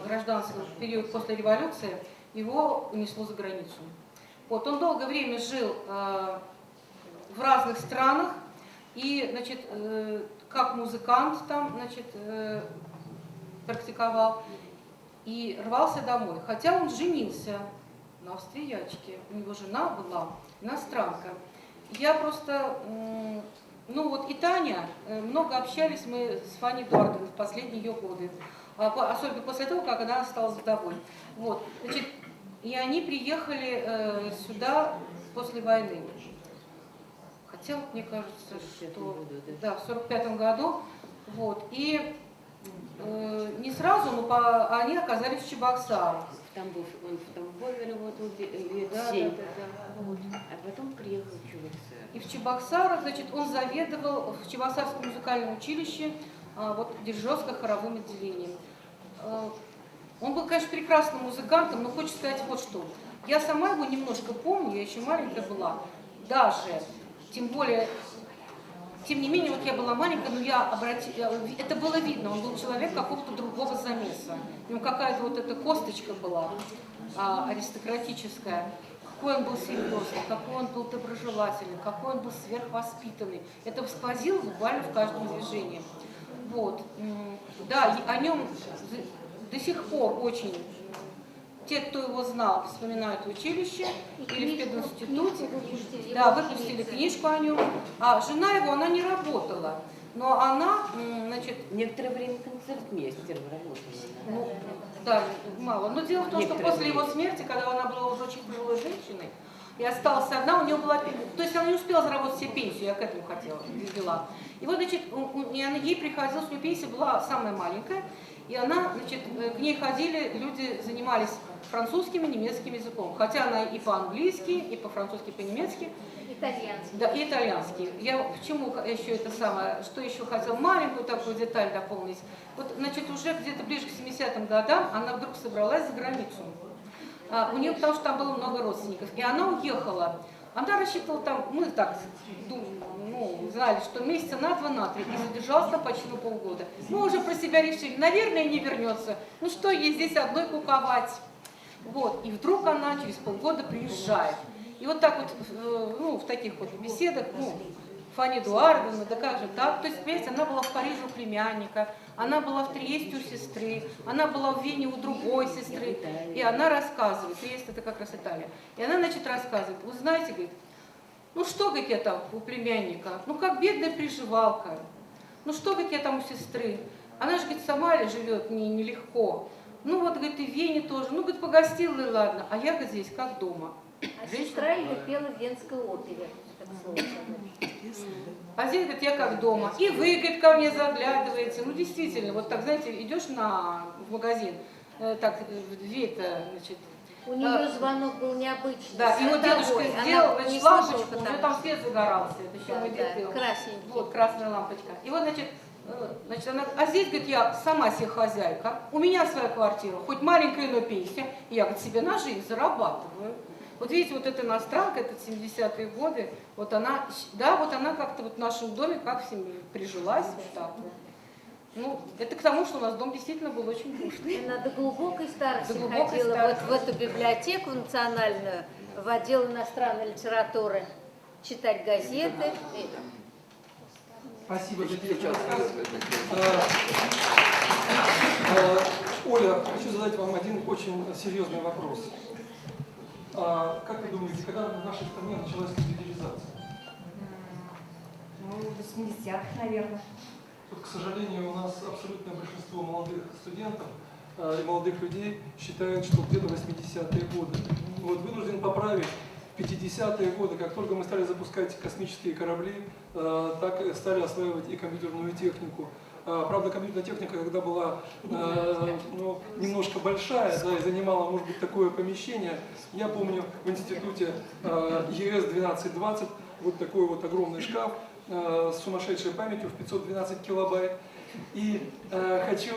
гражданского периода после революции его унесло за границу. Вот, он долгое время жил в разных странах, и, значит, как музыкант там, значит, практиковал, и рвался домой. Хотя он женился на австриячке, у него жена была иностранка. Я просто... Ну вот и Таня, много общались мы с Фаней Эдуардовной в последние ее годы, особенно после того, как она осталась вдовой. Вот, значит, и они приехали сюда после войны. Хотя, мне кажется, что да, в 1945 году. Вот, и не сразу, но они оказались в Чебоксарах. Там был, он в Тамбове работал лет Да, 7, да. вот. А потом приехал в Чебоксары. И в Чебоксарах, значит, он заведовал в Чебоксарском музыкальном училище вот, дирижерско-хоровым отделением. Он был, конечно, прекрасным музыкантом, но хочется сказать вот что. Я сама его немножко помню, я еще маленькая была. Даже, тем более, Тем не менее, вот я была маленькая, но это было видно, он был человек какого-то другого замеса. У него какая-то вот эта косточка была аристократическая. Какой он был серьезный, какой он был доброжелательный, какой он был сверхвоспитанный. Это сквозило буквально в каждом движении. Вот. Да, о нем до сих пор очень... Те, кто его знал, вспоминают в училище или в пединституте. Да, выпустили книжку о нем. А жена его, она не работала. Но она, значит... Некоторое время концертмейстером работала. Ну, да, мало. Но дело в том, что после его смерти, когда она была уже очень пожилой женщиной, и осталась одна, у нее была... То есть она не успела заработать себе пенсию, я к этому вела. И вот, значит, ей приходилось, у нее пенсия была самая маленькая, и она, значит, к ней ходили, люди занимались французским и немецким языком. Хотя она и по-английски, и по-французски, и по-немецки. Итальянский. Да, и итальянский. Я почему еще это самое, что еще хотела, маленькую такую деталь дополнить. Вот, значит, уже где-то ближе к 70-м годам она вдруг собралась за границу. У нее, потому что там было много родственников. И она уехала. Она рассчитывала там, мы так знали, что месяца на 2-3, и задержалась там почти на полгода. Мы уже про себя решили, наверное, не вернется. Ну что ей здесь одной куковать? Вот. И вдруг она через полгода приезжает. И вот так вот, в таких вот беседах, Фанни Эдуардовна, да как же так? То есть, понимаете, она была в Париже у племянника, она была в Триесте у сестры, она была в Вене у другой сестры. И она рассказывает, Триест это как раз Италия. И она, значит, рассказывает, вы знаете, говорит, ну что, говорит, я там у племянника, ну как бедная приживалка, ну что, говорит, я там у сестры, она же, говорит, сама живет нелегко. Ну вот, говорит, и в Вене тоже, ну, говорит, погостила, и ладно, а я, говорит, здесь как дома. А сестра ее пела в Венской опере. А здесь, говорит, я как дома. И вы, говорит, ко мне заглядываете. Ну, действительно, вот так, знаете, идешь в магазин, так, дверь-то, значит... У нее звонок был необычный. Да, и вот дедушка сделал, значит, лампочку, у нее там свет загорался. Это еще мой дед делал. Красненький. Вот, красная лампочка. И вот, значит, она, а здесь, говорит, я сама себе хозяйка, у меня своя квартира, хоть маленькая, но пенсия, и я, говорит, себе на жизнь зарабатываю. Вот видите, вот эта иностранка, это 70-е годы, вот она, да, вот она как-то вот в нашем доме как в семье прижилась вот так вот. Ну, это к тому, что у нас дом действительно был очень душный. Она до глубокой старости ходила вот в эту библиотеку национальную, в отдел иностранной литературы, читать газеты. Спасибо за интересный рассказ. Оля, хочу задать вам один очень серьезный вопрос. Как вы думаете, когда в нашей стране началась либерализация? Ну, в 80-х, наверное. Вот, к сожалению, у нас абсолютное большинство молодых студентов и молодых людей считают, что где-то 80-е годы. Вот, вынужден поправить. В 50-е годы, как только мы стали запускать космические корабли, так стали осваивать и компьютерную технику. Правда, компьютерная техника, когда была немножко большая, да, и занимала, может быть, такое помещение, я помню в институте ЕС-1220 вот такой вот огромный шкаф с сумасшедшей памятью в 512 килобайт. И хочу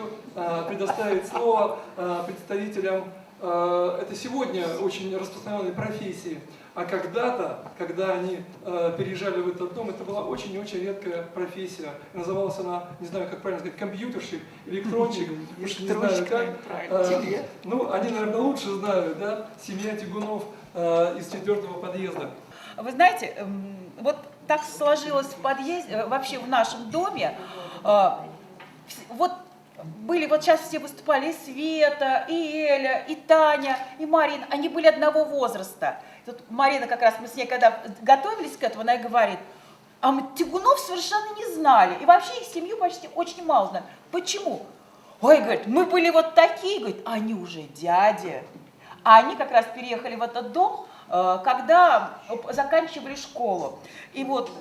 предоставить слово представителям, это сегодня очень распространенной профессии, а когда-то, когда они переезжали в этот дом, это была очень и очень редкая профессия. Называлась она, не знаю, как правильно сказать, компьютерщик, электронщик, уж не знаю как. Ну, они, наверное, лучше знают, да, семья Тягунов из 4-го подъезда. Вы знаете, вот так сложилось в подъезде, вообще в нашем доме, вот были, вот сейчас все выступали, и Света, и Эля, и Таня, и Марина, они были одного возраста. Тут Марина как раз, мы с ней когда готовились к этому, она и говорит, а мы Тягунов совершенно не знали, и вообще их семью почти очень мало знали. Почему? Ой, говорит, мы были вот такие, говорит, они уже дяди. А они как раз переехали в этот дом, когда заканчивали школу. И вот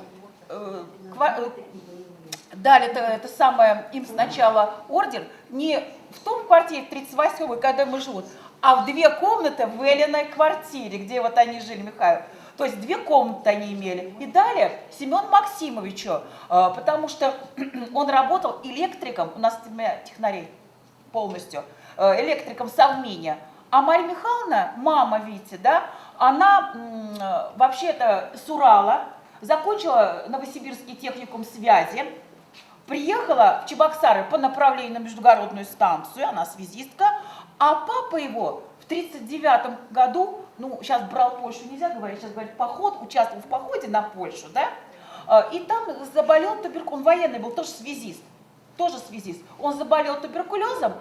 дали это самое им сначала ордер не в том квартире 38-й, когда мы живут, а в 2 комнаты в Элиной квартире, где вот они жили, Михаил. То есть 2 комнаты они имели. И дали Семену Максимовичу, потому что он работал электриком, у нас технарей полностью, электриком в Совмине. А Мария Михайловна, мама Вити, да, она вообще-то с Урала, закончила Новосибирский техникум связи, приехала в Чебоксары по направлению на междугородную станцию, она связистка, а папа его в 1939 году, ну, сейчас брал Польшу, нельзя говорить, сейчас говорит поход, участвовал в походе на Польшу, да, и там заболел туберкулезом, он военный был, тоже связист. Он заболел туберкулезом,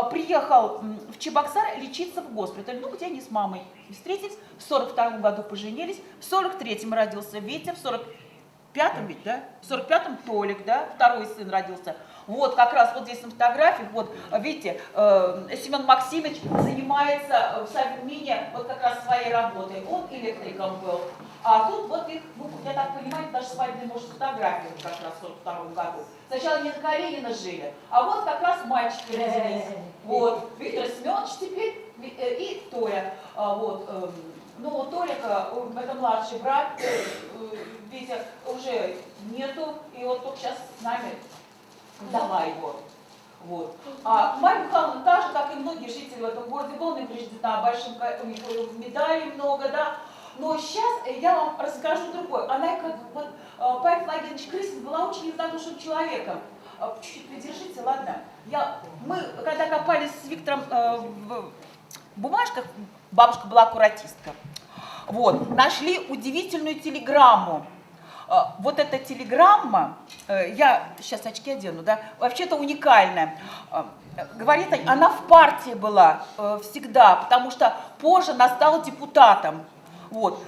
приехал в Чебоксары лечиться в госпиталь, ну, где они с мамой встретились, в 1942 году поженились, в 1943 родился Витя, в 1945 ведь, да, в 1945 Толик, да, второй сын родился. Вот как раз вот здесь на фотографиях, вот видите, Семен Максимович занимается в Совмине вот как раз своей работой, он электриком был. А тут вот их, ну, я так понимаю, даже свадебные, может, фотографии как раз в 1942 году. Сначала не на Калинина жили, а вот как раз мальчики родились. Вот, Виктор Семенович теперь и Толя. Вот, ну, у Толика, это младший брат, Витя, уже нету, и вот только сейчас с нами дала его. Вот. А Марья Михайловна так же, как и многие жители в этом городе, была награждена большим, у них медалей много, да. Но сейчас я вам расскажу другое. Она, как вот Павел Владимирович Крысин, была очень неравнодушным человеком. Чуть-чуть придержите, ладно? Мы, когда копались с Виктором в бумажках, бабушка была аккуратистка, вот, нашли удивительную телеграмму. Вот эта телеграмма, я сейчас очки одену, да, вообще-то уникальная. Говорит, она в партии была всегда, потому что позже она стала депутатом. Вот.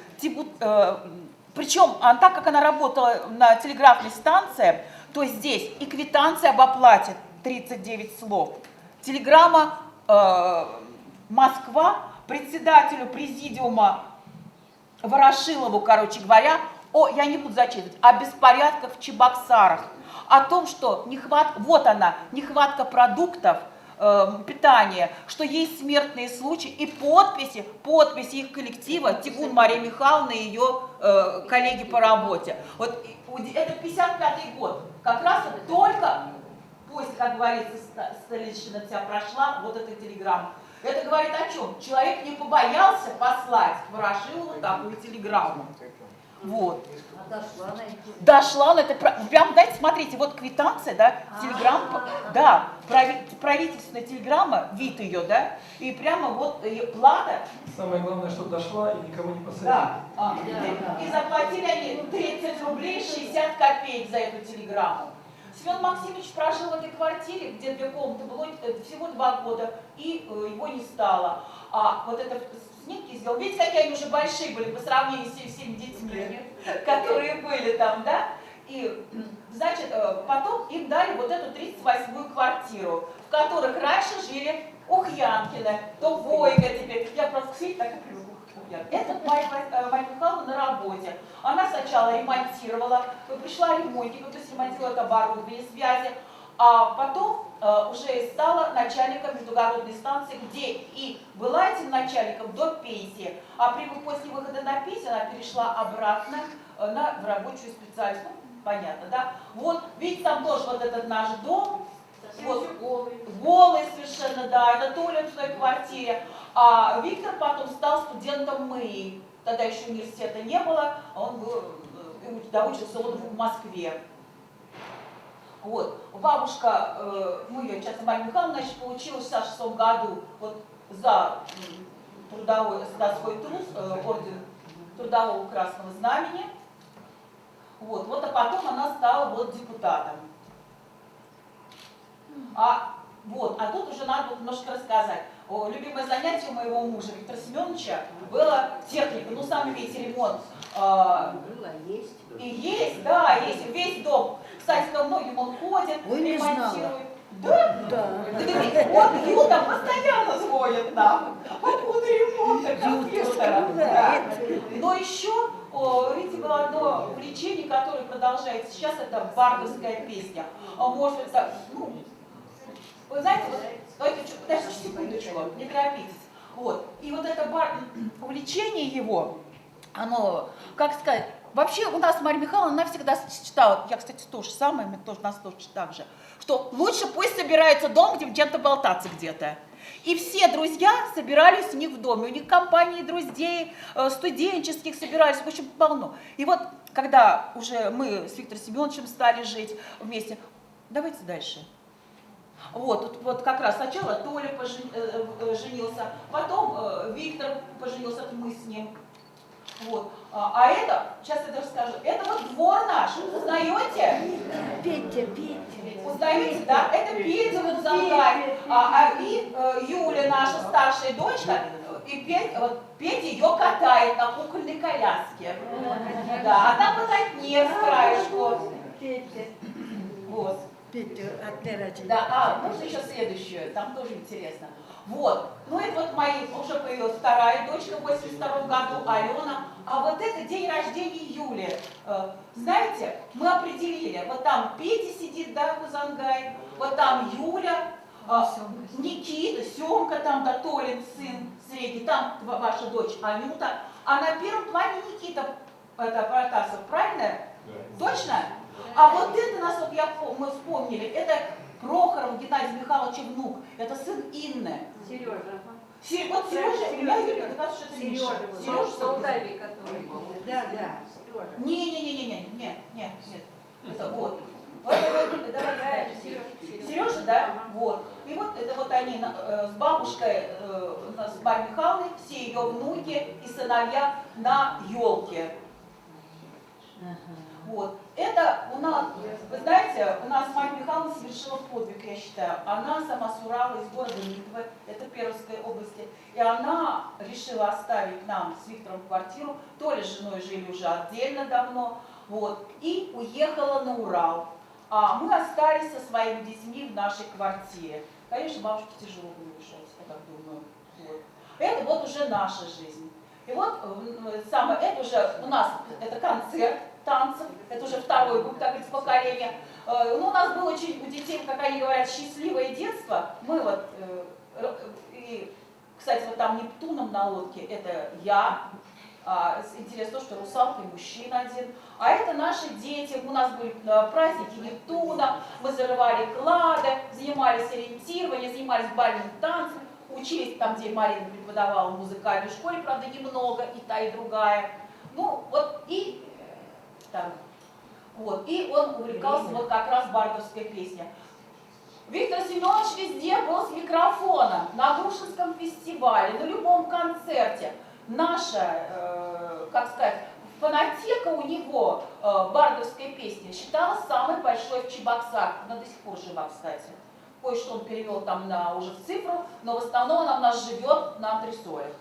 Причем, так как она работала на телеграфной станции, то здесь и квитанция об оплате 39 слов. Телеграмма Москва председателю президиума Ворошилову, короче говоря, я не буду зачитывать, о беспорядках в Чебоксарах, о том, что нехватка продуктов, питания, что есть смертные случаи, и подписи их коллектива, Тигун Мария Михайловна и ее коллеги по работе. Вот это 55-й год, как раз только после, как говорится, столичная вся прошла, вот эта телеграмма. Это говорит о чем? Человек не побоялся послать Ворошилову такую телеграмму. Вот. Дошла на это. Прям, дайте, смотрите, вот квитанция, да, телеграмма, да, правительственная телеграмма, вид ее, да, и прямо вот ее плата. Самое главное, что дошла и никого не посадили. Да. И заплатили они 30 рублей 60 копеек за эту телеграмму. Семен Максимович прожил в этой квартире, где 2 комнаты, было всего 2 года, и его не стало. А вот это снимки сделал. Видите, какие они уже большие были по сравнению с всеми детьми, которые были там, да? И, значит, потом им дали вот эту 38-ю квартиру, в которых раньше жили Ухьянкина, то Бойко теперь. Я просто, кстати, так и привыкла. Это Марья Михайловна на работе. Она сначала ремонтировала, пришла ремонтником, то есть ремонтировала оборудование связи, а потом уже стала начальником междугородной станции, где и была этим начальником до пенсии. А после выхода на пенсию она перешла обратно в рабочую специальность. Ну, понятно, да? Вот, видите, там тоже вот этот наш дом. Вот, голый совершенно, да, это Толя в своей квартире. А Виктор потом стал студентом МЭИ. Тогда еще университета не было, а он доучился в Москве. Вот. Бабушка, ее сейчас Марья Михайловна, значит, получила в 1966 году вот, за свой труд орден Трудового Красного Знамени. Вот, а потом она стала вот депутатом. А тут уже надо немножко рассказать. Любимое занятие моего мужа Виктора Семеновича было техника. Ну, сами видите, ремонт. Есть. И есть, да, есть. Весь дом. Кстати, ко многим он ходит, ремонтирует. Да? Да. Вот Юта постоянно звонит нам по поводу ремонта компьютера. Да. Но еще, видите, было одно увлечение, которое продолжается сейчас, это бардовская песня. Может быть, ну, вы знаете, подождите секундочку, не торопитесь. Вот. И вот это увлечение его, оно, как сказать, вообще у нас Марья Михайловна, она всегда читала, я, кстати, то же самое, нас тоже так же, что лучше пусть собирается дом, где где-то болтаться где-то. И все друзья собирались у них в доме. У них компании друзей, студенческих собирались, в общем, полно. И вот, когда уже мы с Виктором Семеновичем стали жить вместе, давайте дальше. Вот как раз сначала Толя женился, потом Виктор поженился, это мы с ним. Вот. А это, сейчас я даже скажу, это вот двор наш, узнаете? Петя. Узнаете, да? Это Петя вот Зангай, и Юля, наша старшая дочка, и Петя ее катает на кукольной коляске. Да, а там пототнее с краешку. Вот. Да, можно еще следующую, там тоже интересно. Вот, ну это вот уже появилась вторая дочка в 82 году, Алена. А вот это день рождения Юли. Знаете, мы определили, вот там Петя сидит, да, Кузангай, вот там Юля, Никита, Семка, там, да, Толин, сын средний, там ваша дочь Анюта. А на первом плане Никита, это Протасов, правильно? Да. Точно? А вот это нас, вот мы вспомнили, это Прохоров Геннадий Михайлович внук, это сын Инны. Сережа. Вот Сережа, я Юрий, как раз что-то Миша. Сережа с Молдавии, который был. Да, Сережа. Нет. Это вот. Давай, Сережа, да? Вот. И вот это вот они с бабушкой, с Марьей Михайловной, все ее внуки и сыновья на елке. Вот. Это у нас, вы знаете, у нас Марья Михайловна совершила подвиг, я считаю. Она сама с Урала, из города Нитвы, это Пермской области, и она решила оставить нам с Виктором квартиру, Толя с женой жили уже отдельно давно, вот, и уехала на Урал. А мы остались со своими детьми в нашей квартире. Конечно, бабушке тяжело было уезжать, я так думаю. Вот. Это вот уже наша жизнь. И вот это уже у нас, это концерт танцев, это уже второе, как говорится, поколение. Ну, у нас было очень, у детей, как они говорят, счастливое детство. Мы вот, и, кстати, вот там Нептуном на лодке, это я. Интересно, что русалка и мужчина один. А это наши дети. У нас были праздники Нептуна, мы зарывали клады, занимались ориентированием, занимались бальным танцем, учились там, где Марина преподавала в музыкальной школе, правда, немного, и та, и другая. Ну, вот, и там. Вот, и он увлекался вот как раз бардовской песней. Виктор Семенович везде был с микрофоном, на Грушинском фестивале, на любом концерте. Наша, как сказать, фонотека у него бардовской песни считалась самой большой в Чебоксарах. Она до сих пор жива, кстати. Кое-что он перевел там уже в цифру, но в основном она у нас живет на антресолях.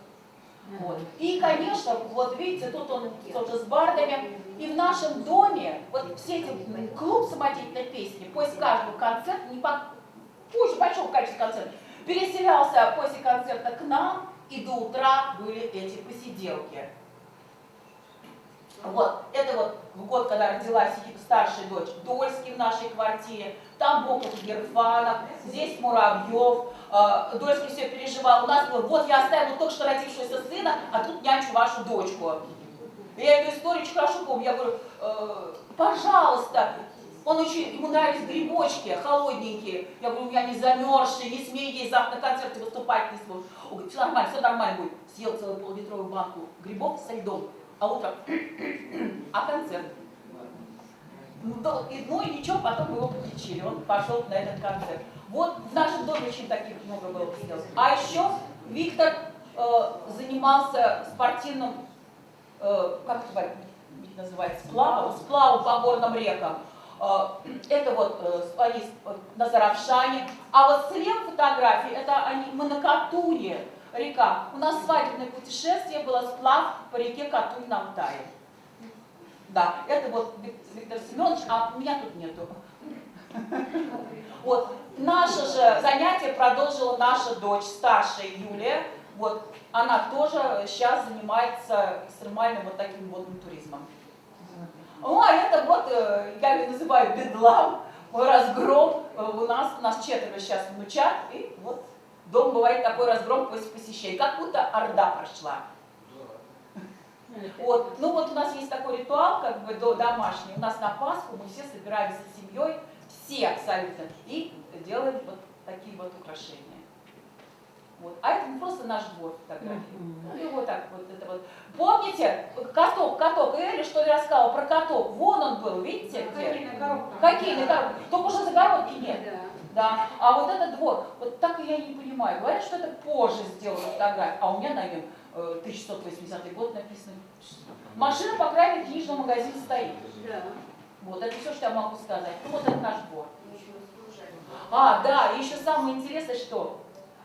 Вот. И, конечно, вот видите, тут он тоже с бардами. И в нашем доме, вот все эти клуб самодеятельной песни, после каждого концерта, очень большого количества концертов, переселялся после концерта к нам, и до утра были эти посиделки. Вот, это вот в год, когда родилась старшая дочь Дольский в нашей квартире, там Боков Герфанов, здесь Муравьев, Дольский все переживал. У нас было, вот я оставила только что родившегося сына, а тут нянчу вашу дочку. Я эту историю очень хорошо помню. Я говорю, пожалуйста, ему нравились грибочки холодненькие. Я говорю, у меня не замерзшие, не смей ей завтра на концерте выступать не сможешь. Он говорит, все нормально будет. Съел целую пол-литровую банку грибов со льдом, а утром, а концерт. Ну и ничего, потом его подлечили, он пошел на этот концерт. Вот в нашем доме очень таких много было сделано. А еще Виктор занимался спортивным, как это называется, сплавом по горным рекам. Это вот они на Заравшане. А вот слева фотографии, это мы на Катуне, река. У нас свадебное путешествие было, сплав по реке Катунь на Алтае. Да, это вот Виктор Семенович, а меня тут нету. Вот. Наше же занятие продолжила наша дочь, старшая Юлия. Вот. Она тоже сейчас занимается экстремальным вот таким водным туризмом. Ну, а это вот, я ее называю бедлам, мой разгром. У нас 4 сейчас внучат, и вот дома бывает такой разгром после посещения, как будто орда прошла. Вот. Ну вот у нас есть такой ритуал, как бы домашний. У нас на Пасху мы все собираемся с семьей, все абсолютно, и делаем вот такие вот украшения. Вот. А это не просто наш двор фотографии. И вот так вот это вот. Помните, каток, Эля что ли рассказывала про каток? Вон он был, видите? Хоккейная коробка. Хоккейная коробка. Только уже загородки нет. Да. А вот этот двор, вот так и я не понимаю. Говорят, что это позже сделана фотография, а у меня на нем 1680 год написано. Машина, по крайней мере, книжного магазина стоит. Да. Вот, это все, что я могу сказать. Ну, вот это наш двор. А, да, и еще самое интересное, что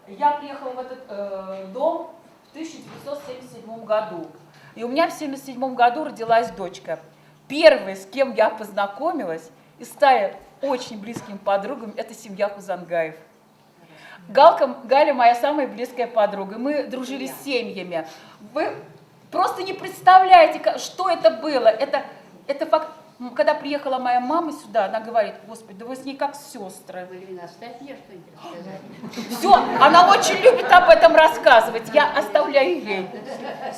я приехала в этот дом в 1977 году. И у меня в 1977 году родилась дочка. Первая, с кем я познакомилась и стала очень близкими подругами, это семья Хузангаев. Галя моя самая близкая подруга. Мы дружили с семьями. Вы просто не представляете, что это было. Это факт. Когда приехала моя мама сюда, она говорит: Господи, да вы с ней как сестры. Мальвина, оставь мне что-нибудь рассказать. Все, она очень любит об этом рассказывать. Я оставляю ей.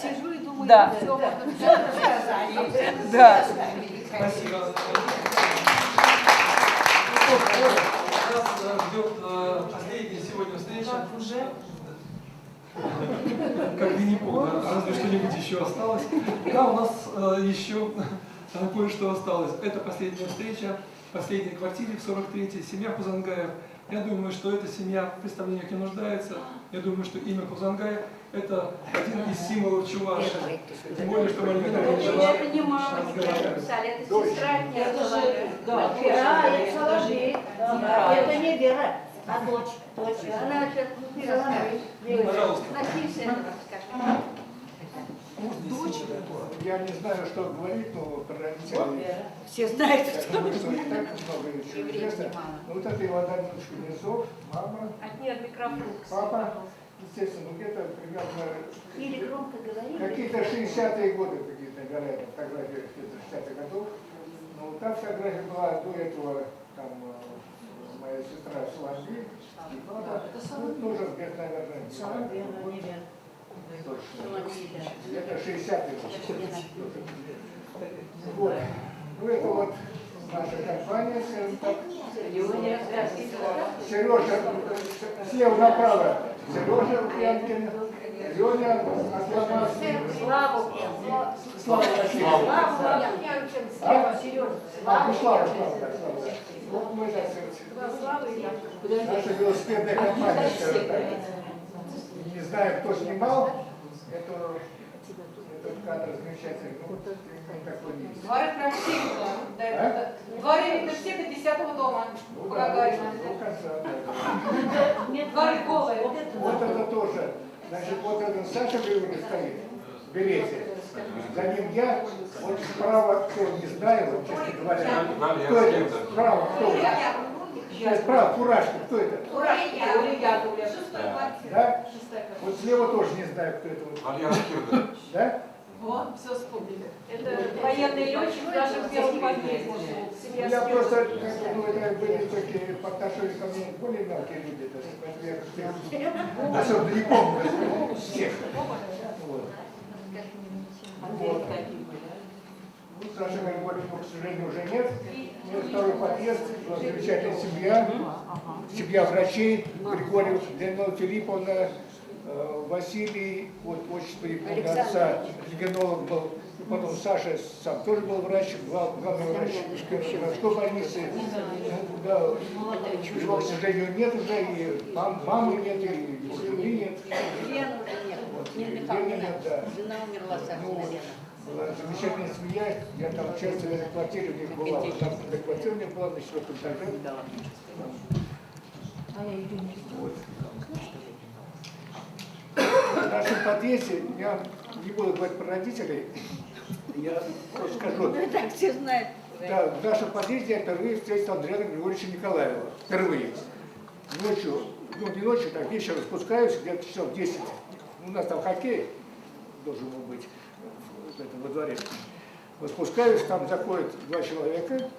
Сижу и думаю, да. все, можно все рассказать. Да. Спасибо. Нас ждет последняя сегодня встреча. Уже? Как Винни-Пух, да? Разве что-нибудь еще осталось. Да, у нас еще кое-что осталось. Это последняя встреча в последней квартире в 43-й. Семья Хузангаев. Я думаю, что эта семья в представлениях не нуждается. Я думаю, что имя Хузангаев – это один из символов Чувашии. Тем более, что Мальвина начала Я понимала, разговаривать. это сестра от меня. Это же, да, Вера, это Соловей. Да. Это не Вера, а дочь. Она сейчас Пожалуйста. Насильственно расскажет. Дочь? Я не знаю, что говорить, но про родителей... Все знают, кто не так много еще известно. Ну вот это Иван Данилович Кузнецов, мама, От нее микрофон. папа, естественно, ну где-то примерно... Или громко говорили. Какие-то 60-е годы какие-то, говорят, фотографии где-то 60-х годов. Ну та фотография была до этого, там, моя сестра Соловей, и папа, ну тоже где-то, наверное, Неверно. точно. Это 60-е годы. Вот. Ну это вот наша компания, скажем так. Сережа, слева направо, Сережа Лукьянкин, Леня Атланасович. Слава Васильевич. Слава Сережа. Слава. Вот мы, так сказать, наша велосипедная компания, скажем так. Не знаю, кто снимал этот кадр замечательный, ну, такой не есть. Дворы Красивого. Дворы все до 10-го дома. Ну, Гагарина. Дворы голые. Вот это тоже. Значит, вот этот Саша Григорьевич стоит в берете. За ним я. Вот справа, кто не знаю, вот, честно говоря. Кто это? Справа, кто это? Справа, Фуражка, кто это? Да? Вот слева тоже не знаю, кто это. Да? Вот, все вспомнили. Это военный летчик даже в первом подъезде. Я просто, ну, это были такие, по отношению ко мне более мелкие люди, поэтому я особенно не помню всех. Вот. Саша Григорьевна, к сожалению, уже нет. Ну, второй подъезд, была замечательная семья, семья врачей, Григорьев, Лена Филипповна, Василий, вот отчество Япона отца, рентгенолог был, и потом Саша сам тоже был врач, главный врач городской больницы. Ну, да, его, к сожалению, нет уже, и мамы нет, и жены нет. Лена уже нет. Лена нет, да. Жена умерла совсем, Лена. Была замечательная семья, я там часто в этой квартире у них была, вот там эта квартира у них была на 4-м этаже. Вот. В нашем подъезде, я не буду говорить про родителей, я просто скажу. Ну так все знают. Да, в нашем подъезде я впервые встретил Андрея Григорьевича Николаева. Впервые. Ночью, ну не ночью, так вечером спускаюсь, где-то часов 10. У нас там хоккей должен был быть во дворе. Вот спускаюсь, там заходят два человека,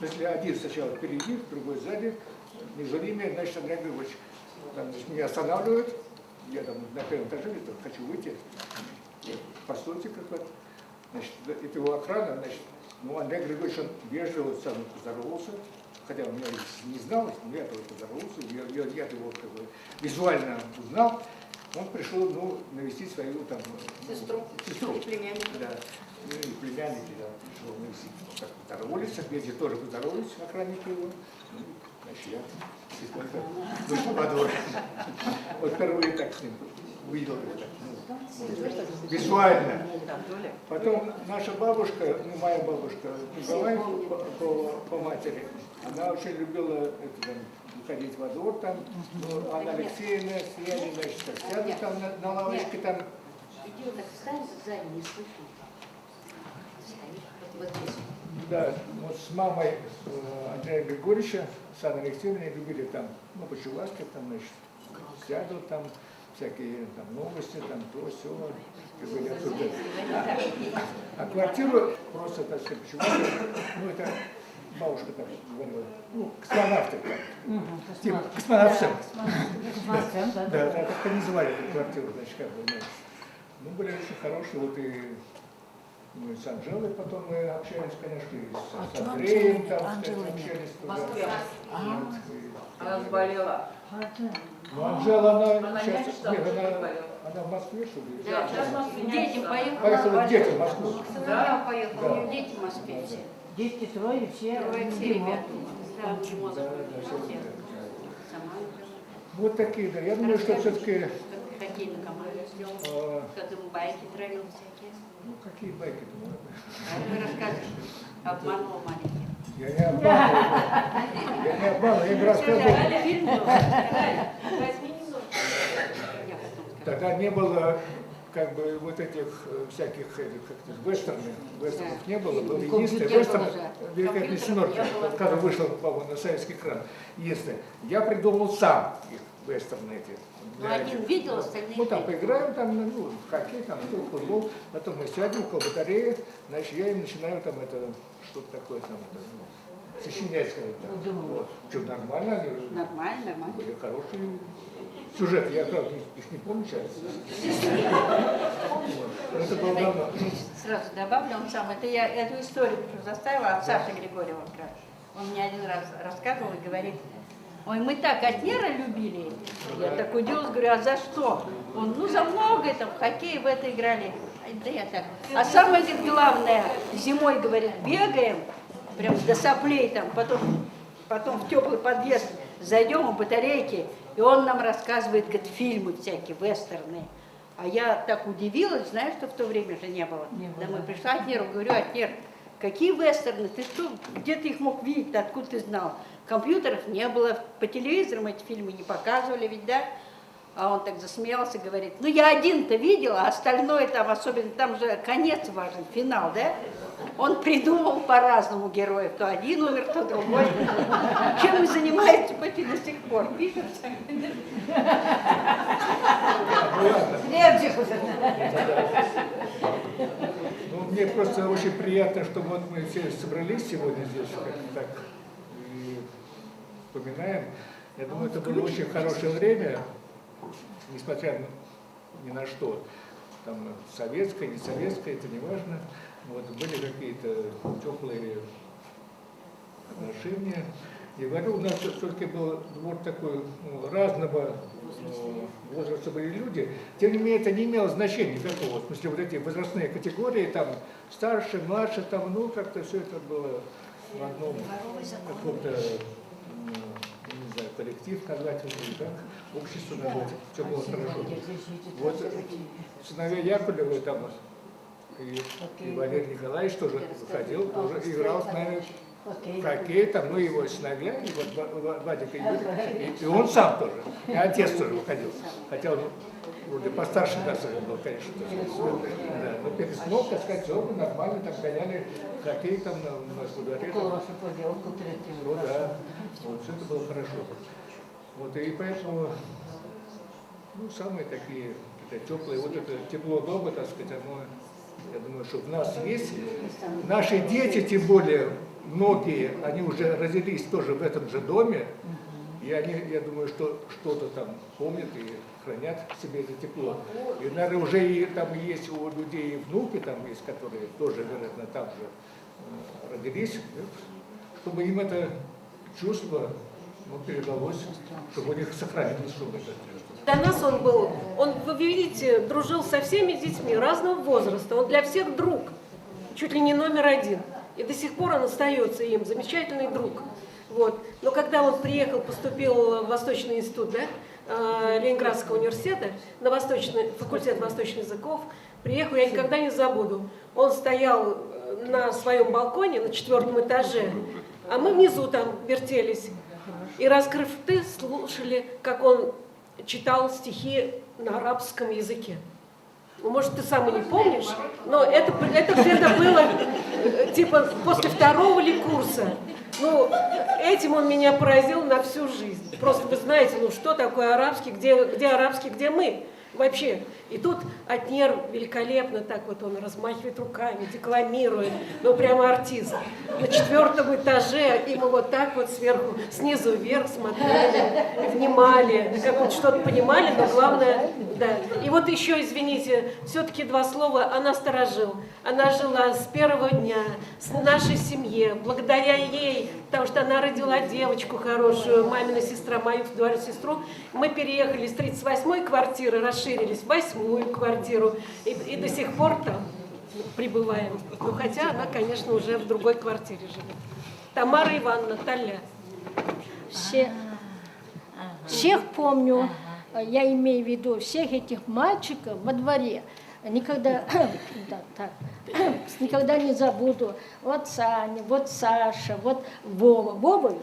если один сначала впереди, другой сзади, между ними, значит, Андрей Григорьевич. Там, значит, меня останавливают, я там на первом этаже, хочу выйти, постойте как-то. Значит, это его охрана, значит, ну, Андрей Григорьевич, он вежливо со мной поздоровался, хотя он меня не знал, но я тоже поздоровался, я его как бы визуально узнал. Он пришел, ну, навестить свою там Сестру. Сестру. И племянника. Да. Ну и племянники, да, пришел навестить. Так поздоровались, медведи тоже поздоровались, охранники его. Ну, значит, я тихонько вышел во двор. Вот впервые так с ним увидел его так, ну, визуально. Потом наша бабушка, ну, моя бабушка Николай по матери, она очень любила это, там, ходить во двор, там, ну, Анна Алексеевна, Сиянина, значит, сядут там на лавочке, там. Иди вот так встань сзади, не слышу. Вот здесь. Да, вот с мамой Андрея Григорьевича, с Анной Алексеевной любили там, ну, по чувашке, там, значит, сядут там, всякие там новости, там, то, все, любили обсуждать. А квартиру просто, так сказать, чувашке, ну, это бабушка так говорила, ну, космонавты там, типа космонавтом. Да, так они называли эту квартиру, значит, как бы, ну, были очень хорошие, вот и ну и с Анжелой потом мы общались, конечно, и с Андреем там общались. В Москве. Она заболела. Ну, Анжела, она сейчас, нет, она в Москве, что ли? Да, сейчас в Москве. Дети поехали. Поехали дети в Москву. Сыновья поехали, у него дети в Москве все. Дети трое, все. Все ребята. Да, вот такие, да. Я думаю, что все-таки... Хоккейную команду съел, как ему байки травил всякие. Ну, какие байки-то? А вы рассказываете, обманул маленький. Я не обманывал. Я не обманывал, я им рассказывал. Тогда не было как бы вот этих всяких вестернов не было, был единственный вестерн «Великолепный семерка», который вышел, по-моему, на советский экран. Единственный. Я придумал сам их вестерны эти. Ну, один видел, остальные... Ну, там поиграем, там, ну, в хоккей, там, в футбол, потом мы сядем около батареи, значит, я им начинаю там это, что-то такое там, это, ну, сочинять, сказать, там. Вот. Что, нормально они уже? Нормально. Были хорошие сюжеты, я, правда, их не помню сейчас. Это было давно. Сразу добавлю, он сам, это я эту историю заставила от Саши Григорьева. Он мне один раз рассказывал и говорит: ой, мы так Отнера любили. Я так удивилась, говорю, а за что? Он, ну, за многое, там, в хоккей в это играли. Да я так. А самое, говорит, главное, зимой, говорит, бегаем, прям до соплей там, потом в теплый подъезд зайдем у батарейки, и он нам рассказывает, говорит, фильмы всякие, вестерны. А я так удивилась, знаешь, что в то время же не было. Домой пришла Отнеру, говорю, Отнер, какие вестерны? Ты что, где ты их мог видеть, откуда ты знал? Компьютеров не было, по телевизорам эти фильмы не показывали ведь, да? А он так засмеялся, говорит, ну я один-то видел, а остальное там, особенно там же конец важен, финал, да? Он придумал по-разному героев, то один умер, то другой. Чем и занимается почти до сих пор, пишет. Ну, мне просто очень приятно, что вот мы все собрались сегодня здесь, как так, и вспоминаем. Я думаю, это было очень хорошее время, несмотря ни на что. Там советское, не советское, это не важно. Вот, были какие-то теплые отношения. И говорю, у нас все-таки был двор такой, ну, разного возраста были люди. Тем не менее, это не имело значения никакого. В смысле, вот эти возрастные категории, там, старше, младше, там, ну, как-то все это было в одном каком-то, не знаю, коллектив назвать, или как, общество назвать. Все было хорошо. Вот сыновья Яковлевы там, и Валерий Николаевич тоже выходил, тоже играл с нами в хоккей, там, ну, его сыновья, и вот Вадик и он сам тоже, и отец тоже выходил, хотя он вроде постарше нас был, конечно, да, но перед сном, так сказать, все нормально, там гоняли хоккей, там, на дворе, ну, да, вот, все это было хорошо. Вот, и поэтому, ну, самые такие теплые, вот это тепло дома, так сказать, оно, я думаю, что в нас есть. Наши дети, тем более, многие, они уже родились тоже в этом же доме, и они, я думаю, что что-то там помнят и хранят в себе это тепло. И, наверное, уже и там есть у людей внуки, там есть, которые тоже, вероятно, там же родились, чтобы им это чувство передалось, чтобы у них сохранилось, чтобы это Для нас вы видите, дружил со всеми детьми разного возраста. Он для всех друг, чуть ли не номер один. И до сих пор он остается им замечательный друг. Вот. Но когда он приехал, поступил в Восточный институт, да, Ленинградского университета, на факультет восточных языков, приехал, я никогда не забуду. Он стоял на своем балконе на 4-м этаже, а мы внизу там вертелись. И, раскрыв рты, слушали, как он читал стихи на арабском языке. Ну, может, ты сам и не помнишь, но это где-то было типа после 2-го ли курса. Ну, этим он меня поразил на всю жизнь. Просто вы знаете, ну что такое арабский, где арабский, где мы вообще. И тут Атнер великолепно так вот он размахивает руками, декламирует, ну прямо артист. На 4-м этаже, и мы вот так вот сверху, снизу вверх смотрели, внимали, как вот что-то понимали, но главное, да. И вот еще, извините, все-таки 2 слова, она сторожил. Она жила с первого дня, с нашей семье, благодаря ей, потому что она родила девочку хорошую, мамина сестра, мою вторую сестру. Мы переехали с 38-й квартиры, расширились в 8-ю квартиру, и до сих пор там пребываем. Ну, хотя она, конечно, уже в другой квартире живет. Тамара Ивановна, Таля. Всех помню, я имею в виду всех этих мальчиков во дворе. Никогда не забуду. Вот Саня, вот Саша, вот Вова,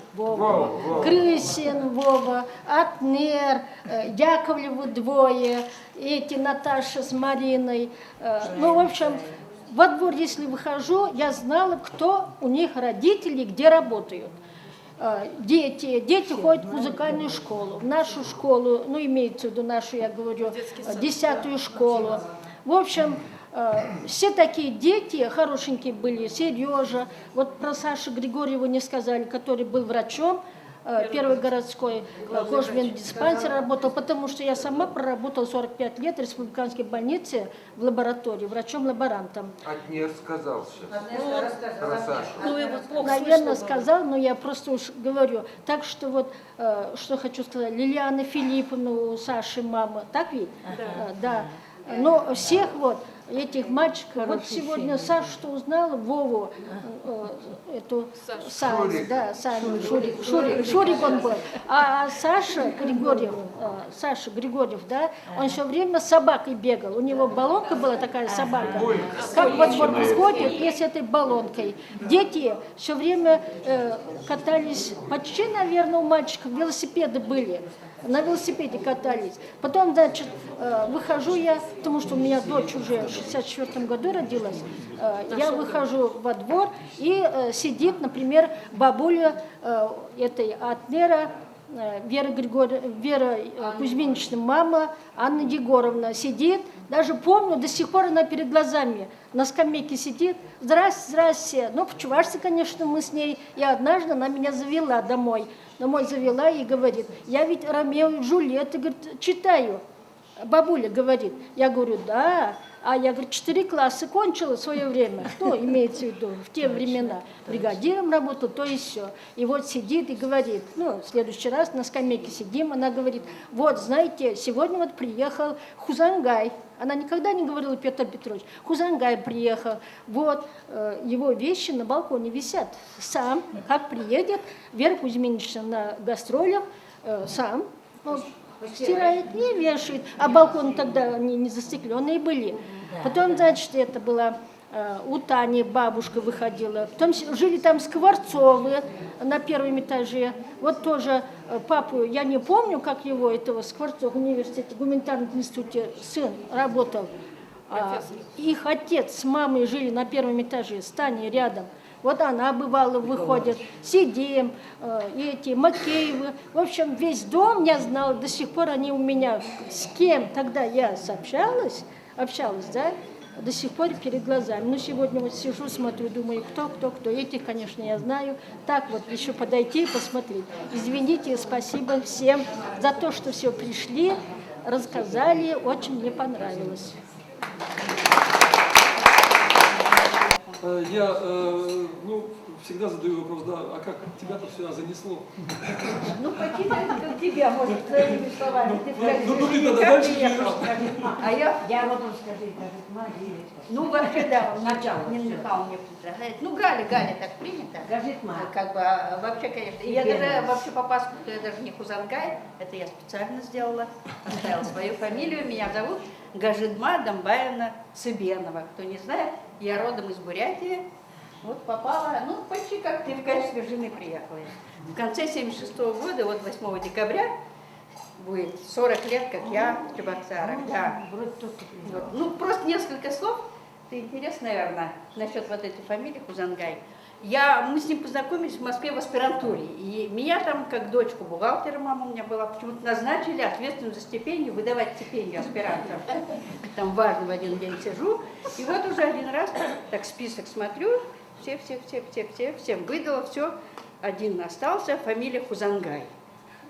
Крысин Вова, Атнер, Яковлеву двое, эти Наташа с Мариной. Ну, в общем, во двор, если выхожу, я знала, кто у них родители, где работают. Дети ходят в музыкальную школу, в нашу школу, ну, имеется в виду нашу, я говорю, 10-ю школу. В общем, все такие дети хорошенькие были, Сережа, вот про Сашу Григорьева не сказали, который был врачом, первый городской кожмеддиспансер работал, потому что я сама проработала 45 лет в республиканской больнице в лаборатории, врачом-лаборантом. Атнер сказал сейчас про Сашу. Ну, наверное, сказал, но я просто уж говорю. Так что вот, что хочу сказать, Лилиана Филипповна у Саши мама, так ведь? Да. Но всех вот этих мальчиков, вот сегодня Саша что узнала, Вову, эту Саню, да, Саню, Шурик он был, а Саша Григорьев, да, он все время с собакой бегал, у него баллонка была такая собака, как во двор приходит, и с этой баллонкой. Дети все время катались, почти, наверное, у мальчиков велосипеды были. На велосипеде катались. Потом, значит, выхожу я, потому что у меня дочь уже в 64 году родилась, я выхожу во двор, и сидит, например, бабуля этой Атнера, Вера Кузьминична, мама Анна Егоровна, сидит, даже помню, до сих пор она перед глазами на скамейке сидит. Здрасте. Ну, по-чувашски, конечно, мы с ней, и однажды она меня завела домой завела и говорит, я ведь Ромео и Джульетта, говорит, читаю. Бабуля говорит, я говорю, да, а я, говорю, 4 класса кончила в свое время, ну, имеется в виду, в те времена, бригадиром работал, то и все. И вот сидит и говорит, ну, в следующий раз на скамейке сидим, она говорит, вот, знаете, сегодня вот приехал Хузангай. Она никогда не говорила, Петр Петрович, Хузангай приехал, вот, его вещи на балконе висят. Сам, как приедет, Вера Кузьминична на гастролях, сам стирает и вешает. А балконы тогда они не застекленные были. Потом, значит, это была у Тани бабушка выходила. Потом жили там Скворцовы на 1-м этаже. Вот тоже папу, я не помню, как его, этого Скворцова в университете, в гуманитарном институте сын работал. Их отец с мамой жили на 1-м этаже, с Таней рядом. Вот она бывало выходит, сидим, эти Макеевы. В общем, весь дом я знала, до сих пор они у меня, с кем тогда я общалась, да, до сих пор перед глазами. Ну, сегодня вот сижу, смотрю, думаю, кто. Этих, конечно, я знаю. Так вот, еще подойти и посмотреть. Извините, спасибо всем за то, что все пришли, рассказали, очень мне понравилось. Я, ну, всегда задаю вопрос, да, а как тебя-то сюда занесло? Ну, почитай, как тебя, может, своими словами. Ты скажи, ну, ты тогда как дальше приехал? А я потом скажи, ну, вообще, да, Сначала Нина Михайловна мне предлагает. Ну, Галя, так принято. Гажит Ма. Как бы, вообще, конечно. Я даже вообще по паспорту, я даже не Хузангай, это я специально сделала. Оставила свою фамилию, меня зовут Гажидма Домбаевна Цыбенова. Кто не знает, я родом из Бурятии. Вот попала, ну, почти как ты в качестве жены приехала. В конце 76-го года, вот 8 декабря, будет 40 лет, как я в Чебоксарах. Да. Вот. Ну, просто несколько слов. Это интересно, наверное, насчет вот этой фамилии Хузангай. Мы с ним познакомились в Москве в аспирантуре. И меня там, как дочку бухгалтера, мама у меня была, почему-то назначили ответственную за стипендию, выдавать стипендию аспирантам. Там важно, в один день сижу. И вот уже один раз так список смотрю, всем выдала, все. Один остался, фамилия Хузангай.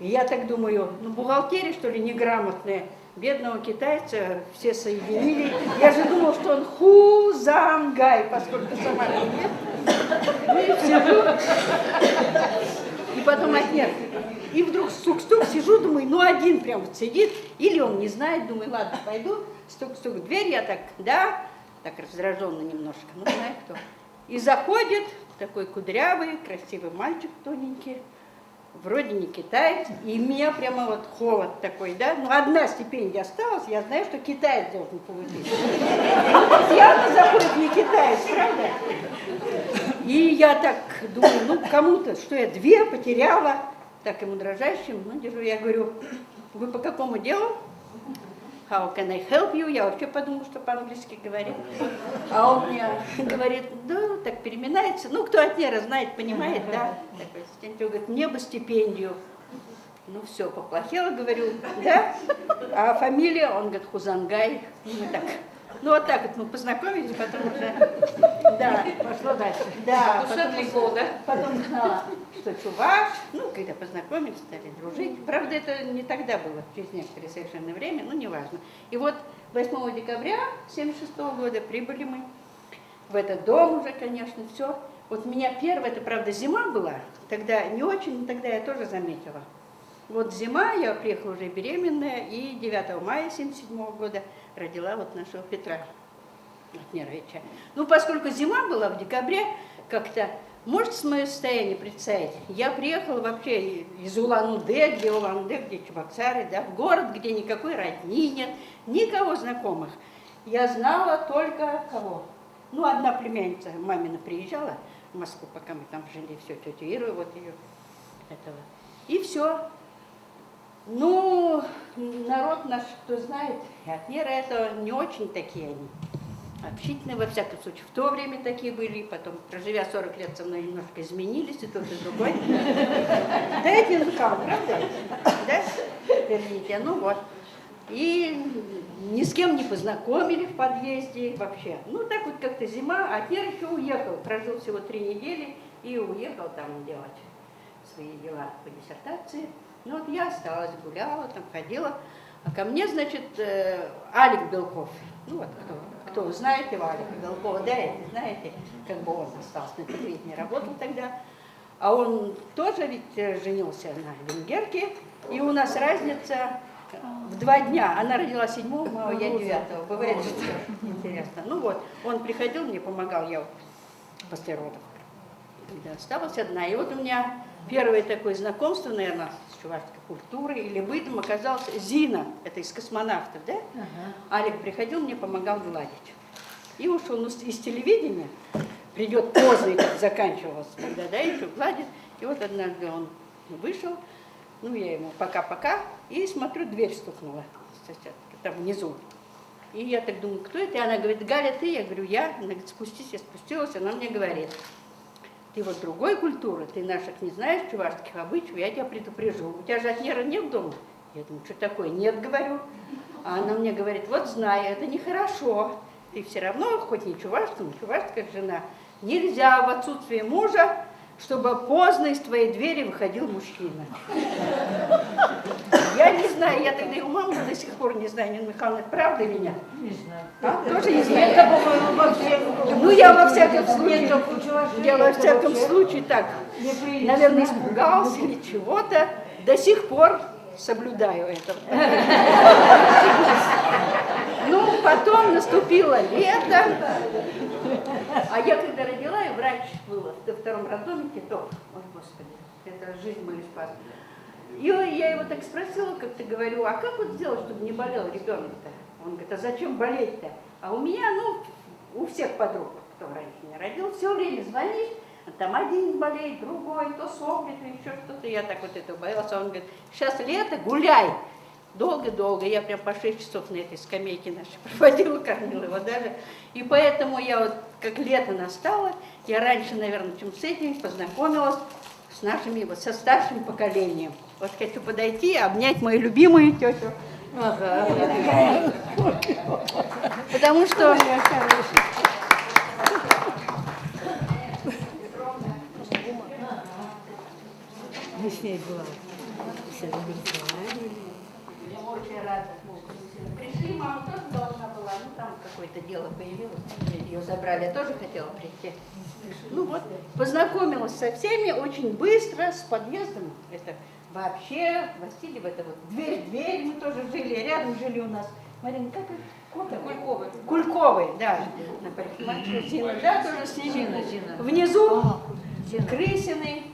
И я так думаю, ну бухгалтерия, что ли, неграмотная. Бедного китайца все соединили. Я же думала, что он Хузангай, поскольку сама нет. Ну и сижу. И потом нет. И вдруг стук-стук, сижу, думаю, ну один прям вот сидит. Или он не знает, думаю, ладно, пойду. Стук-стук в дверь, я так, да, так раздраженно немножко, ну знаю кто. И заходит такой кудрявый, красивый мальчик тоненький. Вроде не китаец, и у меня прямо вот холод такой, да, ну одна стипендия осталась, я знаю, что китаец должен получить. Ну, явно заходит не китаец, правда? И я так думаю, ну кому-то, что я две потеряла, так ему дрожащим, ну держу, я говорю, вы по какому делу? How can I help you? Я вообще подумала, что по-английски говорит. А он мне говорит, да, так переминается. Ну, кто от Нера знает, понимает, да. Такой ассистент говорит, мне бы стипендию. Ну, все, поплохело, говорю, да. А фамилия, он говорит, Хузангай. Ну, так. Ну, вот так вот мы познакомились, потом уже, да, пошло дальше. Да, потом узнала, что чуваш, ну, когда познакомились, стали дружить. Правда, это не тогда было, через некоторое совершенно время, ну, неважно. И вот 8 декабря 1976 года прибыли мы в этот дом уже, конечно, все. Вот меня первая, это, правда, зима была, тогда не очень, но тогда я тоже заметила. Вот зима, я приехала уже беременная, и 9 мая 1977 года родила вот нашего Петра Нервича. Ну, поскольку зима была в декабре, как-то, можете мое состояние представить? Я приехала вообще из Улан-Удэ, где Улан-Удэ, где Чебоксары, да, в город, где никакой родни нет, никого знакомых. Я знала только кого? Ну, одна племянница мамина приезжала в Москву, пока мы там жили, все, тетю Иру, вот ее, этого. И все. Ну, народ наш, кто знает, от Нера это не очень такие они. Общительные, во всяком случае, в то время такие были, потом, проживя 40 лет, со мной немножко изменились, и тот, и другой. Дайте рукам, правда? Да? Верните, ну вот. И ни с кем не познакомили в подъезде вообще. Ну, так вот как-то зима, а Нер еще уехал, прожил всего 3 недели и уехал там делать свои дела по диссертации. Ну вот я осталась, гуляла, там ходила. А ко мне, значит, Алик Белков. Ну вот кто знает его, Алика Белкова, да, знаете, как бы он остался на телевидении, работал тогда. А он тоже ведь женился на венгерке, и у нас разница в 2 дня. Она родила 7-го, я 9-го. Бывает, что интересно. Ну вот, он приходил, мне помогал, я после родов. Когда осталась одна. И вот у меня первое такое знакомство, наверное, с чувашской культурой или бытом оказалась Зина, это из космонавтов, да? Алик приходил, мне помогал гладить. И ушел. Ну, из телевидения придет поздно, и как заканчивалось, тогда, да, еще гладит. И вот однажды он вышел, ну, я ему пока-пока, и смотрю, дверь стукнула там внизу. И я так думаю, кто это? И она говорит, Галя, ты? Я говорю, я. Она говорит, спустись, я спустилась. Она мне говорит, ты вот другой культуры, ты наших не знаешь, чувашских обычаев, я тебя предупрежу. У тебя же от Нера нет дома? Я думаю, что такое? Нет, говорю. А она мне говорит, вот знай, это нехорошо. Ты все равно, хоть не чувашка, но чувашская жена, нельзя в отсутствие мужа, чтобы поздно из твоей двери выходил мужчина. Я не знаю. знаю, я тогда и у мамы до сих пор не знаю, Нина Михайловна, это правда или нет? Не знаю. А? Тоже не знаю. Ну, я во всяком случае так, наверное, испугался или чего-то. До сих пор соблюдаю это. Ну, потом наступило лето. А я когда родила, и врач была во втором роддоме, то, ой, Господи, это жизнь мою спас. И я его так спросила, как-то говорю, а как вот сделать, чтобы не болел ребенок-то? Он говорит, а зачем болеть-то? А у меня, ну, у всех подруг, кто раньше меня родил, все время звонишь, там один болеет, другой, то соплет, еще что-то. Я так вот этого боялась. Он говорит, сейчас лето, гуляй. Долго-долго. Я прям по 6 часов на этой скамейке нашей проводила, кормила его даже. И поэтому я вот, как лето настало, я раньше, наверное, чем с этими познакомилась с нашими, вот со старшим поколением. Вот хочу подойти, обнять мою любимую тетю. Ага. Потому что... Мы с ней была. Я очень рада. Пришли, мама тоже должна была, ну там какое-то дело появилось, ее забрали, я тоже хотела прийти. Ну вот, познакомилась со всеми очень быстро, с подъездом. Это вообще, Васильев, это вот дверь, мы тоже жили, рядом жили у нас. Марина, как это? Кульковые. Кульковые, да. На парикмахерскую Зина, да, тоже с ними. Внизу Крысины,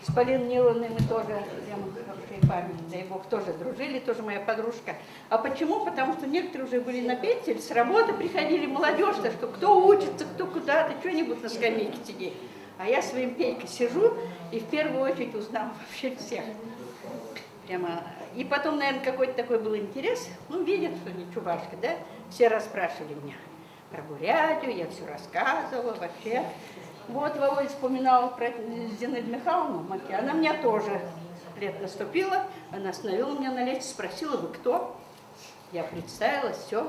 с Полиной Ниловной мы тоже, прямо хорошие память, дай бог, тоже дружили, тоже моя подружка. А почему? Потому что некоторые уже были на пенсии, с работы приходили молодежь-то, что кто учится, кто куда-то, что-нибудь на скамейке сидит. А я своим Пейкой сижу и в первую очередь узнала вообще всех. Прямо. И потом, наверное, какой-то такой был интерес. Ну, видят, что не чувашка, да? Все расспрашивали меня про Бурятию, я все рассказывала вообще. Вот Володя вспоминал про Зинаиду Михайловну, она меня тоже лет наступила, она остановила меня на лестнице, спросила, вы кто? Я представилась, все.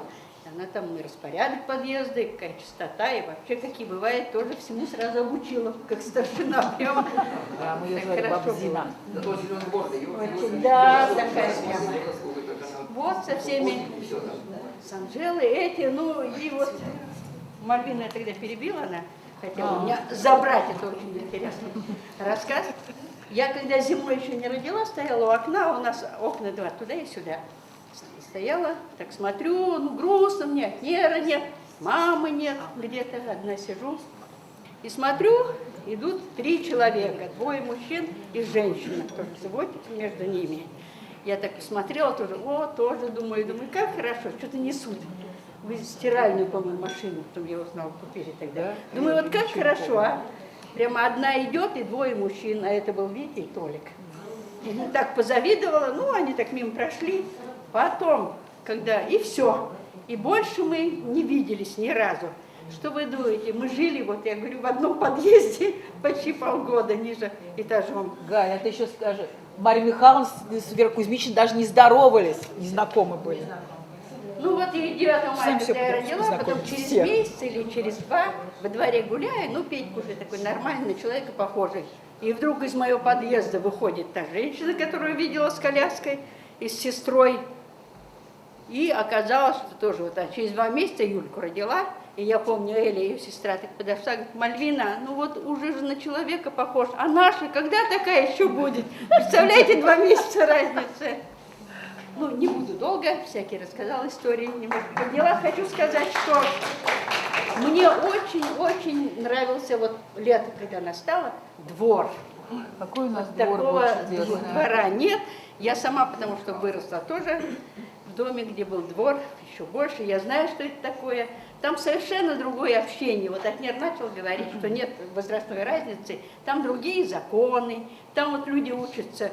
Она там и распорядок подъезда, и какая чистота, и вообще, какие бывает, тоже всему сразу обучила, как старшина прямо. Да, мы ее звали баба Зина. Да, такая прямо. Вот со всеми, с Анжелой, эти, ну и вот Мальвина я тогда перебила, она хотела меня забрать, это очень интересный рассказ. Я когда зимой еще не родила, стояла у окна, у нас окна два, туда и сюда. Стояла, так смотрю, ну грустно мне, Нера нет, мамы нет, где-то одна сижу. И смотрю, идут 3 человека, 2 мужчин и женщина, тоже заботится между ними. Я так посмотрела тоже, тоже думаю, как хорошо, что-то несут. Вы стиральную, по-моему, машину, потом я узнала, купили тогда. Думаю, вот как хорошо, а? Прямо одна идет и 2 мужчин, а это был Витя и Толик. И так позавидовала, ну, они так мимо прошли. Потом, когда и все, и больше мы не виделись ни разу. Что вы думаете, мы жили, вот я говорю, в одном подъезде почти полгода ниже этажом. Галя, ты еще скажи, Марья Михайловна с Верой Кузьмичной даже не здоровались, не знакомы были. Ну вот и 9 мая, когда я родила, потом через месяц или через 2 во дворе гуляю, ну Петька уже такой нормальный, на человека похожий. И вдруг из моего подъезда выходит та женщина, которую видела с коляской и с сестрой. И оказалось, что тоже вот через 2 месяца Юльку родила. И я помню, Эля, ее сестра, так подошла, говорит, Мальвина, ну вот уже же на человека похож. А наша, когда такая еще будет? Представляете, 2 месяца разницы. Ну, не буду долго, всякие рассказала истории, немножко подняла. Хочу сказать, что мне очень-очень нравился вот лето, когда настало, двор. Какой у нас вот двор такого был двора нет. Я сама, потому что выросла тоже в доме, где был двор, еще больше. Я знаю, что это такое. Там совершенно другое общение. Вот Атнер начал говорить, что нет возрастной разницы. Там другие законы, там вот люди учатся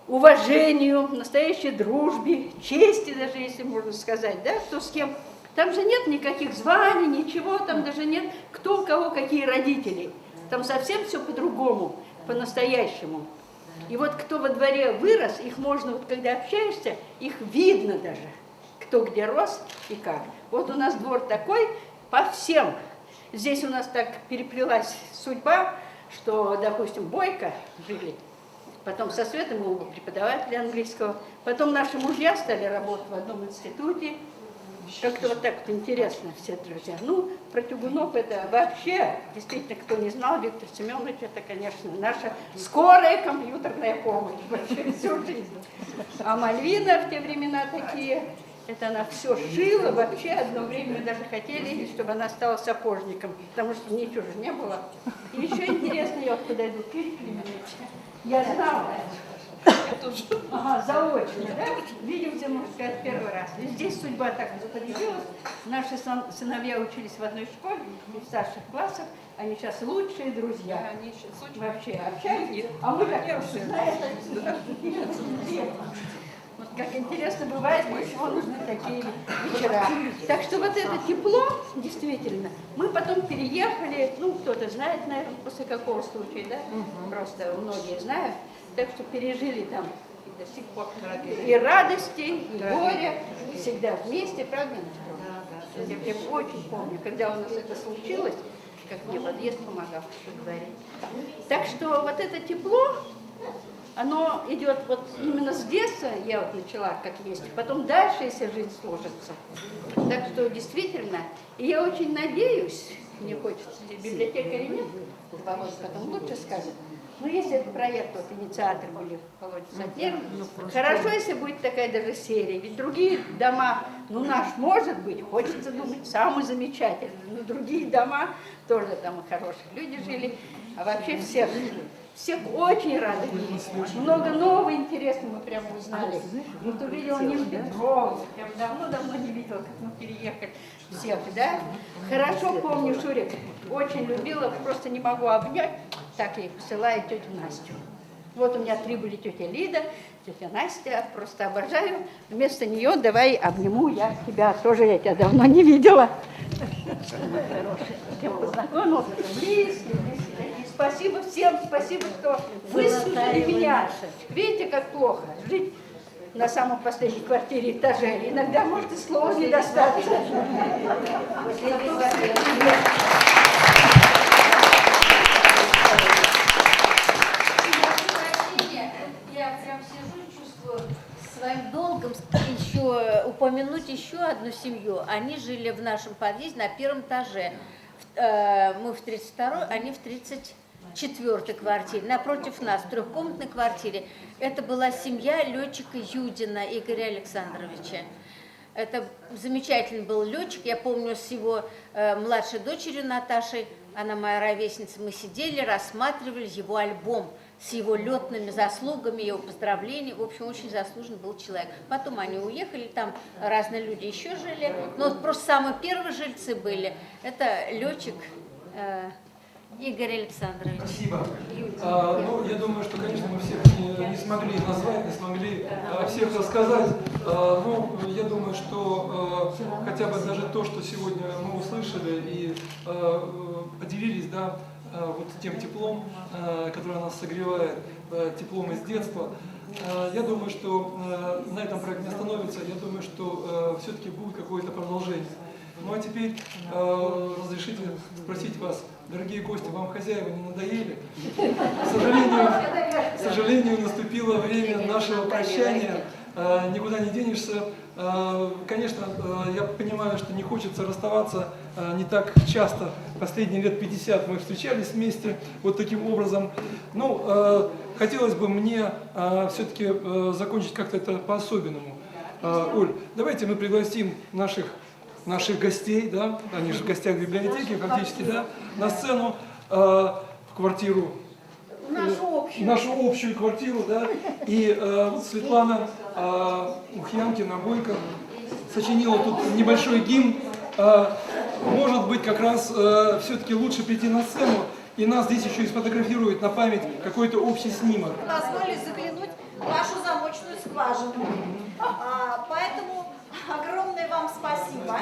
уважению, настоящей дружбе, чести даже, если можно сказать, да, кто с кем. Там же нет никаких званий, ничего, там даже нет кто у кого какие родители. Там совсем все по-другому, по-настоящему. И вот кто во дворе вырос, их можно, вот когда общаешься, их видно даже, кто где рос и как. Вот у нас двор такой по всем. Здесь у нас так переплелась судьба, что, допустим, Бойко жили, Потом со Светой мы оба преподаватели английского. Потом наши мужья стали работать в одном институте. Как-то вот так вот интересно все друзья. Ну, про Тюгунов это вообще, действительно, кто не знал, Виктор Семенович, это, конечно, наша скорая компьютерная помощь вообще всю жизнь. А Мальвина в те времена такие, это она все шила, вообще одно время мы даже хотели, чтобы она стала сапожником, потому что ничего же не было. И еще интересно, я вот подойду к Юрию Климовичу. Я знала. Ага, заочно, да? Видимся, можно сказать, первый раз. И здесь судьба так распорядилась. Наши сыновья учились в одной школе, в старших классах. Они сейчас лучшие друзья. Они сейчас вообще общаются. А мы как знаем. Вот как интересно бывает, для чего нужны такие вечера. Так что вот это тепло, действительно, мы потом переехали, ну, кто-то знает, наверное, после какого случая, да? Просто многие знают. Так что пережили там и до сих пор и радости, и горе, всегда вместе, правда? Да. Я очень помню, когда у нас это случилось, как мне подъезд помогал, что говорить. Так что вот это тепло, оно идет вот именно с детства, я вот начала как есть, потом дальше, если жизнь сложится. Так что действительно, и я очень надеюсь, мне хочется, библиотекаря нет, Володя потом лучше скажет. Ну, если этот проект, вот инициаторы были Володя Сатнер, хорошо, если будет такая даже серия, ведь другие дома, ну, наш может быть, хочется думать, самый замечательный, но другие дома тоже там и хорошие люди жили, а вообще всех очень рады видеть. Много нового интересного мы прямо узнали. Ну, кто видел Нину Петровну, прям давно не видела, как мы переехали всех, да? Хорошо помню, Шурик очень любила, просто не могу обнять, так я и посылаю тетю Настю. Вот у меня 3 были тетя Лида, тетя Настя, просто обожаю. Вместо нее давай обниму я тебя, тоже я тебя давно не видела. Тем познакомилась, близкие. Спасибо всем, спасибо, что выслушали меня. Видите, как плохо жить на самом последней квартире этаже. Иногда, может, и слова недостаточно. Я прям сижу и чувствую своим долгом еще упомянуть еще одну семью. Они жили в нашем подъезде на 1-м этаже. Мы в 32-й, они в 34-й квартире. Напротив нас, в 3-комнатной квартире. Это была семья летчика Юдина Игоря Александровича. Это замечательный был летчик. Я помню, с его младшей дочерью Наташей, она моя ровесница, мы сидели, рассматривали его альбом с его летными заслугами, его поздравления. В общем, очень заслуженный был человек. Потом они уехали, там разные люди еще жили. Но вот просто самые первые жильцы были. Это летчик Игорь Александрович. Спасибо. Ну, я думаю, что, конечно, мы всех не смогли назвать, не смогли всех рассказать. Но я думаю, что хотя бы даже то, что сегодня мы услышали и поделились, да, вот тем теплом, которое нас согревает, теплом из детства. Я думаю, что на этом проект не остановится. Я думаю, что все-таки будет какое-то продолжение. Ну а теперь разрешите спросить вас, дорогие гости, вам хозяева не надоели? К сожалению, наступило время нашего прощания. Никуда не денешься. Конечно, я понимаю, что не хочется расставаться не так часто. Последние лет 50 мы встречались вместе вот таким образом. Ну, хотелось бы мне все-таки закончить как-то это по-особенному. Оль, давайте мы пригласим наших гостей, да, они же в гостях библиотеки фактически, да, на сцену, в квартиру, нашу общую квартиру, да, и Светлана Ухьянкина Бойко сочинила тут небольшой гимн. Может быть, как раз все-таки лучше прийти на сцену, и нас здесь еще и сфотографируют на память какой-то общий снимок. Позволили заглянуть в вашу замочную скважину. Поэтому огромное вам спасибо.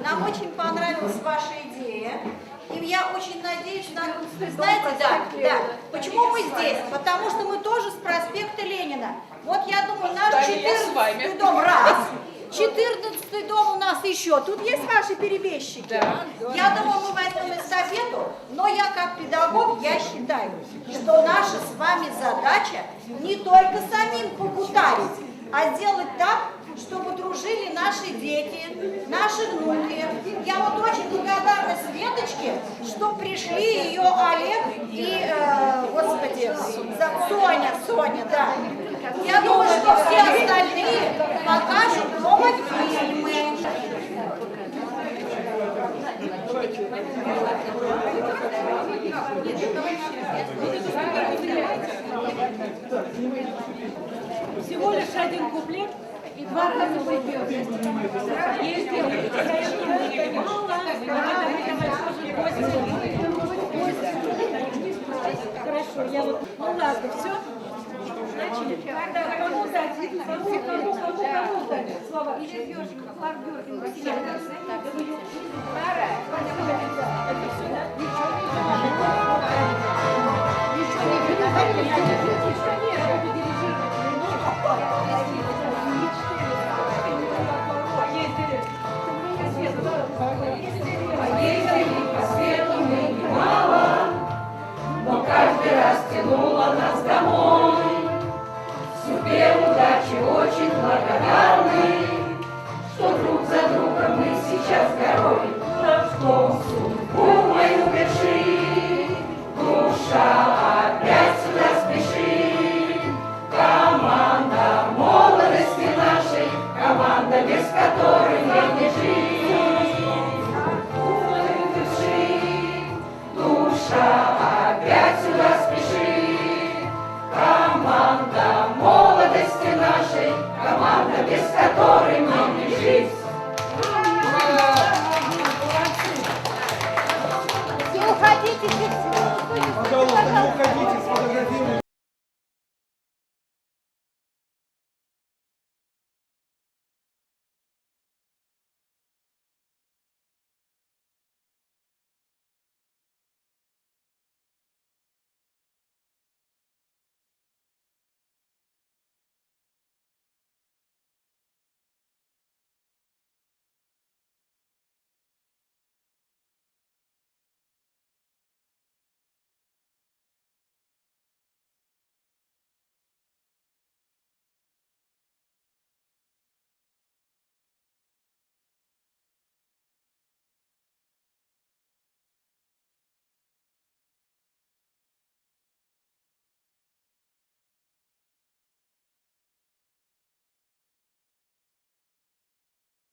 Нам очень понравилась ваша идея. И я очень надеюсь, знаете, да, почему мы здесь? Потому что мы тоже с проспекта Ленина. Вот я думаю, наш 14-й дом раз, 14-й дом у нас еще. Тут есть ваши перебежчики. Да, Я думаю, мы возьмем эстафету, но я как педагог, я считаю, что наша с вами задача не только самим покутарить, а сделать так, чтобы дружили наши дети, наши внуки. Я вот очень благодарна Светочке, что пришли ее Олег и, господи, Соня, да. Я думаю, что все остальные покажут новые фильмы. Всего лишь один куплет и 2 раза пойдет. Хорошо, я вот... Ну ладно, все. Начали. Кому дать? Кому дать? Слова.